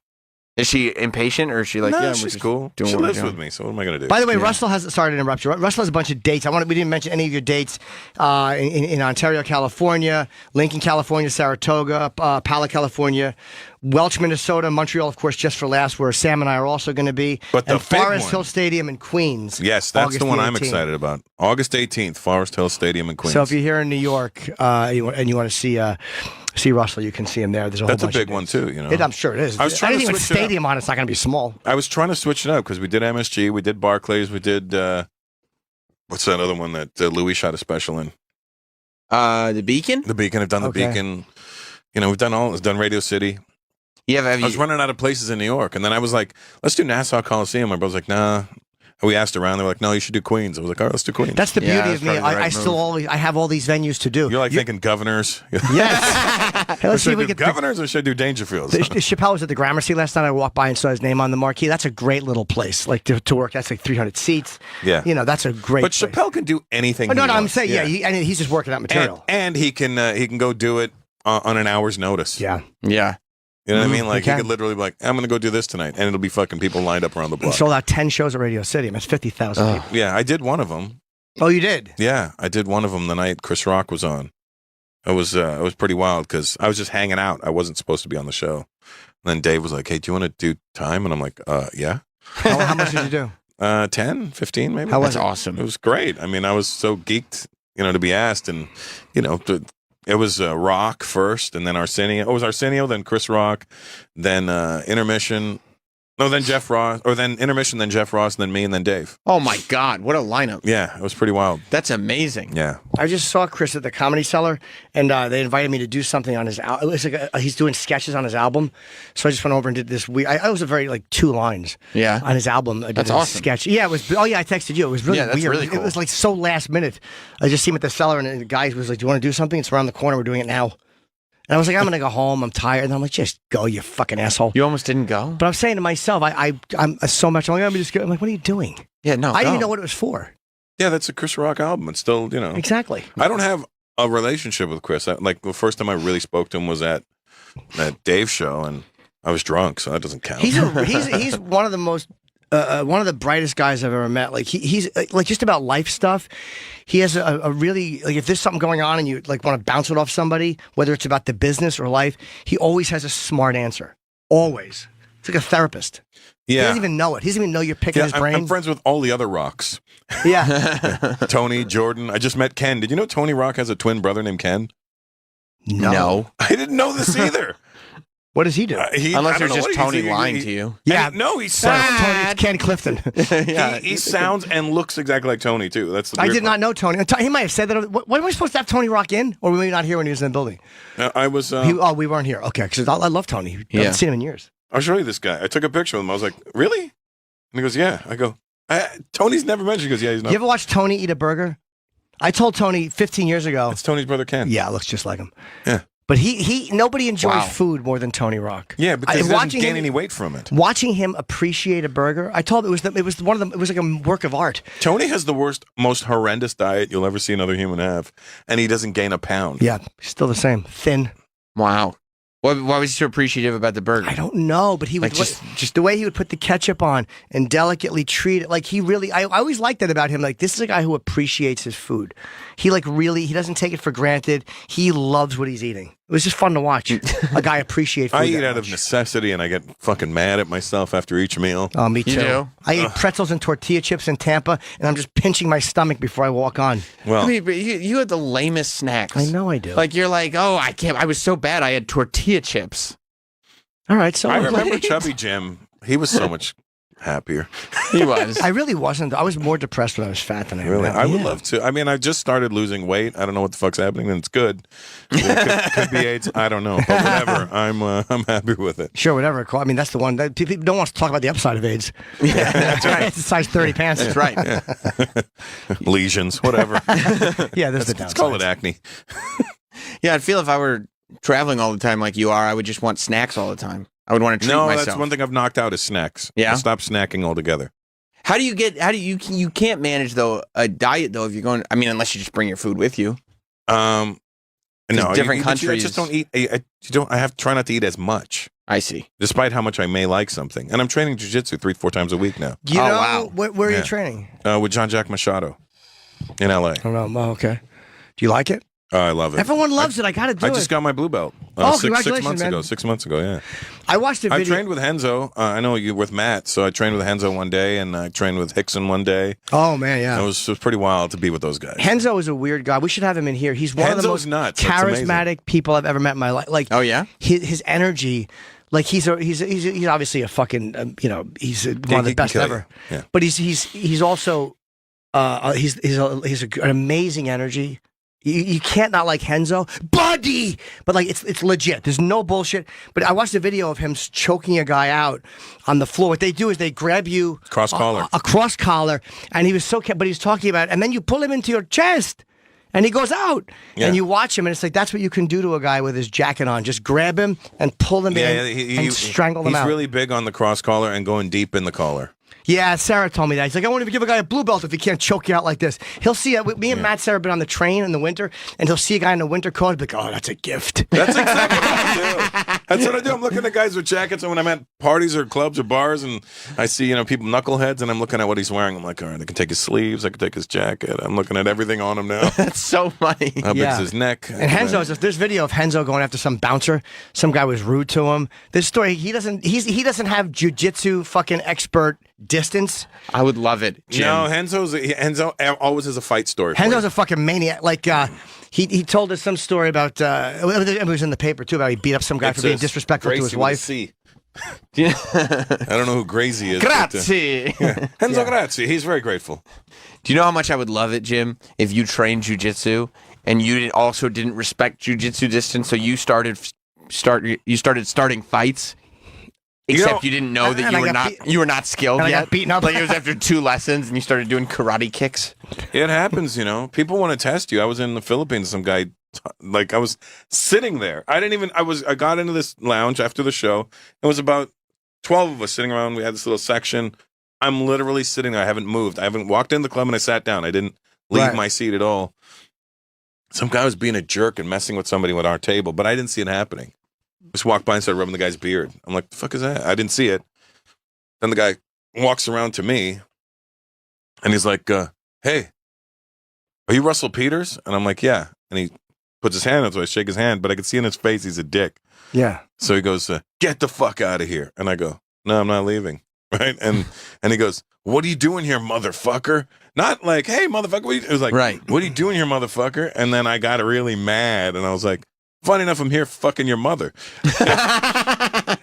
Is she impatient or is she like, No, yeah, she's we're cool. doing She what we're lives doing? with me, so what am I going to do? By the way, Russell has, sorry to interrupt you. Russell has a bunch of dates. We didn't mention any of your dates in Ontario, California, Lincoln, California, Saratoga, Pala, California, Welch, Minnesota, Montreal, of course, just for last, where Sam and I are also going to be. But the and big Forest one. Hill Stadium in Queens. Yes, that's August the one I'm 18th. excited about. August 18th, Forest Hill Stadium in Queens. So if you're here in New York and you want to see Russell, you can see him there. There's a whole That's a bunch big of one dates. too, you know. I'm sure it is. I was trying to Anything with switch it up. stadium on, it's not going to be small. I was trying to switch it up because we did MSG, we did Barclays, we did what's that other one that Louis shot a special in? The Beacon? The Beacon. I've done the Okay. Beacon. You know, we've done Radio City. Yeah, I was running out of places in New York, and then I was like, let's do Nassau Coliseum. My brother's like, nah. And we asked around. They were like, no, you should do Queens. I was like, all right, let's do Queens. That's the beauty that's of me. probably the right I still always have all these venues to do. You're like thinking Governors. Yes. Hey, let's see should if we I do get Governors or should I do Dangerfields? Chappelle was at the Gramercy last night. I walked by and saw his name on the marquee. That's a great little place, like to work. That's like 300 seats. Yeah. You know, that's a great. But place. Chappelle can do anything. Oh, no, he I'm wants. saying, he's just working out material. And he can go do it on an hour's notice. Yeah. Yeah. You know what I mean? Like, he can. could literally be like, I'm going to go do this tonight. And it'll be fucking people lined up around the And block. sold out 10 shows at Radio City. That's 50,000 people. Yeah, I did one of them. Oh, you did? Yeah, I did one of them the night Chris Rock was on. It was pretty wild because I was just hanging out. I wasn't supposed to be on the show. And then Dave was like, hey, do you want to do time? And I'm like, yeah. How much did you do? 10, 15 maybe. How was That's it? awesome. It was great. I mean, I was so geeked, to be asked. And, it was Rock first and then Arsenio. Oh, it was Arsenio, then Chris Rock, then Intermission. No, then Jeff Ross, or then Intermission, then Jeff Ross, and then me, and then Dave. Oh my God, what a lineup. Yeah, it was pretty wild. That's amazing. Yeah. I just saw Chris at the Comedy Cellar, and they invited me to do something on his album. It was like he's doing sketches on his album, so I just went over and did this. I was a very 2 lines. Yeah. On his album, I did That's a awesome. sketch. Yeah, it was. Oh yeah, I texted you. It was really Yeah, that's weird. really cool. It was like so last minute. I just see him at the cellar, and the guy was like, "Do you want to do something? It's around the corner. We're doing it now." And I was like, I'm gonna go home. I'm tired. And I'm like, just go, you fucking asshole. You almost didn't go? But I'm saying to myself, I'm so much. I'm just go. I'm like, what are you doing? Yeah, no. I didn't go. even know what it was for. Yeah, that's a Chris Rock album. It's still, Exactly. I don't have a relationship with Chris. Like, the first time I really spoke to him was at that Dave show, and I was drunk, so that doesn't count. He's one of the most one of the brightest guys I've ever met. Like he's like just about life stuff. He has a really if there's something going on and you want to bounce it off somebody, whether it's about the business or life, he always has a smart answer. Always. It's like a therapist. Yeah. He doesn't even know it. He doesn't even know you're picking his brain. I'm friends with all the other Rocks. Yeah. Tony, Jordan. I just met Ken. Did you know Tony Rock has a twin brother named Ken? No. I didn't know this either. What does he do? Unless it's just Tony lying to you. Yeah. No, he Sorry, sounds. Tony, it's Ken Clifton. He sounds and looks exactly like Tony too. That's the I weird did not know Tony. He might have said that. What am I supposed to have Tony Rock in? Or were we not here when he was in the building? part. I was. We weren't here. Okay, because I love Tony. I haven't seen him in years. I'll show you this guy. I took a picture of him. I was like, really? he goes, yeah. I go, Tony's never mentioned. He goes, yeah, he's not. You ever watch Tony eat a burger? I told Tony 15 years ago. It's Tony's brother Ken. Yeah, looks just like him. Yeah. But nobody enjoys food more than Tony Rock. Yeah, because he doesn't gain any weight from it. Watching him appreciate a burger, I told it was one of them. It was like a work of art. Tony has the most horrendous diet you'll ever see another human have, and he doesn't gain a pound. Yeah, still the same, thin. Wow. Why was he so appreciative about the burger? I don't know, but he would just the way he would put the ketchup on and delicately treat it. Like he really, I always liked that about him. Like this is a guy who appreciates his food. He he doesn't take it for granted. He loves what he's eating. It was just fun to watch a guy appreciate food. I eat out of necessity, and I get fucking mad at myself after each meal. Oh, me too. You do? I eat pretzels and tortilla chips in Tampa, and I'm just pinching my stomach before I walk on. Well, I mean, but you had the lamest snacks. I know I do. Like you're like, oh, I can't. I was so bad. I had tortilla chips. All right, so I remember Chubby Jim. He was so much happier. He was. I really wasn't. I was more depressed when I was fat than I am Really, now. I would love to. I mean, I just started losing weight. I don't know what the fuck's happening, and it's good. It could be AIDS. I don't know, but whatever. I'm happy with it. Sure, whatever. I mean, that's the one. People don't want to talk about the upside of AIDS. Yeah, that's right. It's a size 30 pants. That's right. Yeah. Lesions, whatever. Yeah, there's the downside. Let's call it acne. Yeah, I'd feel if I were traveling all the time like you are, I would just want snacks all the time. I would want to treat myself. That's one thing I've knocked out is snacks. Yeah? I stopped snacking altogether. You can't manage though a diet though if you're going, I mean, unless you just bring your food with you. No, different countries. I just don't eat. I have to try not to eat as much. I see. Despite how much I may like something, and I'm training jiu-jitsu 3-4 times a week now. You know, where are you training? With John Jack Machado in LA. Oh no, okay. Do you like it? I love it. Everyone loves it. I got to do it. I just got my blue belt. Congratulations, 6 months man. ago. 6 months ago, yeah. I watched the video. I trained with Henzo. I know you with Matt, so I trained with Henzo one day, and I trained with Hickson one day. Oh man, yeah. It was pretty wild to be with those guys. Henzo is a weird guy. We should have him in here. He's one of the most nuts. charismatic people I've ever met in my life. Like, oh yeah, his energy. Like he's obviously a fucking he's one of the best ever. Yeah. But he's also he's an amazing energy. You can't not like Henzo, buddy. But like it's legit. There's no bullshit. But I watched a video of him choking a guy out on the floor. What they do is they grab you cross collar, a cross collar, and he was so. But he's talking about, and then you pull him into your chest. And he goes out, and you watch him, and it's like that's what you can do to a guy with his jacket on. Just grab him and pull him in and strangle him out. He's really big on the cross collar and going deep in the collar. Yeah, Sarah told me that. He's like, I won't even give a guy a blue belt if he can't choke you out like this. He'll see it. Me and Matt Sarah have been on the train in the winter, and he'll see a guy in a winter coat and be like, oh, that's a gift. That's exactly what I do. That's what I do. I'm looking at guys with jackets, and when I'm at parties or clubs or bars, and I see people knuckleheads, and I'm looking at what he's wearing. I'm like, all right, I can take his sleeves, I can take his jacket. I'm looking at everything on him now. That's so funny. How big's his neck? And there's video of Henzo going after some bouncer. Some guy was rude to him. This story, he doesn't have jiu-jitsu fucking expert distance. I would love it, Jim. No, Henzo always has a fight story. Henzo's a fucking maniac. Like he told us some story about it was in the paper too about he beat up some guy for being disrespectful to his wife. I don't know who Gracie is. Grazie. Henzo Grazie. He's very grateful. Do you know how much I would love it, Jim, if you trained jiu-jitsu and you also didn't respect jiu-jitsu distance, so you started starting fights? Except you didn't know that you were not skilled yet. Got beaten up. Like it was after 2 lessons and you started doing karate kicks. It happens, People want to test you. I was in the Philippines. Some guy, I was sitting there. I got into this lounge after the show. It was about 12 of us sitting around. We had this little section. I'm literally sitting there. I haven't moved. I haven't walked in the club and I sat down. I didn't leave my seat at all. Some guy was being a jerk and messing with somebody with our table, but I didn't see it happening. Just walked by and started rubbing the guy's beard. I'm like, the fuck is that? I didn't see it. Then the guy walks around to me and he's like, hey, are you Russell Peters? And I'm like, yeah. And he puts his hand out, so I shake his hand, but I could see in his face he's a dick. Yeah. So he goes, get the fuck out of here. And I go, no, I'm not leaving. Right? And he goes, what are you doing here, motherfucker? Not like, hey, motherfucker. It was like, right. What are you doing here, motherfucker? And then I got really mad and I was like, funny enough, I'm here fucking your mother.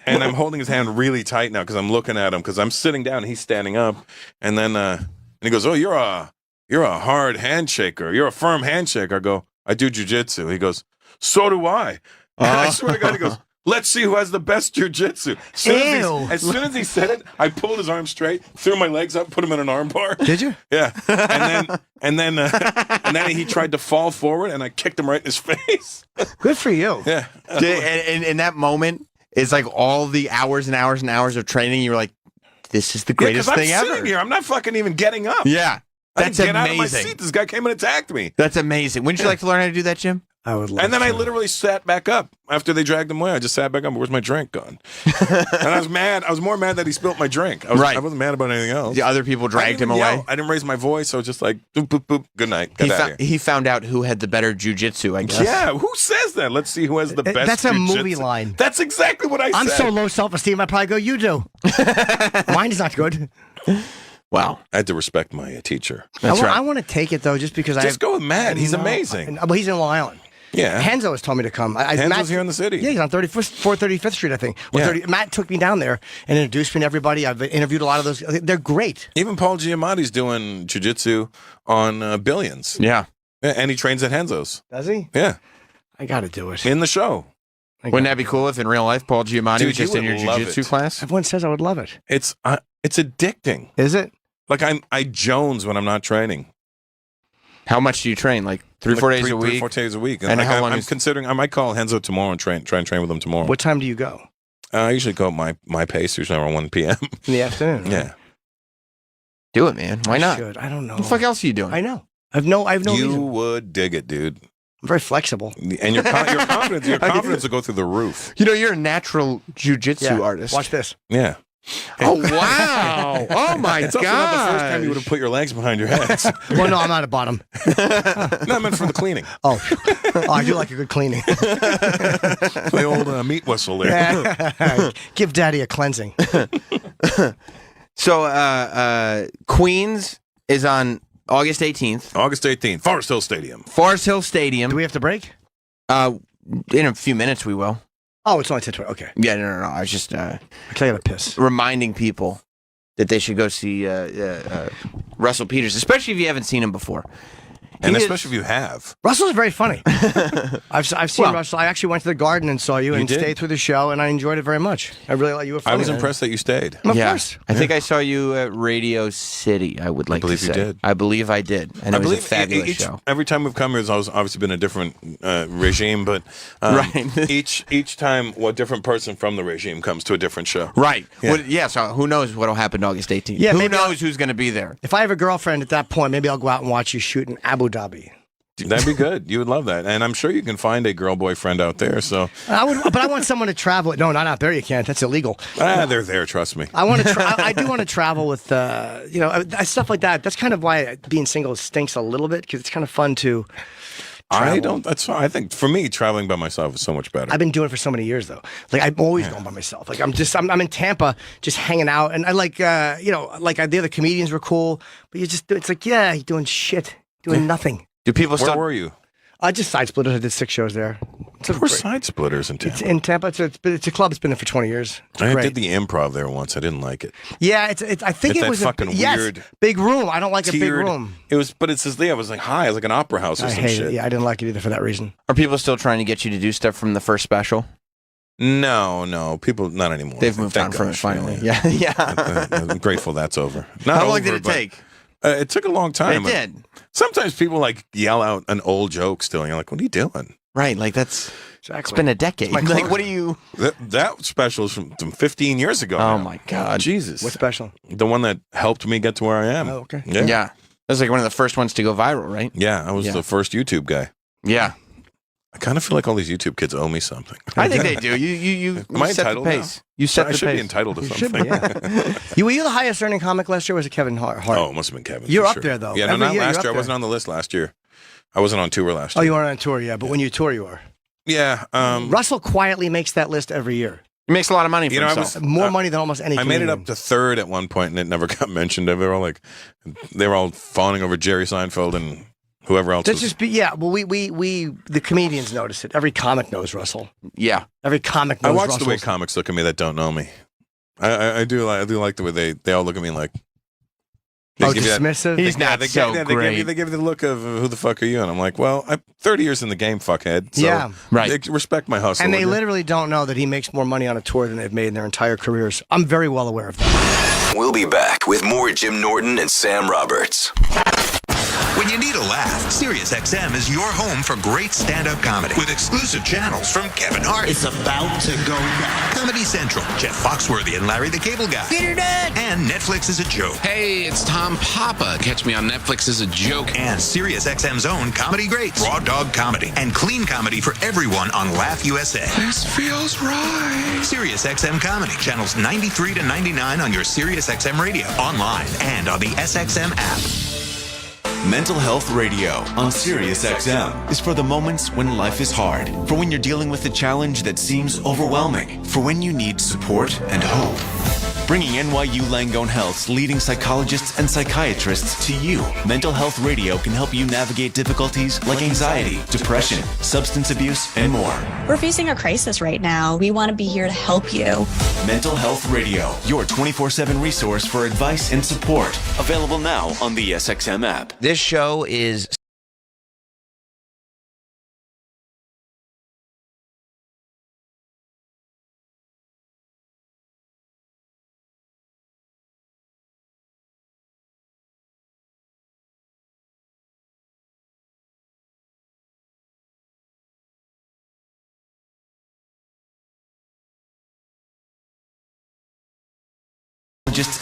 And I'm holding his hand really tight now because I'm looking at him because I'm sitting down and he's standing up. And then and he goes, oh, you're a hard handshaker. You're a firm handshaker. I go, I do jujitsu. He goes, so do I. And I swear to God, he goes, Let's see who has the best jujitsu. As soon as he said it, I pulled his arm straight, threw my legs up, put him in an arm bar. Did you? Yeah. And then he tried to fall forward, and I kicked him right in his face. Good for you. Yeah. And in that moment, it's like all the hours and hours and hours of training. You were like, "This is the greatest thing I'm ever." sitting here. I'm not fucking even getting up. Yeah, that's I didn't get amazing. out of my seat. This guy came and attacked me. That's amazing. Wouldn't you like to learn how to do that, Jim? I would love And then to. I literally sat back up after they dragged him away. I just sat back up. Where's my drink gone? And I was mad. I was more mad that he spilt my drink. I wasn't mad about anything else. The other people dragged him away. I didn't raise my voice. I was just like, boop, boop, boop. Good night. Get out of here. He found out who had the better jujitsu, I guess. Yeah, who says that? Let's see who has the best. That's a jujitsu. movie line. That's exactly what I said. I'm so low self-esteem, I probably go, you do. Mine is not good. Wow. I had to respect my teacher. I want to take it, though, just because Just go with Matt. He's amazing. Well, he's in Long Island. Yeah. Henzo has told me to come. Henzo's here in the city. Yeah, he's on 435th Street, I think. Matt took me down there and introduced me to everybody. I've interviewed a lot of those. They're great. Even Paul Giamatti's doing jiu-jitsu on Billions. Yeah. And he trains at Henzo's. Does he? Yeah. I got to do it. In the show. Wouldn't that be cool if in real life Paul Giamatti was just in your jiu-jitsu class? Everyone says I would love it. It's addicting. Is it? Like I jones when I'm not training. How much do you train? Like 3-4 days a week? 3-4 days a week. And like how long I'm considering, I might call Henzo tomorrow and try and train with him tomorrow. What time do you go? I usually go at my pace, usually around 1 p.m. In the afternoon? Yeah. Do it, man. Why not? Should. I don't know. What the fuck else are you doing? I know. I have no You reason. would dig it, dude. I'm very flexible. And your confidence will go through the roof. You know, you're a natural jiu-jitsu artist. Watch this. Yeah. Oh, wow. Oh, my It's God. also not the first time you would have put your legs behind your heads. Well, no, I'm not a bottom. No, I meent for the cleaning. Oh, I do like a good cleaning. The old meat whistle there. Give Daddy a cleansing. So, Queens is on August 18th. August 18th, Forest Hill Stadium. Forest Hill Stadium. Do we have to break? In a few minutes, we will. Oh, it's only 10:20. Okay. Yeah, no. I was just I gotta piss. reminding people that they should go see Russell Peters, especially if you haven't seen him before. And especially if you have. Russell's very funny. I've seen Well, Russell. I actually went to the Garden and saw you and did? stayed through the show, and I enjoyed it very much. I really like you. Were funny. I was impressed that you stayed. Of course. I think I saw you at Radio City, I would like to believe you say. did. I believe I did. And it was a fabulous show. Every time we've come here, there's obviously been a different regime, but Right. each time, a different person from the regime comes to a different show. Right. Yeah. Well, so who knows what will happen August 18th? Yeah, who maybe knows who's going to be there? If I have a girlfriend at that point, maybe I'll go out and watch you shoot in Abu Dhabi. That'd be good. You would love that, and I'm sure you can find a girl boyfriend out there. So I would, but I want someone to travel. No, not out there. You can't. That's illegal. they're there. Trust me. I want to. I do want to travel with, stuff like that. That's kind of why being single stinks a little bit because it's kind of fun to. Travel. I don't. That's. I think for me, traveling by myself is so much better. I've been doing it for so many years though. Like I'm always going by myself. Like I'm in Tampa, just hanging out, and I like the other comedians were cool, but it's like you're doing shit, doing nothing. Do people Where were you? Just Side Splitters. I did 6 shows there. We're Side Splitters in Tampa. It's in Tampa. It's a club. It's been there for 20 years. I great. did the Improv there once. I didn't like it. Yeah, I think It's it was that fucking weird big room. I don't like a big tiered- room. It was, but it's just it was like high. It was like an opera house or I some hate shit. it. Yeah, I didn't like it either for that reason. Are people still trying to get you to do stuff from the first special? No, people not anymore. They've moved Thank on from it gosh, finally. Yeah. I'm grateful that's over. Not How long over, did it but, take? It took a long time. It did. Sometimes people yell out an old joke still. And you're like, what are you doing? Right, that's exactly. It's been a decade. My Like, what are you? That special is from 15 years ago. Oh now. my God, Jesus! What special? The one that helped me get to where I am. Oh, okay. Yeah, Yeah, that was like one of the first ones to go viral, right? yeah. I was the first YouTube guy. Yeah, I kind of feel like all these YouTube kids owe me something. I think they do. You Am I set the entitled pace. now? You set I the should pace. be entitled to You should something. be, yeah. Were you the highest earning comic last year? Or was it Kevin Hart? Oh, it must have been Kevin. You're for up sure. there, though. Yeah, no, Every not year last you're year. up I wasn't there. on the list last year. I wasn't on tour last year. Oh, you weren't on tour, yeah. But when you tour, you are. Yeah. Russell quietly makes that list every year. He makes a lot of money for You know, I himself. was- More money than almost any. I made it comedian. up to third at one point, and it never got mentioned. They were all fawning over Jerry Seinfeld and whoever else. Let's was- just be, yeah. Well, we the comedians notice it. Every comic knows Russell. Yeah, Every comic I knows watch Russell. the way comics look at me that don't know me. I do like the way they all look at me like They give you that- dismissive? He's not they so give you- great. They give you the look of who the fuck are you? And I'm like, well, I'm 30 years in the game, fuckhead. So Yeah. Right. they respect my hustle. And they would you? literally don't know that he makes more money on a tour than they've made in their entire careers. I'm very well aware of that. We'll be back with more Jim Norton and Sam Roberts. When you need a laugh, SiriusXM is your home for great stand-up comedy with exclusive channels from Kevin Hart. It's about to go down. Comedy Central, Jeff Foxworthy and Larry the Cable Guy. And Netflix is a joke. Hey, it's Tom Papa. Catch me on Netflix as a joke. And SiriusXM's own comedy greats, Raw Dog Comedy, and clean comedy for everyone on Laugh USA. This feels right. SiriusXM Comedy, channels 93 to 99 on your SiriusXM radio, online, and on the SXM app. Mental Health Radio on SiriusXM is for the moments when life is hard, for when you're dealing with a challenge that seems overwhelming, for when you need support and hope. Bringing NYU Langone Health's leading psychologists and psychiatrists to you. Mental Health Radio can help you navigate difficulties like anxiety, depression, substance abuse, and more. We're facing a crisis right now. We want to be here to help you. Mental Health Radio, your 24/7 resource for advice and support. Available now on the SXM app. This show is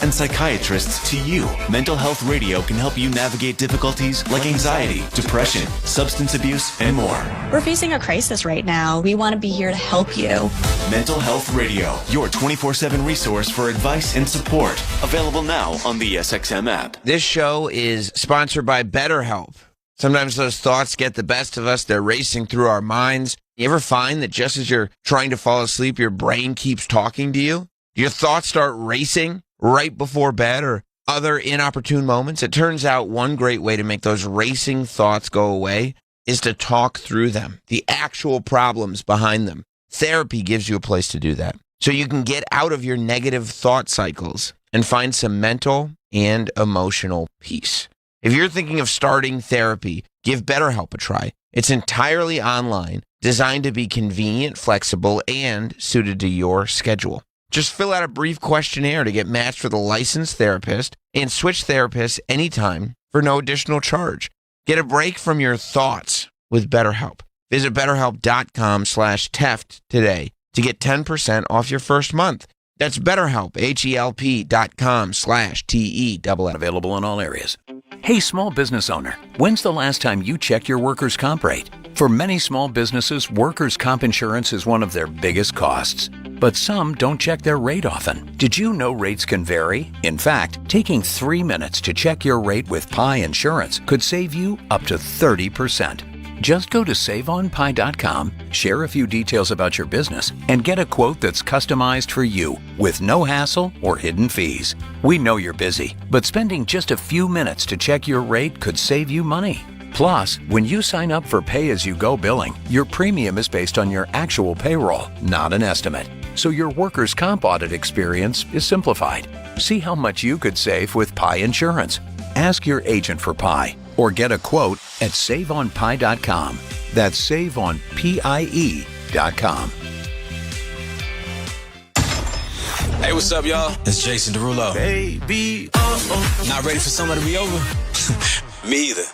And psychiatrists to you. Mental Health Radio can help you navigate difficulties like anxiety, depression, substance abuse, and more. We're facing a crisis right now. We want to be here to help you. Mental Health Radio, your 24/7 resource for advice and support. Available now on the SXM app. This show is sponsored by BetterHelp. Sometimes those thoughts get the best of us. They're racing through our minds. You ever find that just as you're trying to fall asleep, your brain keeps talking to you? Your thoughts start racing right before bed or other inopportune moments? It turns out one great way to make those racing thoughts go away is to talk through them, the actual problems behind them. Therapy gives you a place to do that. So you can get out of your negative thought cycles and find some mental and emotional peace. If you're thinking of starting therapy, give BetterHelp a try. It's entirely online, designed to be convenient, flexible, and suited to your schedule. Just fill out a brief questionnaire to get matched with a licensed therapist and switch therapists anytime for no additional charge. Get a break from your thoughts with BetterHelp. Visit BetterHelp.com/Teft today to get 10% off your first month. That's BetterHelp, HELP.com/TEFF. Available in all areas. Hey, small business owner, when's the last time you checked your workers' comp rate? For many small businesses, workers' comp insurance is one of their biggest costs. But some don't check their rate often. Did you know rates can vary? In fact, taking 3 minutes to check your rate with Pi Insurance could save you up to 30%. Just go to SaveOnPi.com, share a few details about your business, and get a quote that's customized for you with no hassle or hidden fees. We know you're busy, but spending just a few minutes to check your rate could save you money. Plus, when you sign up for pay-as-you-go billing, your premium is based on your actual payroll, not an estimate. So your workers' comp audit experience is simplified. See how much you could save with Pi Insurance. Ask your agent for Pi or get a quote at SaveOnPi.com. That's SaveOnPIE.com. Hey, what's up, y'all? It's Jason Derulo. Baby, not ready for summer to be over? Me either.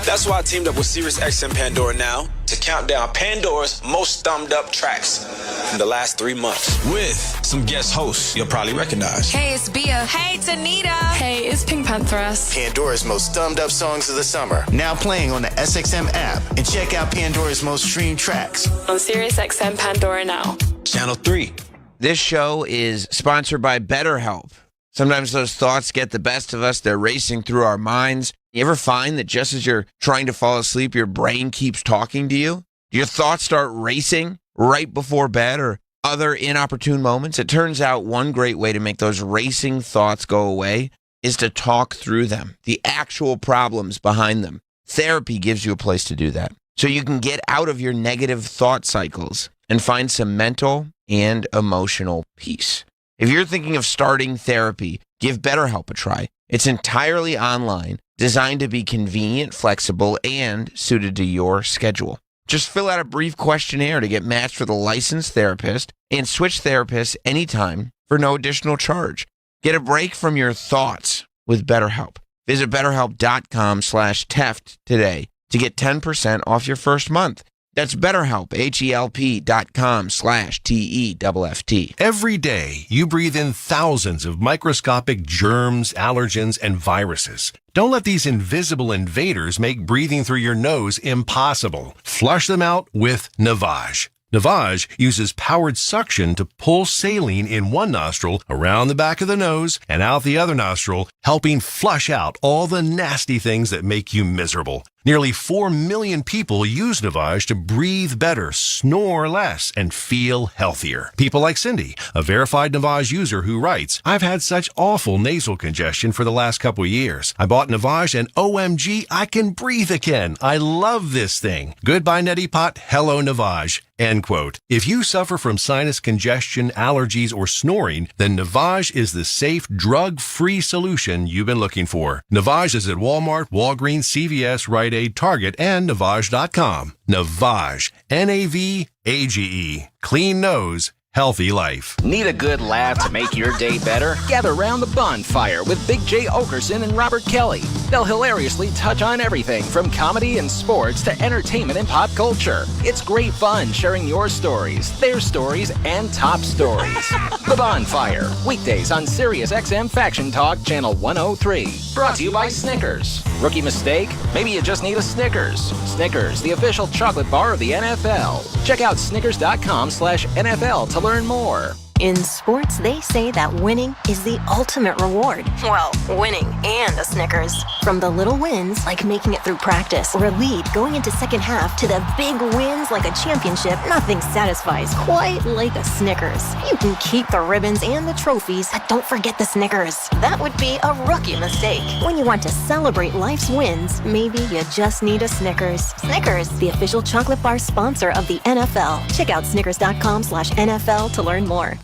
That's why I teamed up with SiriusXM Pandora now to count down Pandora's most thumbed up tracks in the last 3 months with some guest hosts you'll probably recognize. Hey, it's Bia. Hey, it's Anita. Hey, it's Pink Panthers. Pandora's most thumbed up songs of the summer. Now playing on the SXM app. And check out Pandora's most streamed tracks on SiriusXM Pandora now. Channel 3. This show is sponsored by BetterHelp. Sometimes those thoughts get the best of us. They're racing through our minds. You ever find that just as you're trying to fall asleep, your brain keeps talking to you? Your thoughts start racing right before bed or other inopportune moments? It turns out one great way to make those racing thoughts go away is to talk through them, the actual problems behind them. Therapy gives you a place to do that. So you can get out of your negative thought cycles and find some mental and emotional peace. If you're thinking of starting therapy, give BetterHelp a try. It's entirely online, designed to be convenient, flexible, and suited to your schedule. Just fill out a brief questionnaire to get matched with a licensed therapist and switch therapists anytime for no additional charge. Get a break from your thoughts with BetterHelp. Visit BetterHelp.com/Teft today to get 10% off your first month. That's BetterHelp, HELP.com/TEFFT. Every day, you breathe in thousands of microscopic germs, allergens, and viruses. Don't let these invisible invaders make breathing through your nose impossible. Flush them out with Navage. Navage uses powered suction to pull saline in one nostril around the back of the nose and out the other nostril, helping flush out all the nasty things that make you miserable. Nearly 4 million people use Navage to breathe better, snore less, and feel healthier. People like Cindy, a verified Navage user who writes, I've had such awful nasal congestion for the last couple of years. I bought Navage and OMG, I can breathe again. I love this thing. Goodbye, Neti Pot. Hello, Navage. End quote. If you suffer from sinus congestion, allergies, or snoring, then Navage is the safe, drug-free solution you've been looking for. Navage is at Walmart, Walgreens, CVS, Rite Aid, Target, and Navage.com. Navage. Navage. Clean nose. Healthy life. Need a good laugh to make your day better? Gather around the bonfire with Big J. Okerson and Robert Kelly. They'll hilariously touch on everything from comedy and sports to entertainment and pop culture. It's great fun sharing your stories, their stories, and top stories. The Bonfire, weekdays on Sirius XM Faction Talk Channel 103. Brought to you by Snickers. Rookie mistake? Maybe you just need a Snickers. Snickers, the official chocolate bar of the NFL. Check out Snickers.com/NFL to learn more. In sports, they say that winning is the ultimate reward. Well, winning and a Snickers. From the little wins, like making it through practice, or a lead going into second half, to the big wins like a championship, nothing satisfies quite like a Snickers. You can keep the ribbons and the trophies, but don't forget the Snickers. That would be a rookie mistake. When you want to celebrate life's wins, maybe you just need a Snickers. Snickers, the official chocolate bar sponsor of the NFL. Check out Snickers.com/NFL to learn more.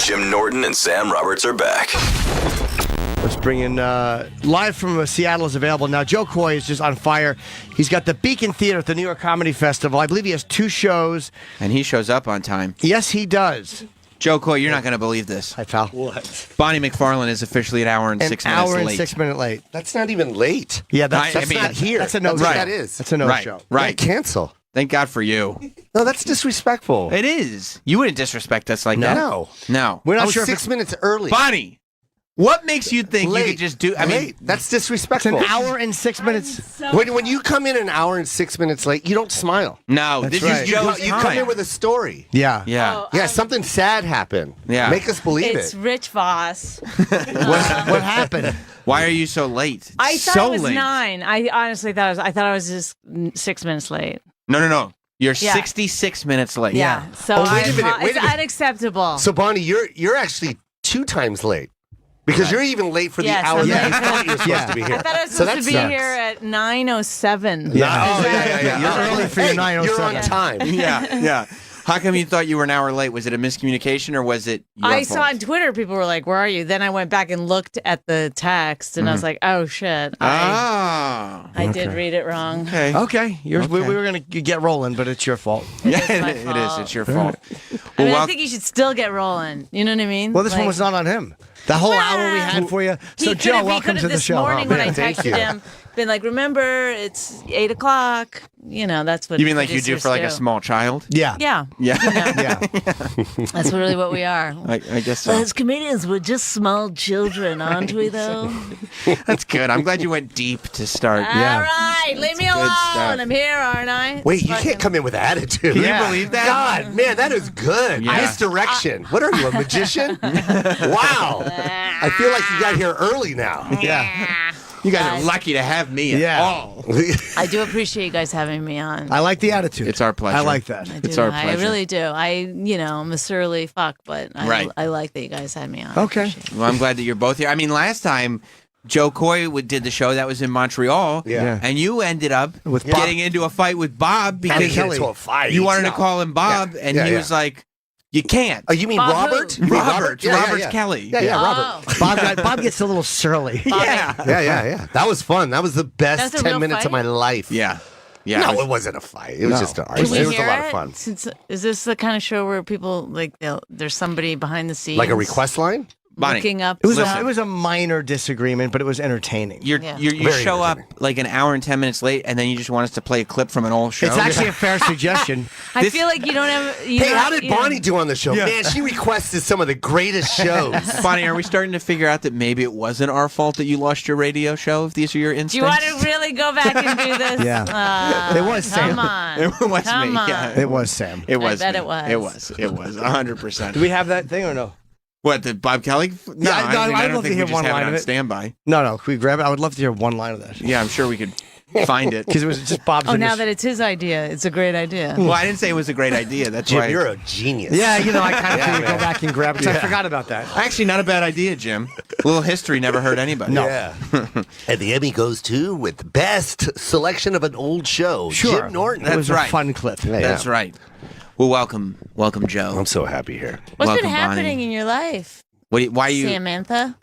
Jim Norton and Sam Roberts are back. Let's bring in live from Seattle is available now. Joe Coy is just on fire. He's got the Beacon Theater at the New York Comedy Festival. I believe he has 2 shows. And he shows up on time. Yes, he does. Joe Coy, you're not going to believe this. Hi, pal. What? Bonnie McFarlane is officially an hour and 6 minutes late. An hour and 6 minutes late. That's not even late. Yeah, that's not here. That's a no-show. That is. That's a no-show. Right. Cancel. Thank God for you. No, that's disrespectful. It is. You wouldn't disrespect us like that. No. We're not I was sure 6 minutes early. Bonnie, what makes you think you could just do... I mean, late. That's disrespectful. It's an hour and 6 minutes. When you come in an hour and 6 minutes late, you don't smile. No, That's this right. is Joe's You come in with a story. Yeah. Yeah. Yeah, something sad happened. Yeah. Make us believe It's it. Rich Voss. What happened? Why are you so late? I thought so it was late. 9. I honestly thought I was just 6 minutes late. No. You're Yeah. 66 minutes late. Yeah. So Oh, wait a minute, wait a it's minute. unacceptable. So, Bonnie, you're actually 2 times late. Because you're even late for the hour I'm that late. you thought you were supposed to be here. I thought I was So supposed to that be sucks. here at 9:07. Yeah. You're early for your 9:07. You're on time. Yeah. How come you thought you were an hour late? Was it a miscommunication or was it your I fault? saw on Twitter people were like, "Where are you?" Then I went back and looked at the text, and I was like, "Oh shit!" I did read it wrong. Okay. We were going to get rolling, but it's your fault. Yeah, my it is. fault. It's your fault. I mean, I think you should still get rolling. You know what I mean? Well, this one Like- was not on him. The whole hour we had for you. So, He Joe, could've- welcome to the this show. morning when I thank texted you. him, been like, "Remember, it's 8 o'clock." You know, that's what You mean like you do producers for like a small child? Yeah. Yeah, Yeah. that's really what we are. I guess so. As comedians, we're just small children, aren't we? Though. That's good. I'm glad you went deep to start. All right, leave me alone. stuff. I'm here, aren't I? Wait, you can't come in with attitude. Can you believe that? God, man, that is good. Yeah. Misdirection. What are you, a magician? Wow. I feel like you got here early now. Yeah. You guys are lucky to have me at all. I do appreciate you guys having me on. I like the attitude. It's our pleasure. I like that. It's our I pleasure. really do. I'm a surly fuck, but Right. I like that you guys had me on. Okay. Well, I'm glad that you're both here. I mean, last time Joe Coy did the show that was in Montreal, Yeah. and you ended up With Bob. getting into a fight with Bob How did because you get into a fight? you wanted to No. call him Bob, Yeah. and Yeah, he yeah. was like, You can't. Oh, you mean Bob Robert? who? You mean Robert Kelly. Yeah, Robert. Bob gets a little surly. Yeah. That was fun. That was the best That's a 10 real minutes of my fight? life. Yeah. No, it wasn't a fight. It was just an Can argument. we It was hear a lot of fun. Is this the kind of show where people there's somebody behind the scenes, Like a request line? Bonnie, looking up? It was stuff? it was a minor disagreement, but it was entertaining. You Very show up like an hour and 10 minutes late, and then you just want us to play a clip from an old show. It's actually a fair suggestion. I feel like you don't have. Hey, how did Bonnie do on the show? Yeah. Man, she requested some of the greatest shows. Bonnie, are we starting to figure out that maybe it wasn't our fault that you lost your radio show? If these are your instincts, Do you want to really go back and do this? Yeah. It was Sam. Come on. It was Come me. on. Yeah. It was Sam. It was. I bet me. it was. It was. 100%. Do we have that thing or no? What, the Bob Kelly? No, Yeah, no, I I'd don't love to think hear we just one have line it of on it. standby. No. Can we grab it? I would love to hear one line of that. Yeah, I'm sure we could find it. Because it was just Bob's. Oh, now that it's his idea, it's a great idea. Well, I didn't say it was a great idea. That's Jim, why. you're a genius. Yeah, I kind of figured go back and grab it. 'Cause I Yeah. forgot about that. Actually, not a bad idea, Jim. A little history never hurt anybody. No. Yeah. And the Emmy goes to with the best selection of an old show. Sure. Jim Norton. It was right. a fun clip. That's right. Well, welcome, Joe. I'm so happy here. What's Welcome, been happening Bonnie. in your life, Why you? Samantha?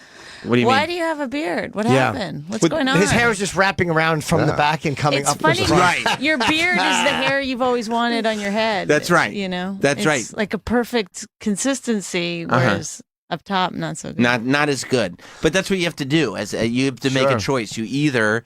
What do you Why mean? do you have a beard? What Yeah. happened? What's going on? His hair is just wrapping around from the back and coming It's up. funny. the front. Right. Your beard is the hair you've always wanted on your head. That's right. That's It's right. like a perfect consistency, whereas up top, not so good. Not as good. But that's what you have to do. As you have to make a choice. You either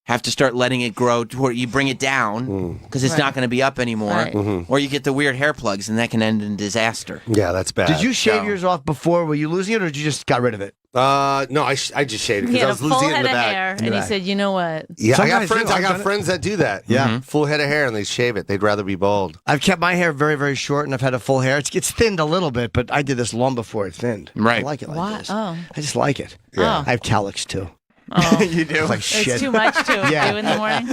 have to start letting it grow to where you bring it down because it's not going to be up anymore, Right. or you get the weird hair plugs and that can end in disaster. Yeah, that's bad. Did you shave So- yours off before? Were you losing it, or did you just got rid of it? No, I just shaved it He because I had a was full losing it in head the of back. hair, and he said, "You know what? Yeah, Some I got guys friends. do. I I've got done it. friends that do that. Yeah. Full head of hair and they shave it. They'd rather be bald. I've kept my hair very, very short, and I've had a full hair. It's thinned a little bit, but I did this long before it thinned. Right. I like it like Why? this. Oh, I just like it. Yeah. I have calyx too. oh. You do? Like shit. It's too much to Yeah. do in the morning."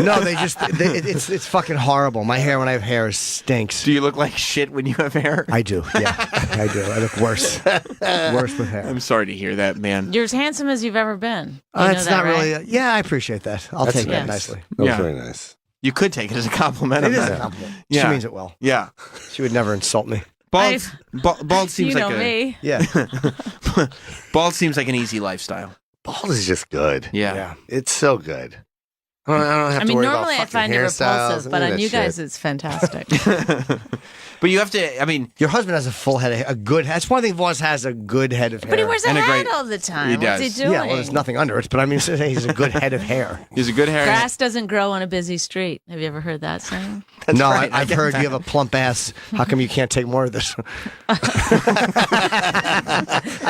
No, it's fucking horrible. My hair when I have hair stinks. Do you look like shit when you have hair? I do. Yeah, I do. I look worse. Worse with hair. I'm sorry to hear that, man. You're as handsome as you've ever been. You know It's that, not right? really. Yeah, I appreciate that. I'll That's take nice. that nicely. That was Yeah. very nice. You could take it as a compliment. It I'm is not- a compliment. Yeah. She means it well. Yeah. She would never insult me. Bald, bald seems You like know me. Yeah. bald seems like an easy lifestyle. Bald is just good. Yeah. It's so good. I don't have I to mean, worry normally about I find it hairstyles repulsive, and but any on of you that guys, shit. it's fantastic. But you have to, I mean, Your husband has a full head of hair. A good head. That's one thing Voss has a good head of hair. But he wears a And a hat great- all the time. He What's he does. doing? Yeah, well, there's nothing under it, but I mean, he's a good head of hair. he's a good hair. Grass doesn't grow on a busy street. Have you ever heard that saying? No, right, I I've get heard that. you have a plump ass. How come you can't take more of this? That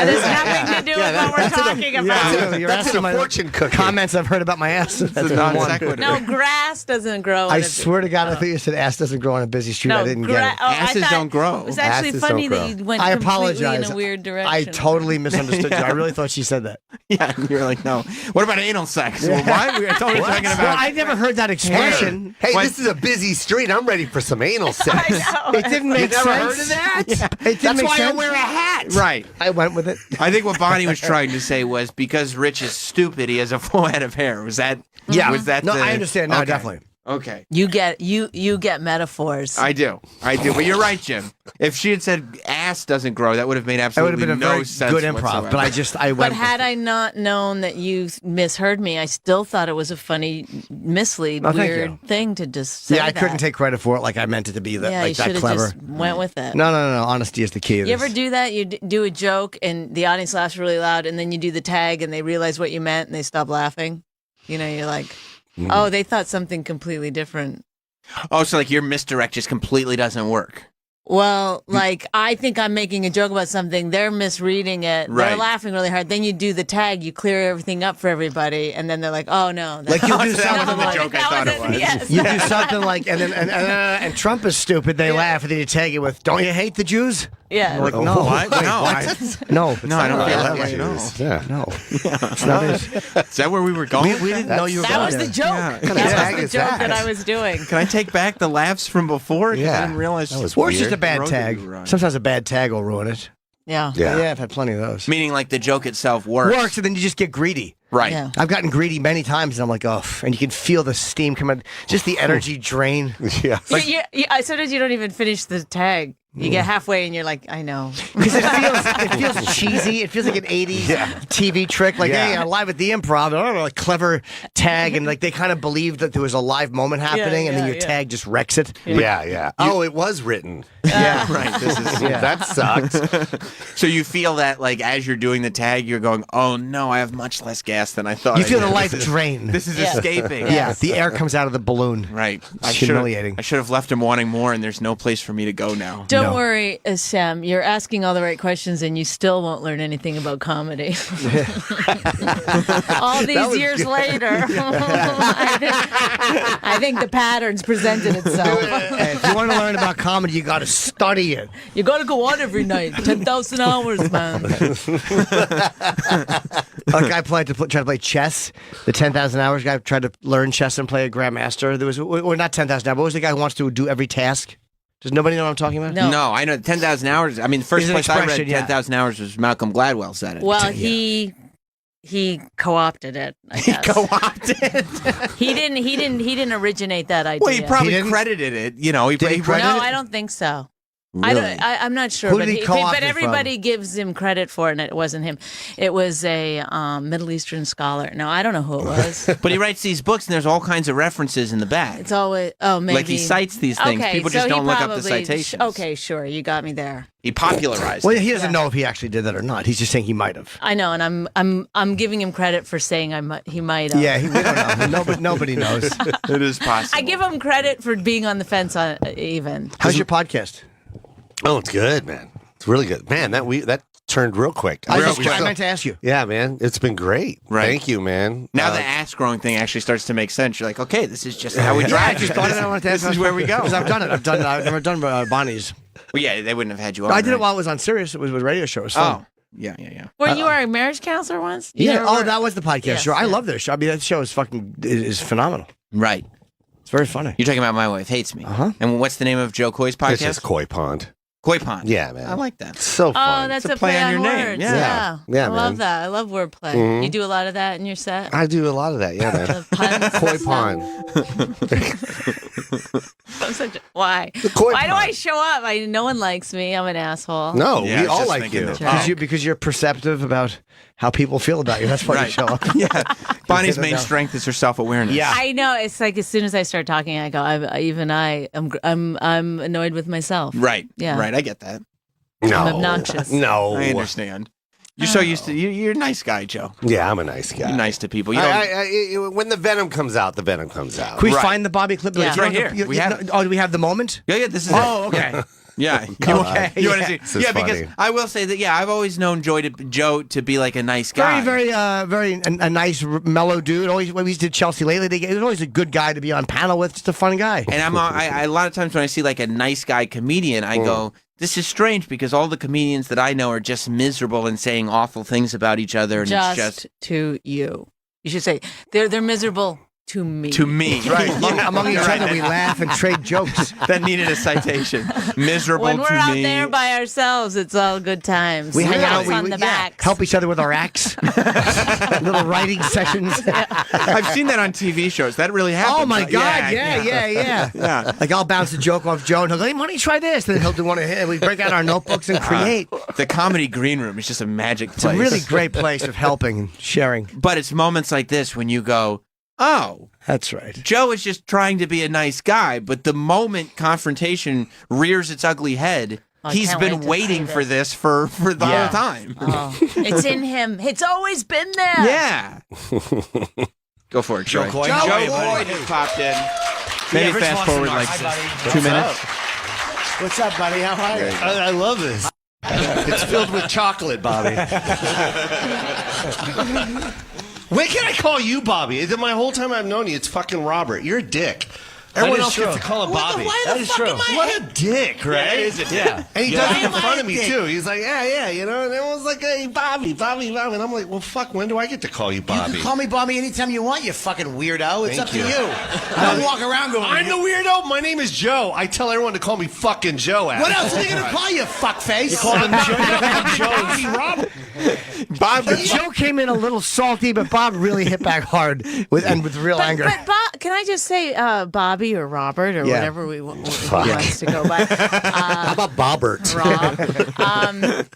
has nothing to do with what we're talking about. You're That's asking in a my fortune cookie. comments I've heard about my ass. That's a non one. sequitur. No, grass doesn't grow. I on a- swear to God, I think you said ass doesn't grow on a busy street. I didn't get it. oh, I Asses thought don't grow. It was actually Asses funny don't that you went I completely apologize. in a weird direction. I totally misunderstood you. I really thought she said that. Yeah, you're like, no. What about anal sex? Well, what? We were totally talking Well, about. I never heard that expression. Hey, What? this is a busy street. I'm ready for some anal sex. It didn't make You never sense. heard of that? It didn't That's make why sense. I wear a hat. Right. I went with it. I think what Bonnie was trying to say was because Rich is stupid, he has a full head of hair. Was that? Yeah. Was that? No, the- I understand. No, Okay. definitely. Okay. You get metaphors. I do. But you're right, Jim. If she had said ass doesn't grow, that would have made That would absolutely have been a no very sense good improv, whatsoever. but I But went. had I not known that you misheard me, I still thought it was a funny, mislead, Oh, thank weird you. thing to just say. Yeah, I couldn't that. take credit for it like I meant it to be that, Yeah, like you that should have clever. just went with it. No. Honesty is the key. To You this. ever do that? You do a joke and the audience laughs really loud, and then you do the tag and they realize what you meant and they stop laughing. You know, you're like, oh, they thought something completely different. Oh, so like your misdirect just completely doesn't work. Well, like I think I'm making a joke about something, they're misreading it, they're Right. laughing really hard. Then you do the tag, you clear everything up for everybody, and then they're like, "Oh no!" Like you do That something wasn't the like joke I thought it was. Yes. you do something like and Trump is stupid. They laugh and then you tag it with, "Don't you hate the Jews?" Yeah. I'm like, no, What? wait, No, what? no, No, I don't feel that that way. way at all. Yeah. No, it's not it. Is that where we were going? We didn't know you were That going was there. the joke. Yeah. That tag was is the joke that? that I was doing. Can I take back the laughs from before? 'Cause I Yeah. didn't realize. That was Or it's just a weird. bad Road tag. that we were on. Sometimes a bad tag will ruin it. Yeah. Yeah. I've had plenty of those. Meaning like the joke itself works. Works, and then you just get greedy. Right. Yeah. I've gotten greedy many times, and I'm like, oh, and you can feel the steam coming, just the energy drain. Yeah. Sometimes you don't even finish the tag. You get halfway and you're like, I know. Because it feels cheesy. It feels like an 80s TV trick. Like, hey, live at the Improv. I don't know, a clever tag. And like they kind of believed that there was a live moment happening and then your tag just wrecks it. Yeah. Oh, it was written. Yeah. Right. This is That sucked. So you feel that like as you're doing the tag, you're going, oh no, I have much less gas than I thought. You feel the life drain. This is escaping. Yeah, the air comes out of the balloon. Right. It's humiliating. I should have left him wanting more, and there's no place for me to go now. Don't worry, Sam. You're asking all the right questions, and you still won't learn anything about comedy. All these years later, I think the pattern's presented itself. If you want to learn about comedy, you got to study it. You got to go on every night, 10,000 hours, man. A guy tried to play chess. The 10,000 hours guy tried to learn chess and play a grandmaster. There was, or not 10,000 hours. What was the guy who wants to do every task? Does nobody know what I'm talking about? No, I know 10,000 hours. I mean, the first It's an place I read expression, 10,000 hours was Malcolm Gladwell said it. Well, he co-opted it. I guess. Co-opted. He didn't originate that idea. Well, he probably credited it. You know, he credited No, it? I don't think so. Really? I'm not sure, Who but, did he co-opt but it everybody from? gives him credit for it, and it wasn't him. It was a Middle Eastern scholar. No, I don't know who it was. But he writes these books, and there's all kinds of references in the back. It's always maybe Like he cites these things. Okay, People so just he don't look up the probably- citations. Okay, sure, you got me there. He popularized Well, it. he doesn't know if he actually did that or not. He's just saying he might have. I know, and I'm giving him credit for saying he might have. Yeah, we don't know. Nobody knows. It is possible. I give him credit for being on the fence on even. How's your podcast? Oh, it's good, man. It's really good, man. That turned real quick. I meant to ask you. Yeah, man. It's been great. Right. Thank you, man. Now the ass growing thing actually starts to make sense. You're like, okay, this is just how we I drive. just thought I wanted to ask This is where we go. Because I've done it. I've never done Bonnie's. Well, yeah, they wouldn't have had you on. I did it right? while it was on Sirius. It was with radio shows. Oh, yeah. Well, you were a marriage counselor once? You Yeah. never Oh, were? that was the podcast Yes, show. I yeah. love their show. I mean, that show is is phenomenal. Right. It's very funny. You're talking about My Wife Hates Me. Uh-huh. And what's the name of Joe Coy's podcast? It's just Koi Pond. Koi Pond. Yeah, man. I like that. So fun. Oh, that's It's a a play on your name. words. Yeah. Yeah, I love man. that. I love wordplay. Mhm. You do a lot of that in your set. I do a lot of that, yeah, man. The puns. Koi Pond. Why? koi Why do pond. I show up? No one likes me. I'm an asshole. No, Yeah, I we was all just like thinking you. that. Because you're perceptive about how people feel about you. That's why you Right. show up. Yeah. Bonnie's don't main know. strength is her self-awareness. Yeah. I know. It's like as soon as I start talking, I go. I'm annoyed with myself. Right. Yeah. Right. I get that. No. I'm obnoxious. No. I understand. You're so used to you're a nice guy, Joe. Yeah, I'm a nice guy. You're nice to people. You don't, When the venom comes out, the venom comes out. Can we Right. find the Bobby clip? Yeah. It's right here. We have it. Oh, do we have the moment? yeah, this is Oh, it. okay. Yeah. Okay. You want to see? This is Yeah, because funny. I will say that. Yeah, I've always known Joe to be like a nice guy. Very a nice, mellow dude. Always, when we did Chelsea lately, he was always a good guy to be on panel with. Just a fun guy. And I a lot of times when I see like a nice guy comedian, I go, this is strange because all the comedians that I know are just miserable and saying awful things about each other, and it's just to you. You should say they're miserable to me. to me. Right. Among each You're right. other, we laugh and trade jokes. That needed a citation. Miserable When we're to out me. there by ourselves, it's all good times. We hang out. Pats on We the backs. help each other with our acts. Little writing sessions. I've seen that on TV shows. That really happens. Oh my God! Yeah. Yeah. Like I'll bounce a joke off Joe, and he'll go, "Hey, why don't you try this?" Then he'll do one of his. We break out our notebooks and create. The comedy green room is just a magic It's a place. really great place of helping and sharing. But it's moments like this when you go, oh, That's right. Joe is just trying to be a nice guy, but the moment confrontation rears its ugly head, I he's can't been wait to waiting see for this for the whole time. Oh, it's in him. It's always been there. Yeah. Go for it, Joe. Joe Coy. Joe Joe Coy just popped in. Maybe Rich fast wants forward to like know. 2 minutes. What's up, buddy? How are you? I love this. It's filled with chocolate, Bobby. When can I call you Bobby? My whole time I've known you, it's fucking Robert. You're a dick. Everyone is else true. gets to call him Bobby. That is true. What a dick, right? Yeah, it is a dick. Yeah. And he does Why it in am I front a of me, dick? too. He's like, yeah, you know, and everyone's like, hey, Bobby. And I'm like, well, fuck, when do I get to call you Bobby? You can call me Bobby anytime you want, you fucking weirdo. It's Thank up to you. you. Don't walk around going, I'm the weirdo. My name is Joe. I tell everyone to call me fucking Joe. what else are they going to call you, fuckface? You call him Joe. Joe. Bob, The joke came in a little salty, but Bob really hit back hard with real anger. But Bob, can I just say Bobby or Robert or whatever we wants to go by? How about Bobbert? Rob.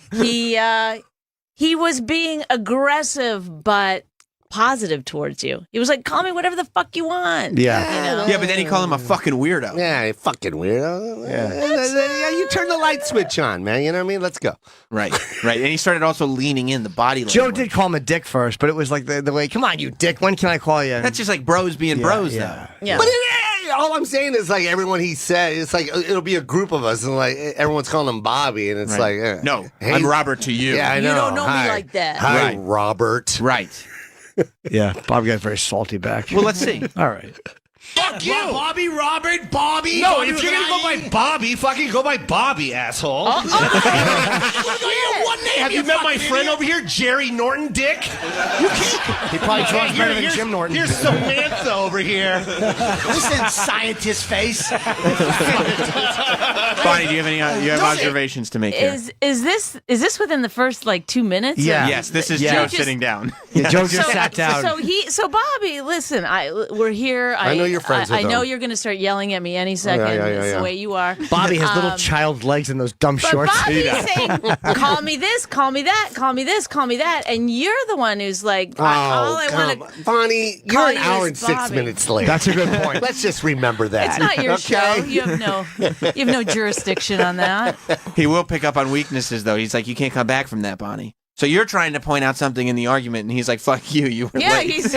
He was being aggressive, but positive towards you. He was like, call me whatever the fuck you want. Yeah. Yeah, but then he called him a fucking weirdo. Yeah, you fucking weirdo. Yeah, you turn the light switch on, man. You know what I mean? Let's go. Right. And he started also leaning in the body language. Joe did call him a dick first, but it was like the way, come on, you dick, when can I call you? That's just like bros being bros, though. Yeah. But all I'm saying is, like, everyone he said, it's like, it'll be a group of us, and, like, everyone's calling him Bobby, and it's like, no, hey, I'm Robert to you. Yeah, I know. You don't know Hi. me like that. Hi, Robert. Right. Yeah, Bob got very salty back. Well, let's see. All right. Fuck you! Bobby, Robert, Bobby. No, Bobby if you're going to go by Bobby, fucking go by Bobby, asshole. Oh, One name, Have you met my friend over here, Jerry Norton Dick? He probably draws better than Jim Norton. Here's Samantha over here. Listen, scientist face. Bonnie, do you have any observations to make here? Is this within the first like 2 minutes? Yeah. Yes, this is Joe sitting down. Yeah, Joe just sat down. So Bobby, listen, we're here. I know you're friends with I know him. you're going to start yelling at me any second. It's the way you are. Bobby has little child legs and those dumb But shorts. Bobby's saying, call me this, call me that, call me this, call me that, and you're the one who's like, all I want to. Bonnie, you're call an you hour is and 6 Bobby. minutes late. That's a good point. Let's just remember that. It's not your okay? show. You have no jurisdiction on that. He will pick up on weaknesses, though. He's like, you can't come back from that, Bonnie. So you're trying to point out something in the argument, and he's like, fuck you, you were Yeah, late. he's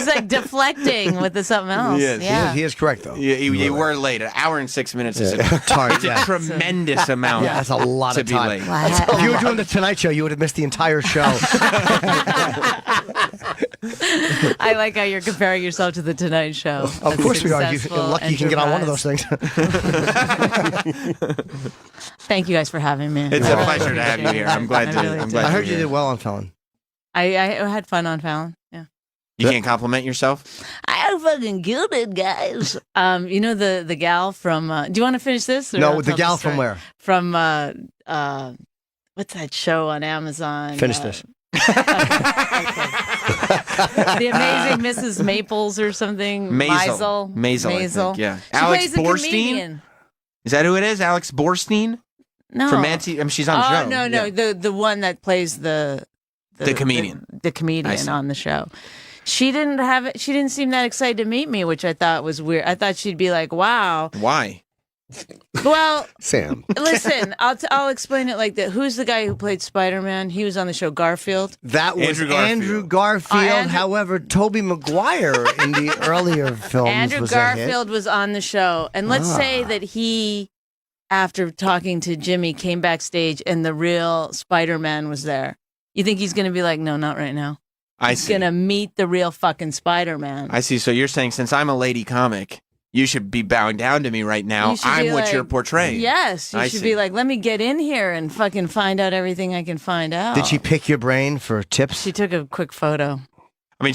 like deflecting with something else. He is. Yeah. He is correct, though. You were late. An hour and 6 minutes is a tremendous amount. Yeah, that's a lot to of be time. late. If you were doing the Tonight Show, you would have missed the entire show. I like how you're comparing yourself to the Tonight Show. Of course we are. You're lucky you can get on one of those things. Thank you guys for having me. It's a pleasure to have you here. I'm glad I heard you did well on Fallon. I had fun on Fallon. Yeah. You can't compliment yourself? I fucking killed it, guys. You know the gal from. Do you want to finish this? Or No, I'll the tell gal story? from where? From what's that show on Amazon? Finish this. The Amazing Mrs. Maples or something. Maisel, I think, yeah. She Alex plays a Borstein? comedian. Is that who it is? Alex Borstein? No. From Nancy. I mean, she's on the show. No, Yeah. the one that plays the comedian. the comedian on the show. She didn't seem that excited to meet me, which I thought was weird. I thought she'd be like, "Wow." Why? Well, Sam. Listen, I'll explain it like that. Who's the guy who played Spider-Man? He was on the show Garfield. That was Andrew Garfield. However, Tobey Maguire in the earlier films Andrew was Garfield was on the show. And let's say that he, after talking to Jimmy, came backstage and the real Spider-Man was there. You think he's going to be like, no, not right now. He's going to meet the real fucking Spider-Man. I see. So you're saying since I'm a lady comic, you should be bowing down to me right now. You should I'm be what like, you're portraying. Yes. You I should see. be like, let me get in here and fucking find out everything I can find out. Did she pick your brain for tips? She took a quick photo. I mean,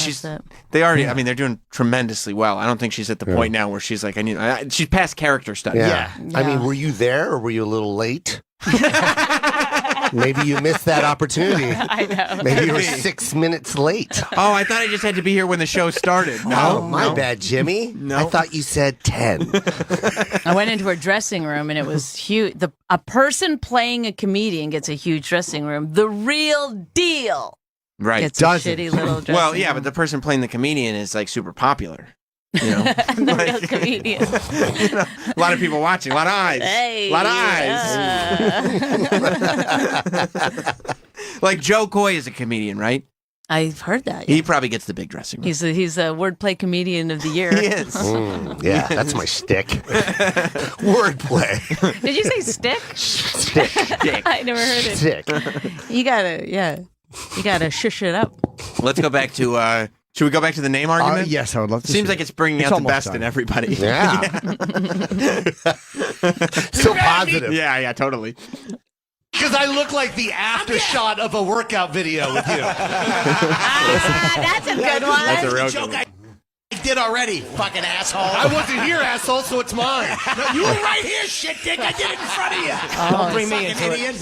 I mean, they're doing tremendously well. I don't think she's at the Yeah. point now where she's like, she's past character study. Yeah. I mean, were you there or were you a little late? Maybe you missed that opportunity. I know. Maybe you were 6 minutes late. Oh, I thought I just had to be here when the show started. No, Oh, my bad, Jimmy. No. I thought you said 10. I went into her dressing room and it was huge. A person playing a comedian gets a huge dressing room. The real deal Right. gets a shitty little dressing Well, yeah, room. but the person playing the comedian is like super popular. You know, The real comedian. a lot of people watching, a lot of eyes, Hey, a lot of eyes. Like Joe Coy is a comedian, right? I've heard that. He probably gets the big dressing room. He's a wordplay comedian of the year. He is. Yeah, that's my shtick. Wordplay. Did you say stick? Stick. I never heard it. Stick. You gotta shush it up. Let's go back to. Should we go back to the name argument? Yes, I would love to. Seems see like it. it's bringing out the almost best done. in everybody. Yeah. So positive. Yeah, totally. Because I look like the after shot of a workout video with you. That's a good one. That's a real joke good one. I did already, fucking asshole. I wasn't here, asshole, so it's mine. No, you were right here, shit dick. I did it in front of you. Don't bring me into idiot.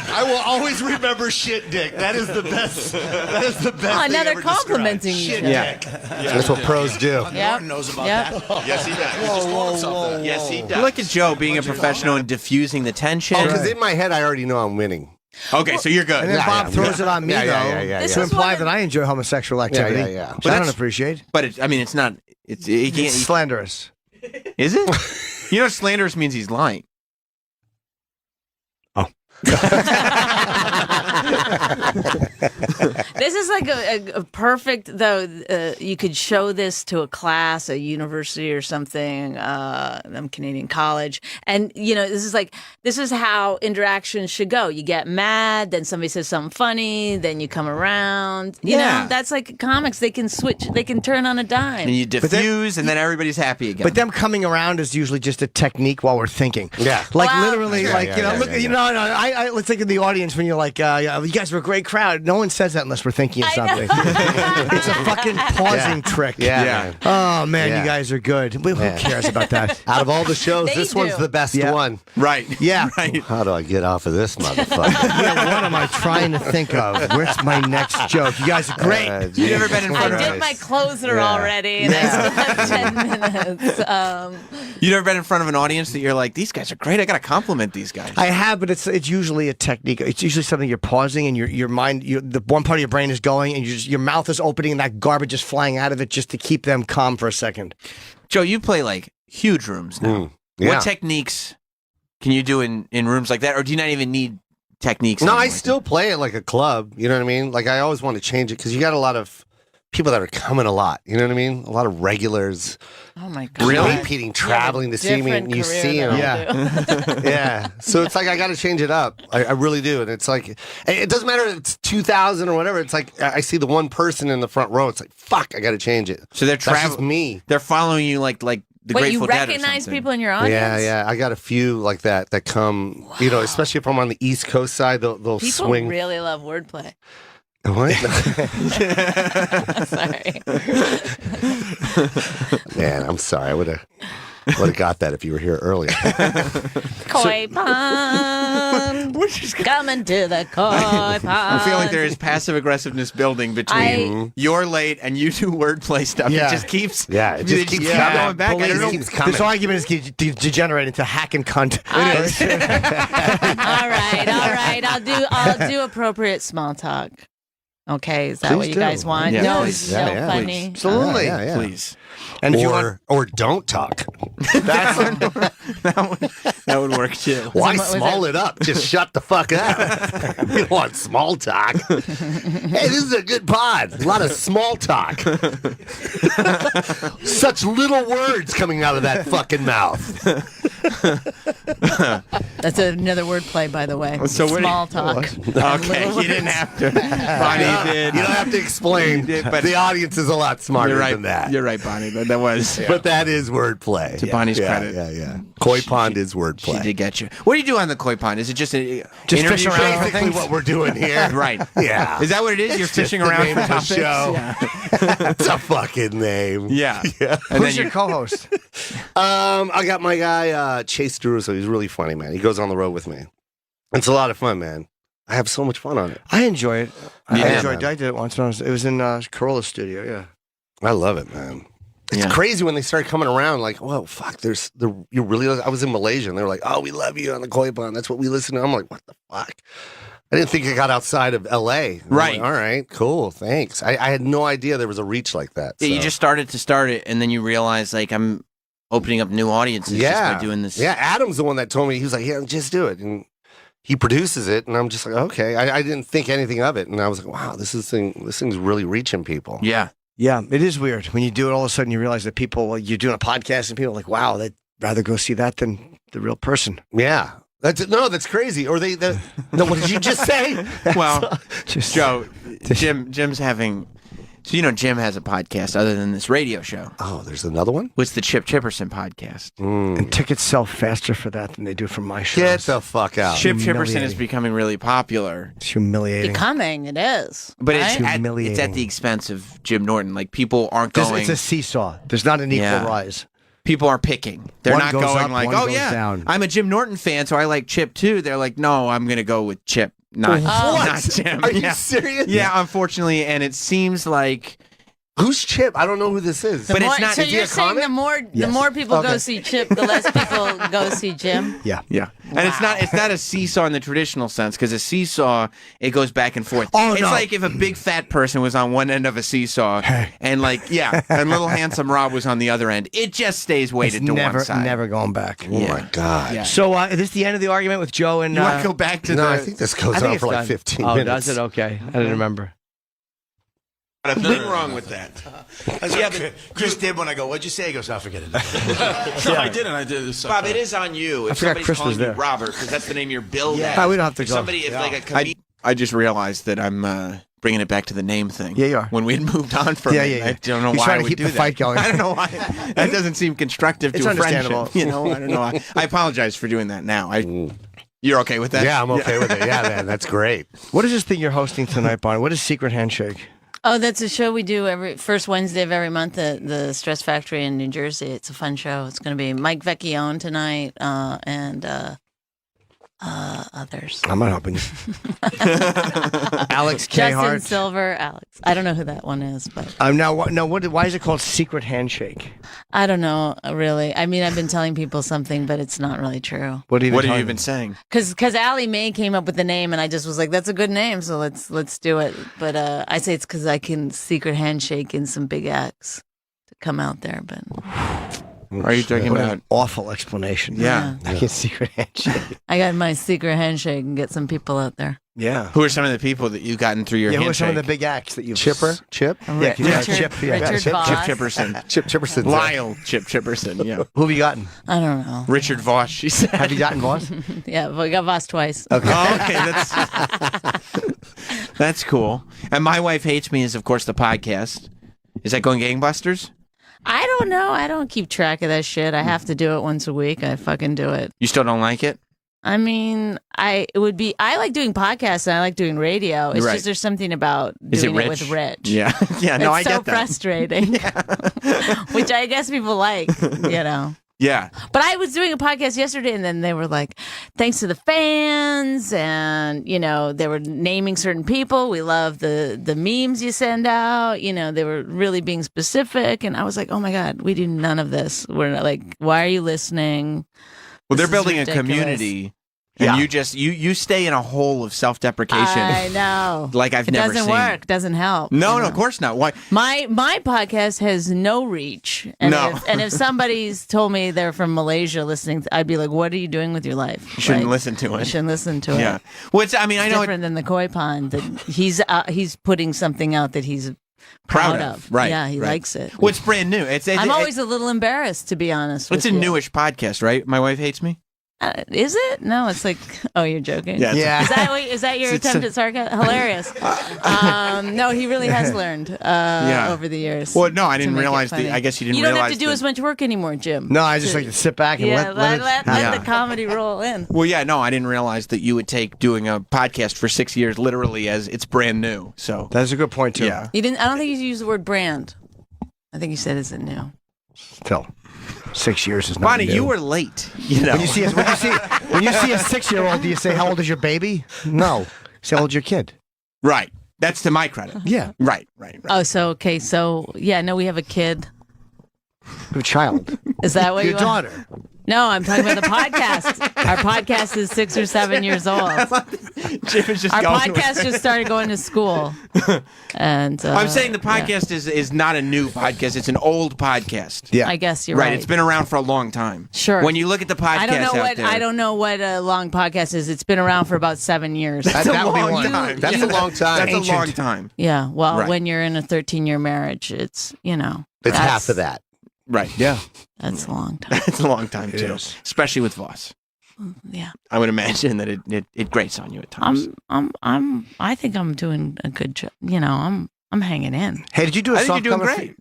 I will always remember shit dick. That is the best. That is the best. Oh, now they're ever complimenting described. you. Shit dick. That's what pros do. Norton knows about that. Yes, he does. He just told himself that. Yes, he does. Look at Joe being a professional and diffusing the tension. Oh, because in my head, I already know I'm winning. Okay, so you're good. And then Bob throws it on me, though, to imply that I enjoy homosexual activity, which I don't appreciate. But it's not. It's slanderous. Is it? You know, slanderous means he's lying. This is like a perfect, though, you could show this to a class, a university or something, Canadian college. And, this is how interactions should go. You get mad, then somebody says something funny, then you come around. You know, that's like comics. They can switch, they can turn on a dime. And you diffuse, and then everybody's happy again. But them coming around is usually just a technique while we're thinking. Yeah. Like literally, let's think of the audience when you're like, you guys were a great crowd. No one says that unless we're thinking of something. It's a fucking pausing trick. Yeah. Oh, man, you guys are good. Who cares about that? Out of all the shows, this one's the best one. Right. Yeah. Right. How do I get off of this motherfucker? What am I trying to think of? Where's my next joke? You guys are great. You've never been in front of I did my closer already, and I still have 10 minutes. You never been in front of an audience that you're like, these guys are great. I got to compliment these guys. I have, but it's usually a technique. It's usually something you're pausing and your mind, the one part of your brain is going, and your mouth is opening, and that garbage is flying out of it just to keep them calm for a second. Joe, you play like huge rooms now. What techniques can you do in rooms like that, or do you not even need techniques? No, I still play it like a club. You know what I mean? Like I always want to change it because you got a lot of people that are coming a lot. You know what I mean? A lot of regulars. Oh my God! Really? Repeating, traveling to see me, and you see them. Yeah. So it's like I got to change it up. I really do, and it's like it doesn't matter if it's 2,000 or whatever. It's like I see the one person in the front row. It's like fuck, I got to change it. So they're traveling. Me. They're following you like the Grateful Dead or recognize something. people in your audience? Yeah. I got a few like that come. Wow. You know, especially if I'm on the East Coast side, they'll people swing. People really love wordplay. What? Sorry. Man, I'm sorry. I would have got that if you were here earlier. Koi pond. Coming to the koi pond. I feel like there is passive aggressiveness building between you're late and you do wordplay stuff. Yeah. It just keeps keeps going back. I don't know. This argument is degenerating into hack and cunt. All right. I'll do appropriate small talk. Okay, is that what you guys want? Yeah. No, it's so funny. Absolutely. Please. And or don't talk. That would work too. Why small it up? Just shut the fuck up. You want small talk? Hey, this is a good pod. A lot of small talk. Such little words coming out of that fucking mouth. That's another wordplay, by the way. So small talk. Okay, you didn't have to. Bonnie did. You don't have to explain. But the audience is a lot smarter than that. You're right, Bonnie. That was. But that is wordplay. To Bonnie's credit. Yeah. Koi pond is wordplay. She did get you. What do you do on the koi pond? Is it just fishing around? Basically, what we're doing here. Right. Yeah. Is that what it is? You're fishing around for topics? Show. Yeah. It's a fucking name. Yeah. And who's your co-host? I got my guy Chase DeRusso. He's really funny, man. He goes on the road with me. It's a lot of fun, man. I have so much fun on it. I enjoy it. I enjoyed it. I did it once. It was in Corolla's studio. Yeah. I love it, man. It's crazy when they start coming around. Like, whoa, fuck! You really. I was in Malaysia, and they were like, "Oh, we love you on the koi pond. That's what we listen to." I'm like, "What the fuck?" I didn't think I got outside of L.A. Right. Like, all right. Cool. Thanks. I had no idea there was a reach like that. Yeah, you just started it, and then you realize, like, I'm opening up new audiences just by doing this. Yeah. Adam's the one that told me. He was like, "Yeah, just do it." And he produces it, and I'm just like, okay. I didn't think anything of it, and I was like, wow, this thing's really reaching people. Yeah. Yeah, it is weird. When you do it, all of a sudden you realize that you're doing a podcast, and people are like, wow, they'd rather go see that than the real person. Yeah. That's crazy. Or what did you just say? Well, Joe, Jim's having So, you know, Jim has a podcast other than this radio show. Oh, there's another one? What's the Chip Chipperson podcast? And tickets sell faster for that than they do for my shows. Get the fuck out. Chip Chipperson is becoming really popular. It's humiliating. Becoming, it is. But right? it's at the expense of Jim Norton. Like, people aren't going... It's a seesaw. There's not an equal rise. People are picking. They're One not goes going up, like, one oh, goes yeah, down. I'm a Jim Norton fan, so I like Chip too. They're like, no, I'm going to go with Chip, not Jim. Are you serious? Yeah, unfortunately. And it seems like... Who's Chip? I don't know who this is. But it's not... So you're saying the more people go see Chip, the less people go see Jim? Yeah. Yeah. And it's not a seesaw in the traditional sense, because a seesaw, it goes back and forth. Oh, it's no. like if a big fat person was on one end of a seesaw and and little handsome Rob was on the other end. It just stays weighted to one side. Never going back. Oh, my God. Yeah. So is this the end of the argument with Joe and... You want to go back to I think this goes on for like 15 minutes. Oh, does it? Okay. I didn't remember. Nothing wrong with that. That's what Chris did when I go, what'd you say? He goes, I forget it. No, I didn't. I did. Bob, it is on you. If I forgot somebody's Chris calling was you there. Robert, because that's the name you're billed Yeah. as. We don't have to If go. Somebody, if Yeah. like a comedian... I just realized that I'm bringing it back to the name thing. Yeah, you are. When we had moved on from it, I don't know He's why trying I to would keep do the that. fight going. I don't know why. That doesn't seem constructive It's to a friendship. understandable. You know, I don't know. I apologize for doing that now. You're okay with that? Yeah, I'm okay with it. Yeah, man, that's great. What is this thing you're hosting tonight, Barney? What is Secret Handshake? Oh, that's a show we do every first Wednesday of every month at the Stress Factory in New Jersey. It's a fun show. It's going to be Mike Vecchione tonight and others. I'm not helping you. Alex K. Justin Hart. Silver, Alex. I don't know who that one is, but why is it called Secret Handshake? I don't know really. I mean, I've been telling people something, but it's not really true. What have you been saying? Because Allie Mae came up with the name, and I just was like, "That's a good name, so let's do it." But I say it's because I can secret handshake in some big acts to come out there. But are you talking What an about awful explanation? Yeah. I can secret handshake. I got my secret handshake and get some people out there. Yeah. Who are some of the people that you've gotten through your Who are handshake? some of the big acts that you've... Chip? Yeah, Richard Voss. Chip Chipperson. Chip Chipperson. Lyle Chip Chipperson, yeah. Who have you gotten? I don't know. Richard Voss, she said. Have you gotten Voss? Yeah, but we got Voss twice. Okay. Oh, okay, that's cool. And My Wife Hates Me is, of course, the podcast. Is that going gangbusters? I don't know. I don't keep track of that shit. I have to do it once a week. I fucking do it. You still don't like it? I mean, I like doing podcasts and I like doing radio. It's Right. just there's something about Is it doing it Rich? with Rich. Yeah. Yeah, no, I It's so get that. frustrating. Which I guess people like, you know. Yeah. But I was doing a podcast yesterday, and then they were like, thanks to the fans, and, you know, they were naming certain people. We love the memes you send out. You know, they were really being specific. And I was like, oh, my God, we do none of this. We're not, like, why are you listening? Well, they're This is building a ridiculous. community. And you stay in a hole of self-deprecation. I know. Like I've it never doesn't seen. work. Doesn't help. No, you no, know? of course not. Why? My podcast has no reach. And No. if somebody's told me they're from Malaysia listening, I'd be like, what are you doing with your life? You shouldn't Like, listen to it. You shouldn't listen to Yeah. it. Well, it's, I mean, It's I know different than the koi pond. That he's putting something out that he's proud of. Right. Yeah, he right. likes it. Well, it's brand new. I'm always a little embarrassed, to be honest. It's with a you. newish podcast, right? My Wife Hates Me. Is it? No, it's like, oh, you're joking. Yeah, it's- Is that your It's- attempt at sarcasm? Hilarious. No, he really has learned over the years. Well, no, I to didn't make it realize funny. I guess you didn't You don't realize have to do that- as much work anymore, Jim. No, I just like to sit back and let Yeah. the comedy roll in. Well, yeah, no, I didn't realize that you would take doing a podcast for 6 years literally as it's brand new. So That's a good point, too. Yeah. You didn't. I don't think you used the word brand. I think you said, "Is it new?" Still, 6 years is not Bonnie, new. you were late. You know, When you see a 6-year-old, do you say, how old is your baby? No. Say, how old's your kid? right. That's to my credit. Yeah. Right. Oh, so yeah, no, we have a kid. Your child. Is that what Your you daughter. No, I'm talking about the podcast. Our podcast is 6 or 7 years old. Jim is just Our going podcast with just started going to school, and I'm saying the yeah. podcast is not a new podcast. It's an old podcast. Yeah. I guess you're right. It's been around for a long time. Sure. When you look at the podcast I don't know out what there, I don't know what a long podcast is. It's been around for about 7 years. That's That a would be long one. time. That's a long time. That's Ancient. a long time. Yeah. Well, Right. when you're in a 13-year marriage, it's It's that's- half of that. Right. Yeah. That's a long time. It's a long time It too, is. especially with Voss. Yeah. I would imagine that it grates on you at times. I think I'm doing a good job. You know, I'm I'm hanging in. Hey, did you do a I think soft you're doing cover? great.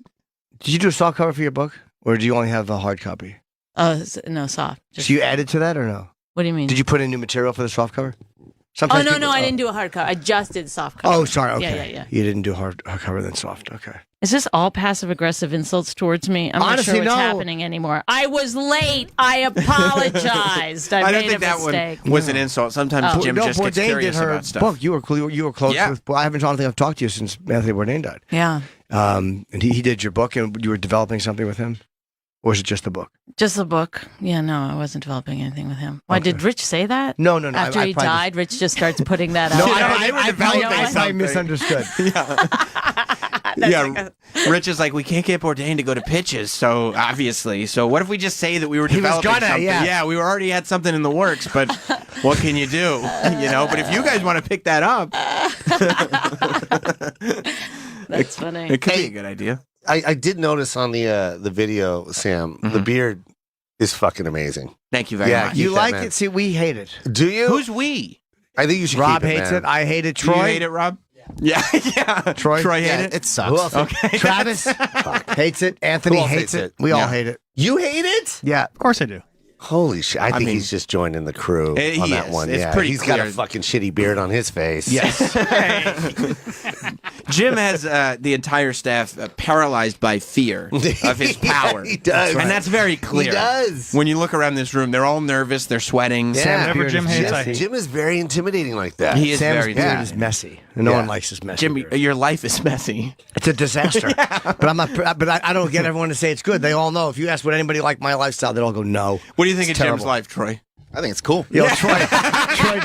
Did you do a soft cover for your book, or do you only have a hard copy? No, soft. So you added to that or no? What do you mean? Did you put in new material for the soft cover? No, I didn't do a hard cover. I just did soft cover. Oh, sorry. Okay. Yeah. You didn't do hard cover then soft. Okay. Is this all passive-aggressive insults towards me? I'm Honestly, not sure what's no. happening anymore. I was late. I apologized. I don't made think a that mistake. one was an insult. Sometimes Jim just gets Bourdain curious did her about stuff. book. You were close with. I don't think I've talked to you since Anthony Bourdain died. Yeah. And he did your book, and you were developing something with him, or was it just the book? Just the book. Yeah, no, I wasn't developing anything with him. Why, did Rich say that? No. After he died, Rich just starts putting that out. No, I I misunderstood. Rich is like, we can't get Bourdain to go to pitches, so obviously. So what if we just say that we were He was developing gonna, something? yeah. We already had something in the works, but what can you do? But if you guys want to pick that up, That's funny. it could be a good idea. I did notice on the video, Sam, the beard is fucking amazing. Thank you very much. You keep like that, man. it? See, we hate it. Do you? Who's we? I think you should Rob keep it, hates man. it. I hate it. Do you Troy hate it, Rob? Yeah. Troy hate Yeah, it. it sucks. Who else? Okay. Travis hates it. Anthony Who else hates hates it. it? We all Yeah. hate it. You hate it? Yeah. Of course I do. Holy shit. I think mean- he's just joining the crew He on that is. one. It's Yeah, pretty he's got a clear. fucking shitty beard on his face. Yes. Jim has the entire staff paralyzed by fear of his power. He does. And that's very clear. He does. When you look around this room, they're all nervous. They're sweating. Yeah. Whatever Jim hates, I Jim, hate. Jim is very intimidating like that. He is Sam's very beard nervous. is messy. And no Yeah. one likes his messy Jim, beard. your life is messy. It's a disaster. But I'm not. But I don't get everyone to say it's good. They all know. If you ask would anybody like my lifestyle, they all go no. What do you think It's of terrible. Jim's life, Troy? I think it's cool. Yo, Troy. Troy.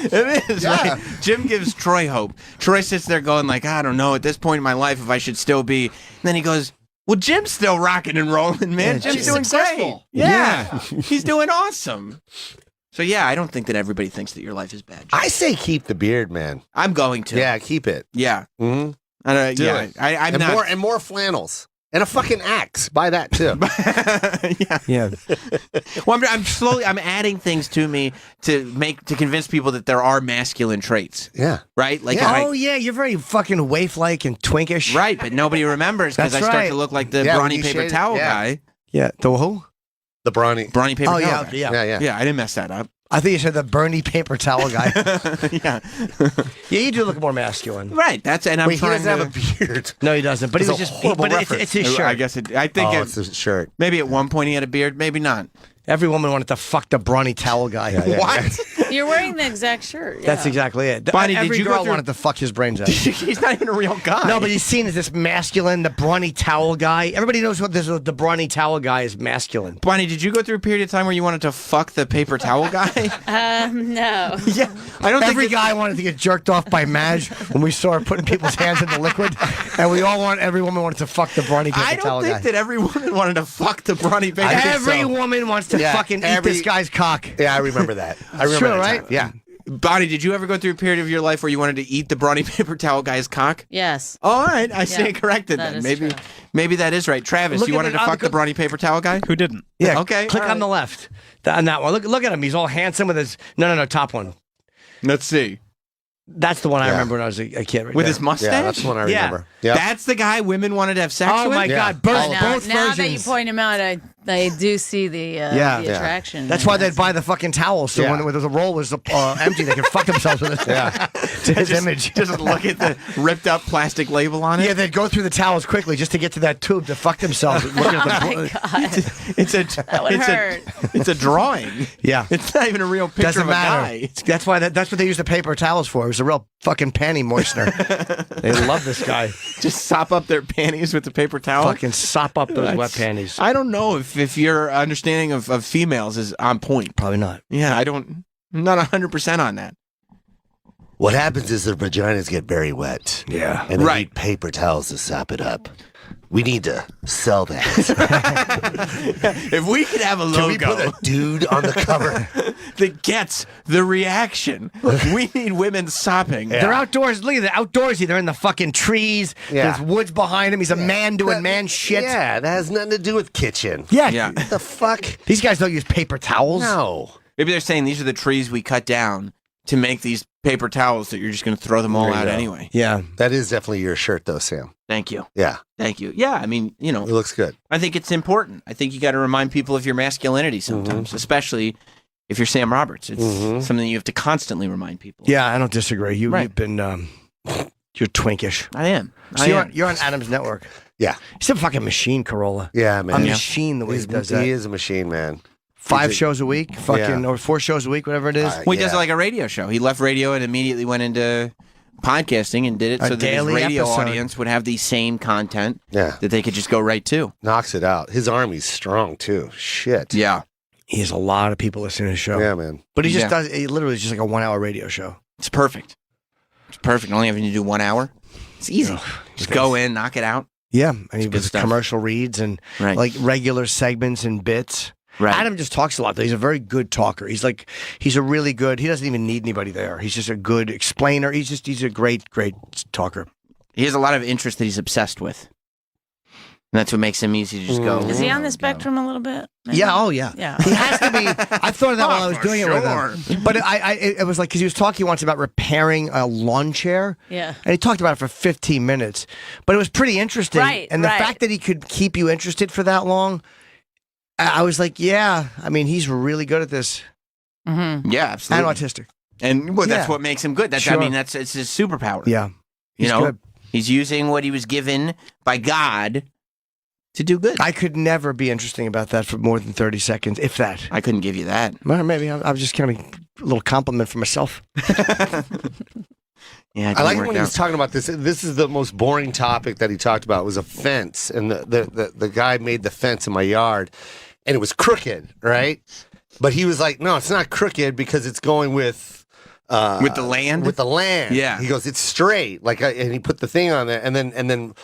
It is, right? Jim gives Troy hope. Troy sits there going like, I don't know, at this point in my life if I should still be. And then he goes, well, Jim's still rocking and rolling, man. Yeah, Jim's Jim's doing successful. great. Yeah. He's doing awesome. So, yeah, I don't think that everybody thinks that your life is bad. Jim. I say keep the beard, man. I'm going to. Yeah, keep it. Yeah. Mm-hmm. Do it. I'm and not. more flannels. And a fucking axe. Buy that too. Yeah. Well, I'm adding things to me to convince people that there are masculine traits. Yeah. Right? Like, Yeah. if Oh yeah, you're very fucking waif-like and twinkish. right, but nobody remembers because I That's start right. to look like the Yeah, when brawny you paper shade it, towel yeah. guy. Yeah. The who? The brawny. Brawny paper Oh towel yeah, guy. yeah. Yeah, I didn't mess that up. I think you said the Bernie paper towel guy. Yeah. Yeah, you do look more masculine. Right. That's and I'm Wait, he trying doesn't to. have a beard. No, he doesn't. But It's he was a just. horrible But reference. it's his shirt. I guess I think Oh, it's his shirt. maybe at one point he had a beard, maybe not. Every woman wanted to fuck the brawny towel guy. What? You're wearing the exact shirt. Yeah. That's exactly it. Bonnie, did Every you go girl through- wanted to fuck his brains out. He's not even a real guy. No, but he's seen as this masculine, the brawny towel guy. Everybody knows what this. The brawny towel guy is masculine. Bonnie, did you go through a period of time where you wanted to fuck the paper towel guy? No. Yeah. I don't Every think guy wanted to get jerked off by Madge when we saw her putting people's hands in the liquid, and every woman wanted to fuck the brawny paper I towel don't guy. think that every woman wanted to fuck the brawny paper. Every woman wants to fucking eat this guy's cock. Yeah, I remember that. I remember True, that right? time. Yeah. Bonnie, did you ever go through a period of your life where you wanted to eat the brawny paper towel guy's cock? Yes. All right, I stand corrected that then. is Maybe true. maybe that is right. Travis, Look you at wanted the- to on fuck the- the brawny paper towel guy? Who didn't? Yeah. Okay, Click all on the left. On that one. Look at him. He's all handsome with his. No. Top one. Let's see. That's the one I Yeah. remember when I was a kid. Right With there. his mustache? Yeah, that's the one I Yeah. remember. Yep. That's the guy women wanted to have sex Oh with? my Yeah. God! Both, Now, both now versions. that you point him out, I do see the attraction. That's why they'd buy the fucking towel. So Yeah. when the roll was empty, they could fuck themselves with it. Yeah. To his image. Just look at the ripped up plastic label on it. Yeah, they'd go through the towels quickly just to get to that tube to fuck themselves. Looking at Oh the, my God. It's would a drawing. Yeah. It's not even a real picture Doesn't of a matter. guy. That's why that's what they use the paper towels for. It was a real fucking panty moistener. They love this guy. Just sop up their panties with the paper towel. Fucking sop up those wet panties. I don't know if your understanding of females is on point. Probably not. Yeah, I'm not 100% on that. What happens is their vaginas get very wet. Yeah. And they Right. need paper towels to sop it up. We need to sell that. If we could have a Can we logo put a dude on the cover? that gets the reaction, we need women sopping. They're outdoors. Look at the outdoorsy. They're in the fucking trees. Yeah. There's woods behind him. He's a man doing man shit. Yeah, that has nothing to do with kitchen. Yeah. Yeah. What the fuck? These guys don't use paper towels. No. Maybe they're saying these are the trees we cut down to make these paper towels that you're just going to throw them all out anyway. Yeah. That is definitely your shirt, though, Sam. Thank you. Yeah. Thank you. Yeah, I mean, It looks good. I think it's important. I think you got to remind people of your masculinity sometimes, especially if you're Sam Roberts. It's something you have to constantly remind people. Yeah, I don't disagree. You've been, you're twinkish. I am. So you're on Adam's network. Yeah. He's a fucking machine, Corolla. Yeah, man. A machine the way he does that. He is a machine, man. 5 shows a week, or 4 shows a week, whatever it is. Well, he does it like a radio show. He left radio and immediately went into podcasting and did it so that his radio audience would have the same content that they could just go right to. Knocks it out. His army's strong, too. Shit. Yeah. He has a lot of people listening to his show. Yeah, man. But he just does, he literally is just like a 1 hour radio show. It's perfect. It's perfect. Only having to do 1 hour. It's easy. Just go in, knock it out. Yeah. And he does commercial reads and like regular segments and bits. Right. Adam just talks a lot, though. He's a very good talker. He's a really good, he doesn't even need anybody there. He's just a good explainer. He's a great talker. He has a lot of interest that he's obsessed with. And that's what makes him easy to just go. Is he on the spectrum a little bit? Maybe? Yeah, oh yeah. Yeah. He has to be. I thought of that while I was doing it with him. But it was like, because he was talking once about repairing a lawn chair. Yeah. And he talked about it for 15 minutes. But it was pretty interesting. Right, and the fact that he could keep you interested for that long, I was like, yeah, I mean, he's really good at this. Mm-hmm. Yeah, absolutely. And autistic. And that's what makes him good. That's I mean, it's his superpower. Yeah. He's good. He's using what he was given by God to do good. I could never be interesting about that for more than 30 seconds, if that. I couldn't give you that. Well, maybe I was just kind of a little compliment for myself. Yeah, I like when he was talking about this. This is the most boring topic that he talked about was a fence, and the guy made the fence in my yard, and it was crooked, right? But he was like, "No, it's not crooked because it's going with the land." With the land, yeah. He goes, "It's straight." And he put the thing on there, and then.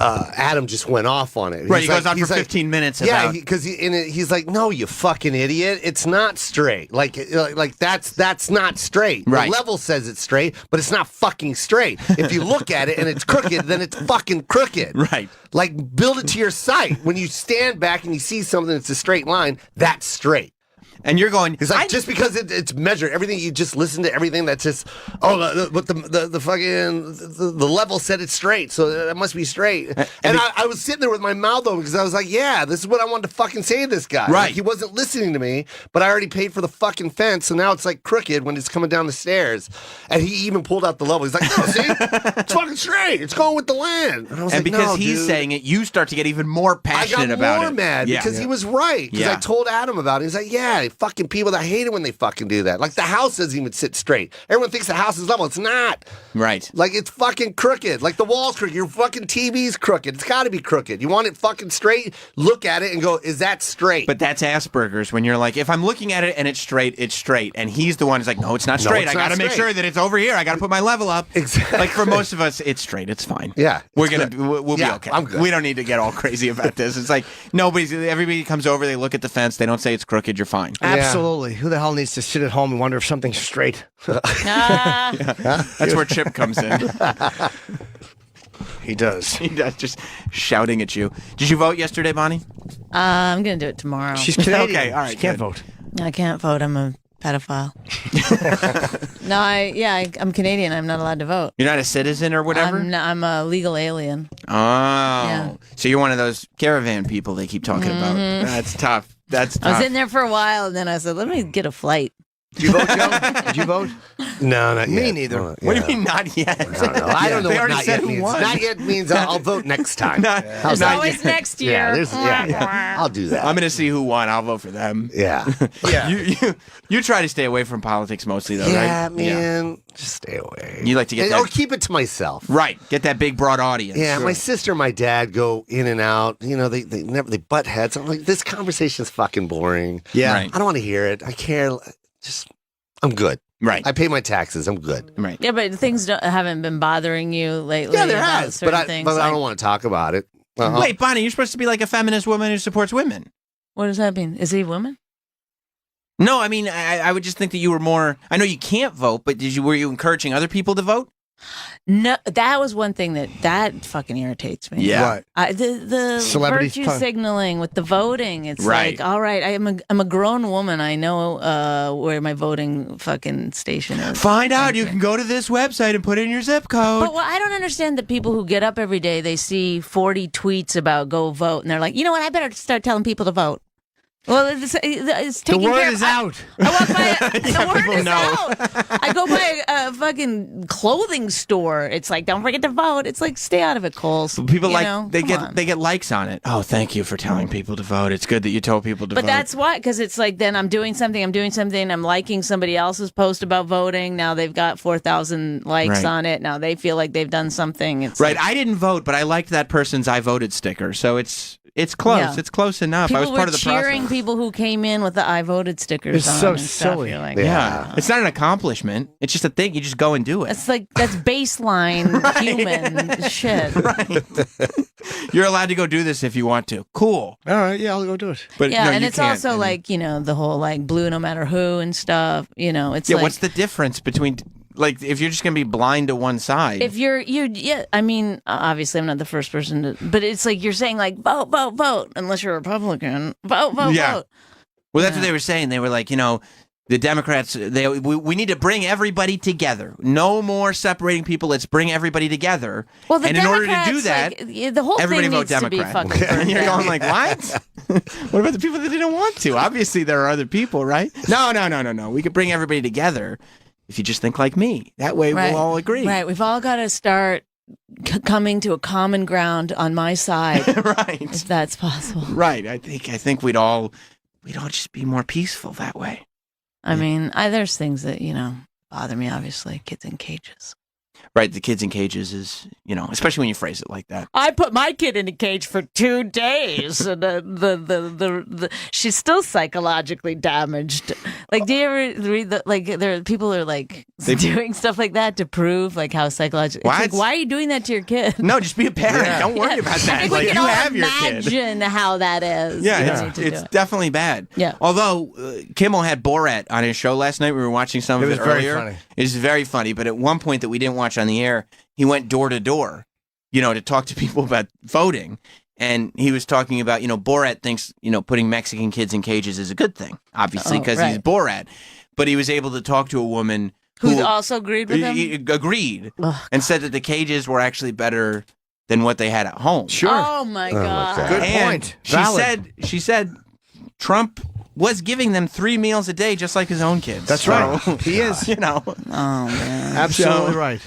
Adam just went off on it. Right, he goes on for 15 minutes. Yeah, because he's like, "No, you fucking idiot! It's not straight. Like that's not straight. Right. The level says it's straight, but it's not fucking straight. If you look at it and it's crooked, then it's fucking crooked. Right. Like build it to your sight. When you stand back and you see something that's a straight line, that's straight." And you're going. It's like just because it's measured, everything you just listen to everything that's just but the fucking the level said it's straight, so it must be straight. And I was sitting there with my mouth open because I was like, yeah, this is what I wanted to fucking say to this guy. Right. Like, he wasn't listening to me, but I already paid for the fucking fence, so now it's like crooked when it's coming down the stairs. And he even pulled out the level. He's like, no, see, it's fucking straight. It's going with the land. And I was like, because no, he's dude. saying it, you start to get even more passionate about it. I got more mad because he was right. Because I told Adam about it. He's like, yeah. Fucking people that hate it when they fucking do that. Like the house doesn't even sit straight. Everyone thinks the house is level. It's not. Right. Like it's fucking crooked. Like the wall's crooked. Your fucking TV's crooked. It's got to be crooked. You want it fucking straight? Look at it and go, is that straight? But that's Asperger's when you're like, if I'm looking at it and it's straight, it's straight. And he's the one who's like, no, it's not straight. I got to make sure that it's over here. I got to put my level up. Exactly. Like for most of us, it's straight. It's fine. Yeah. We'll be okay. I'm good. We don't need to get all crazy about this. It's like everybody comes over, they look at the fence, they don't say it's crooked, you're fine. Absolutely. Who the hell needs to sit at home and wonder if something's straight? That's where Chip comes in. He does. He does, just shouting at you. Did you vote yesterday, Bonnie? I'm going to do it tomorrow. She's Canadian. Okay, all right. She can't vote. I can't vote. I'm a pedophile. No, I'm Canadian. I'm not allowed to vote. You're not a citizen or whatever? I'm a legal alien. Oh. Yeah. So you're one of those caravan people they keep talking about. That's tough. That's tough. I was in there for a while, and then I said, let me get a flight. Did you vote, Joe? Did you vote? No, not yet. Me neither. What do you mean not yet? I don't know They what already not said yet who means. won. Not yet means I'll vote next time. There's always next year. I'll do that. I'm going to see who won. I'll vote for them. Yeah. You try to stay away from politics mostly, though, right? Yeah, man. Just stay away. You like to get or keep it to myself. Right. Get that big, broad audience. Yeah, my sister and my dad go in and out. You know, they butt heads. I'm like, this conversation's fucking boring. Yeah. I don't want to hear it. I care. I'm good. Right. I pay my taxes. I'm good. Right. Yeah, but things haven't been bothering you lately. Yeah, there about has. certain But things, I don't want to talk about it. Wait, Bonnie, you're supposed to be like a feminist woman who supports women. What does that mean? Is he a woman? No, I mean, I would just think that you were more. I know you can't vote, but were you encouraging other people to vote? No, that was one thing that fucking irritates me. Yeah. What? The Celebrities virtue signaling with the voting. It's Right. like, all right, I'm a grown woman. I know where my voting fucking station is. Find out. You can go to this website and put in your zip code. But I don't understand the people who get up every day, they see 40 tweets about go vote, and they're like, you know what, I better start telling people to vote. Well, it's taking The word care of, is out. I walk by the word people is know. out. I go by a fucking clothing store. It's like, don't forget to vote. It's like, stay out of it, Coles. People You know? they Come on. get likes on it. Oh, thank you for telling people to vote. It's good that you told people to vote. But that's why, because it's like, then I'm doing something, I'm liking somebody else's post about voting. Now they've got 4,000 likes Right. on it. Now they feel like they've done something. It's right. like, I didn't vote, but I liked that person's I voted sticker. So it's close. Yeah. It's close enough. people I was part were of the cheering process. people who came in with the I voted stickers It's on. so and stuff. silly. You're like, Yeah. It's not an accomplishment. It's just a thing. You just go and do it. That's baseline human shit. Right. You're allowed to go do this if you want to. Cool. All right, yeah, I'll go do it. But Yeah, no, and you it's can't. also And- like, the whole like blue no matter who and stuff. It's yeah. like, What's the difference between like if you're just gonna be blind to one side? if yeah, I mean, obviously I'm not the first person to, but it's like you're saying like vote, vote, vote, unless you're a Republican, vote, vote, Yeah. vote. Well, that's what they were saying. They were like, the Democrats, we need to bring everybody together. No more separating people. Let's bring everybody together. Well, the and in order to Democrats, do that, like, the whole everybody thing vote needs Democrat. to be fucking And you're burned going down. like, what? What about the people that didn't want to? Obviously, there are other people, right? No. We could bring everybody together if you just think like me. That way, Right. we'll all agree. Right, we've all got to start coming to a common ground on my side, Right. if that's possible. Right. I think we'd all just be more peaceful that way. I mean, there's things that bother me. Obviously, kids in cages. Right. The kids in cages is, especially when you phrase it like that. I put my kid in a cage for 2 days, and she's still psychologically damaged. Like, do you ever read there are people who are like doing stuff like that to prove like how psychologically? What? It's like, why are you doing that to your kid? No, just be a parent. Yeah. Don't worry about I that. think Like, we can you all have your kid. imagine how that is. Yeah, You need to it's do it. definitely bad. Yeah. Although Kimmel had Borat on his show last night, we were watching some of It it was very earlier. funny. It was very funny, but at one point that we didn't watch on the air, he went door to door, to talk to people about voting. And he was talking about, Borat thinks, putting Mexican kids in cages is a good thing, obviously, because he's right. Borat. But he was able to talk to a woman Who also agreed with him? agreed Ugh. and said that the cages were actually better than what they had at home. Sure. Oh my god! Good And point. She Valid. said Trump was giving them 3 meals a day, just like his own kids. That's So, right. He is. Oh man! Absolutely So- right.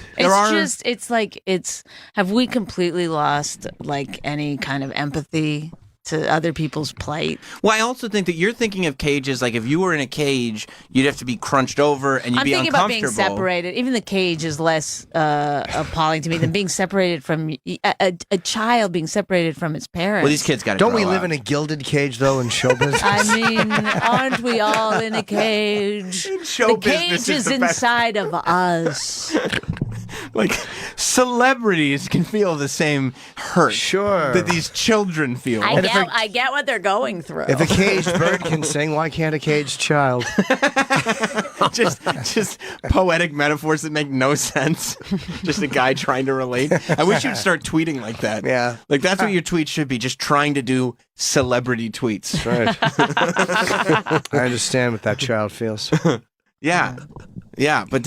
Have we completely lost like any kind of empathy to other people's plight? Well, I also think that you're thinking of cages like if you were in a cage, you'd have to be crunched over and you'd I'm be thinking about uncomfortable. being separated. Even the cage is less appalling to me than being separated from a child being separated from its parents. Well, these kids got to Don't we live in a gilded cage though in show business? I mean, aren't we all in a cage? show the cage business is is the best. inside of us. Like celebrities can feel the same hurt Sure. that these children feel. I get what they're going through. If a caged bird can sing, why can't a caged child? just poetic metaphors that make no sense. Just a guy trying to relate. I wish you'd start tweeting like that. Yeah. Like that's what your tweets should be, just trying to do celebrity tweets. Right. I understand what that child feels. Yeah. Yeah. But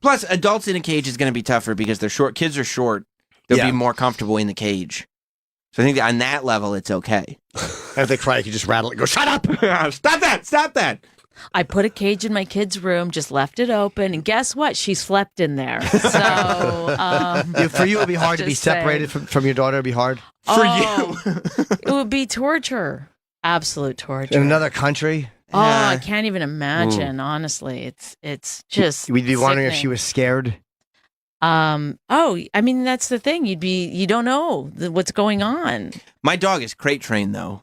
plus adults in a cage is going to be tougher because they're short. Kids are short. They'll Yeah. be more comfortable in the cage. So I think that on that level, it's okay. And if they cry, you can just rattle it and go, shut up! Stop that! Stop that! I put a cage in my kid's room, just left it open, and guess what? She slept in there. So For you, it would be hard to be Just saying. separated from your daughter. It would be hard. it would be torture. Absolute torture. In another country, Oh, I can't even imagine. Honestly, it's just. we'd be wondering if sickening. she was scared. Oh, I mean, that's the thing. You don't know what's going on. My dog is crate trained though,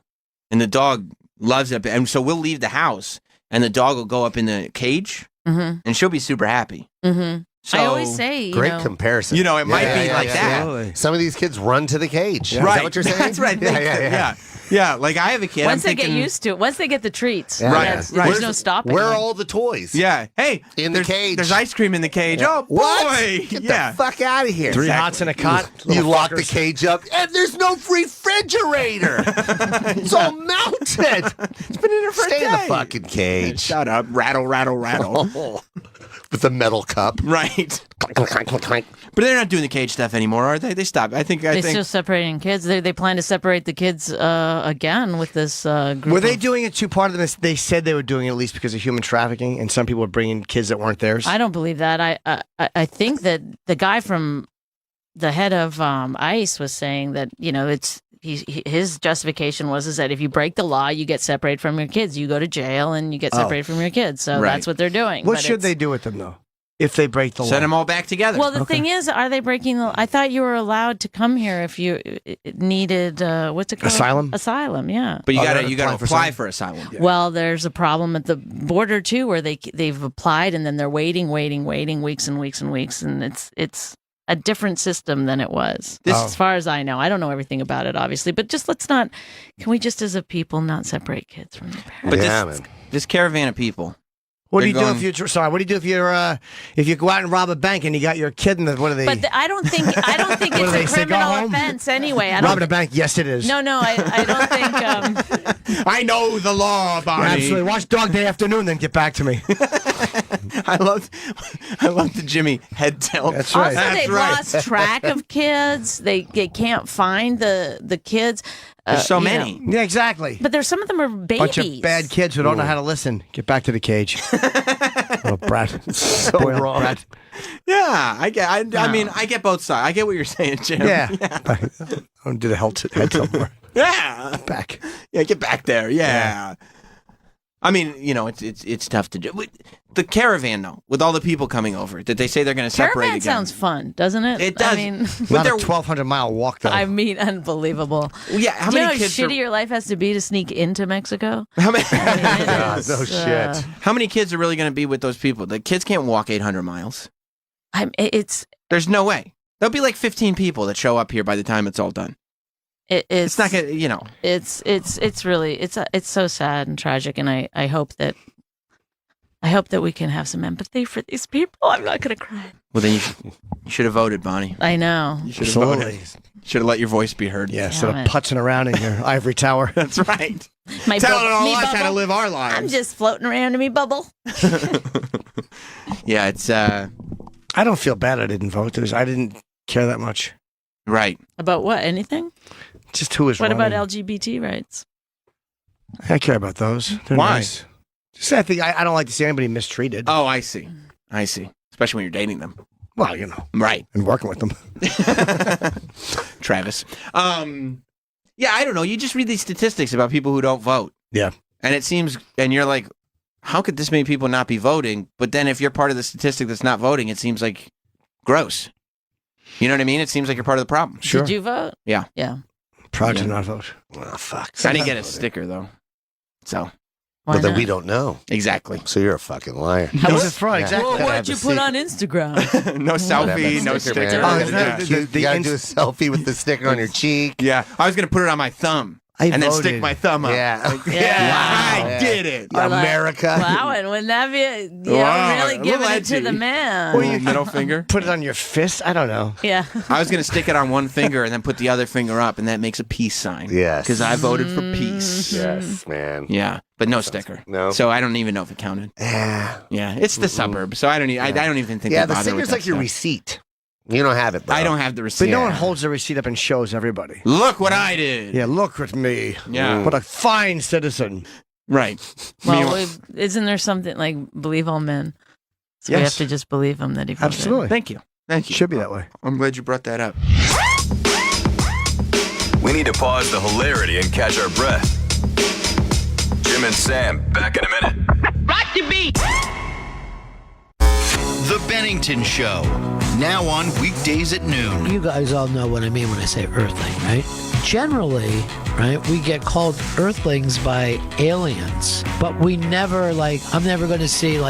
and the dog loves it. And so we'll leave the house, and the dog will go up in the cage, Mm-hmm. and she'll be super happy. Mm-hmm. So, I always say, you Great know, comparison. it might be like that. Absolutely. Some of these kids run to the cage. Is Right. that what you're saying? That's right. Yeah. Yeah, like I have a kid. Once they get used to it, once they get the treats, Right. there's no stopping. Where are them. all the toys? Yeah. Hey, in the cage. There's ice cream in the cage. Oh boy! What? Get the fuck out of here! 3 hots in a cot. You lock the cage up, and there's no refrigerator. It's all melted. It's been in there for a Stay day. in the fucking cage. Shut up! Rattle, rattle, rattle. With the metal cup. Right. Clank, clank, clank, clank. But they're not doing the cage stuff anymore, are they? They stopped. I think. They're still separating kids. They plan to separate the kids again with this group. Were they doing it too? Part of this, they said they were doing it at least because of human trafficking, and some people were bringing kids that weren't theirs. I don't believe that. I think that the guy from the head of ICE was saying that his justification was that if you break the law, you get separated from your kids. You go to jail and you get separated from your kids. So that's what they're doing. What should they do with them though? If they break the law, send them all back together. Well, the thing is, are they breaking the? I thought you were allowed to come here if you needed what's it called? Asylum. Asylum, yeah. But you got to apply for asylum. Yeah. Well, there's a problem at the border too, where they've applied and then they're waiting weeks and weeks and weeks, and it's a different system than it was. As far as I know, I don't know everything about it, obviously, but just can we just as a people not separate kids from their parents? But this caravan of people. What do you do if you go out and rob a bank and you got your kid in the what are they? But I don't think it's a criminal offense anyway. Robbing a bank, yes, it is. No, I don't think. I know the law, Bonnie. Yeah, absolutely. Watch Dog Day Afternoon, then get back to me. I love the Jimmy head tilt. That's right. Also, they've lost track of kids. They can't find the kids. There's so many. Yeah, exactly. But there's some of them are babies. Bunch of bad kids who don't know how to listen. Get back to the cage. Little brat. So wrong. Brat. Yeah, I mean, I get both sides. I get what you're saying, Jim. Yeah. I don't do the head tilt more. Yeah. Back. Yeah, get back there. Yeah. I mean, it's tough to do. The caravan, though, with all the people coming over, did they say they're going to separate caravan again? sounds fun, doesn't it? It does. I mean, not a 1,200-mile walk, though. I mean, unbelievable. Yeah, how do you many know kids how shitty your life has to be to sneak into Mexico? How many? No shit. How many kids are really going to be with those people? The kids can't walk 800 miles. There's no way. There'll be like 15 people that show up here by the time it's all done. It's not gonna, It's really it's so sad and tragic, and I hope that we can have some empathy for these people. I'm not gonna cry. Well, then you should have voted, Bonnie. I know. You should have voted. Should have let your voice be heard. Yeah, instead of putzing around in your ivory tower. That's right. Telling all us how to live our lives. I'm just floating around in me bubble. Yeah, it's. I don't feel bad I didn't vote. I didn't care that much. Right. About what? Anything? Just who is What running. about LGBT rights? I care about those. They're Why? Nice. Just I think I don't like to see anybody mistreated. Oh, I see. Especially when you're dating them. Well, right, and working with them. Travis. Yeah, I don't know. You just read these statistics about people who don't vote. Yeah, and it seems, and you're like, how could this many people not be voting? But then if you're part of the statistic that's not voting, it seems like gross. You know what I mean? It seems like you're part of the problem. Sure. Did you vote? Yeah. Yeah. Proud to not vote. Oh, fuck. I didn't get a sticker, though. So. Why But then not? we don't know. Exactly. So you're a fucking liar. How was it for? Exactly. Well, what'd you put on Instagram? No selfie, no sticker. You gotta do a selfie with the sticker on your cheek. Yeah. I was going to put it on my thumb. And then stick my thumb up. Yeah. Like, I did it. America. Wow, and wouldn't that be really giving it to the man? Or you middle finger. Put it on your fist? I don't know. Yeah. I was going to stick it on one finger and then put the other finger up, and that makes a peace sign. Yes. Because I voted for peace. Yes, man. Yeah, but no sticker. No. So I don't even know if it counted. Yeah, it's the suburb, so I don't even think. Yeah, they the bother with sticker's that like your stuff. receipt. You don't have it, bro. I don't have the receipt. But no one holds the receipt up and shows everybody. Look what I did. Yeah, look at me. Yeah. What a fine citizen. Right. Well, isn't there something like believe all men? So we have Yes. to just believe him that he voted. Absolutely. Thank you. Should be that way. I'm glad you brought that up. We need to pause the hilarity and catch our breath. Jim and Sam, back in a minute. Rock the beat! The Bennington Show, now on weekdays at noon. You guys all know what I mean when I say earthling, right? Generally, right, we get called earthlings by aliens, but we never, I'm never going to see,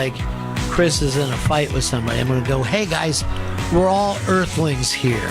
Chris is in a fight with somebody. I'm going to go, hey guys, we're all earthlings here.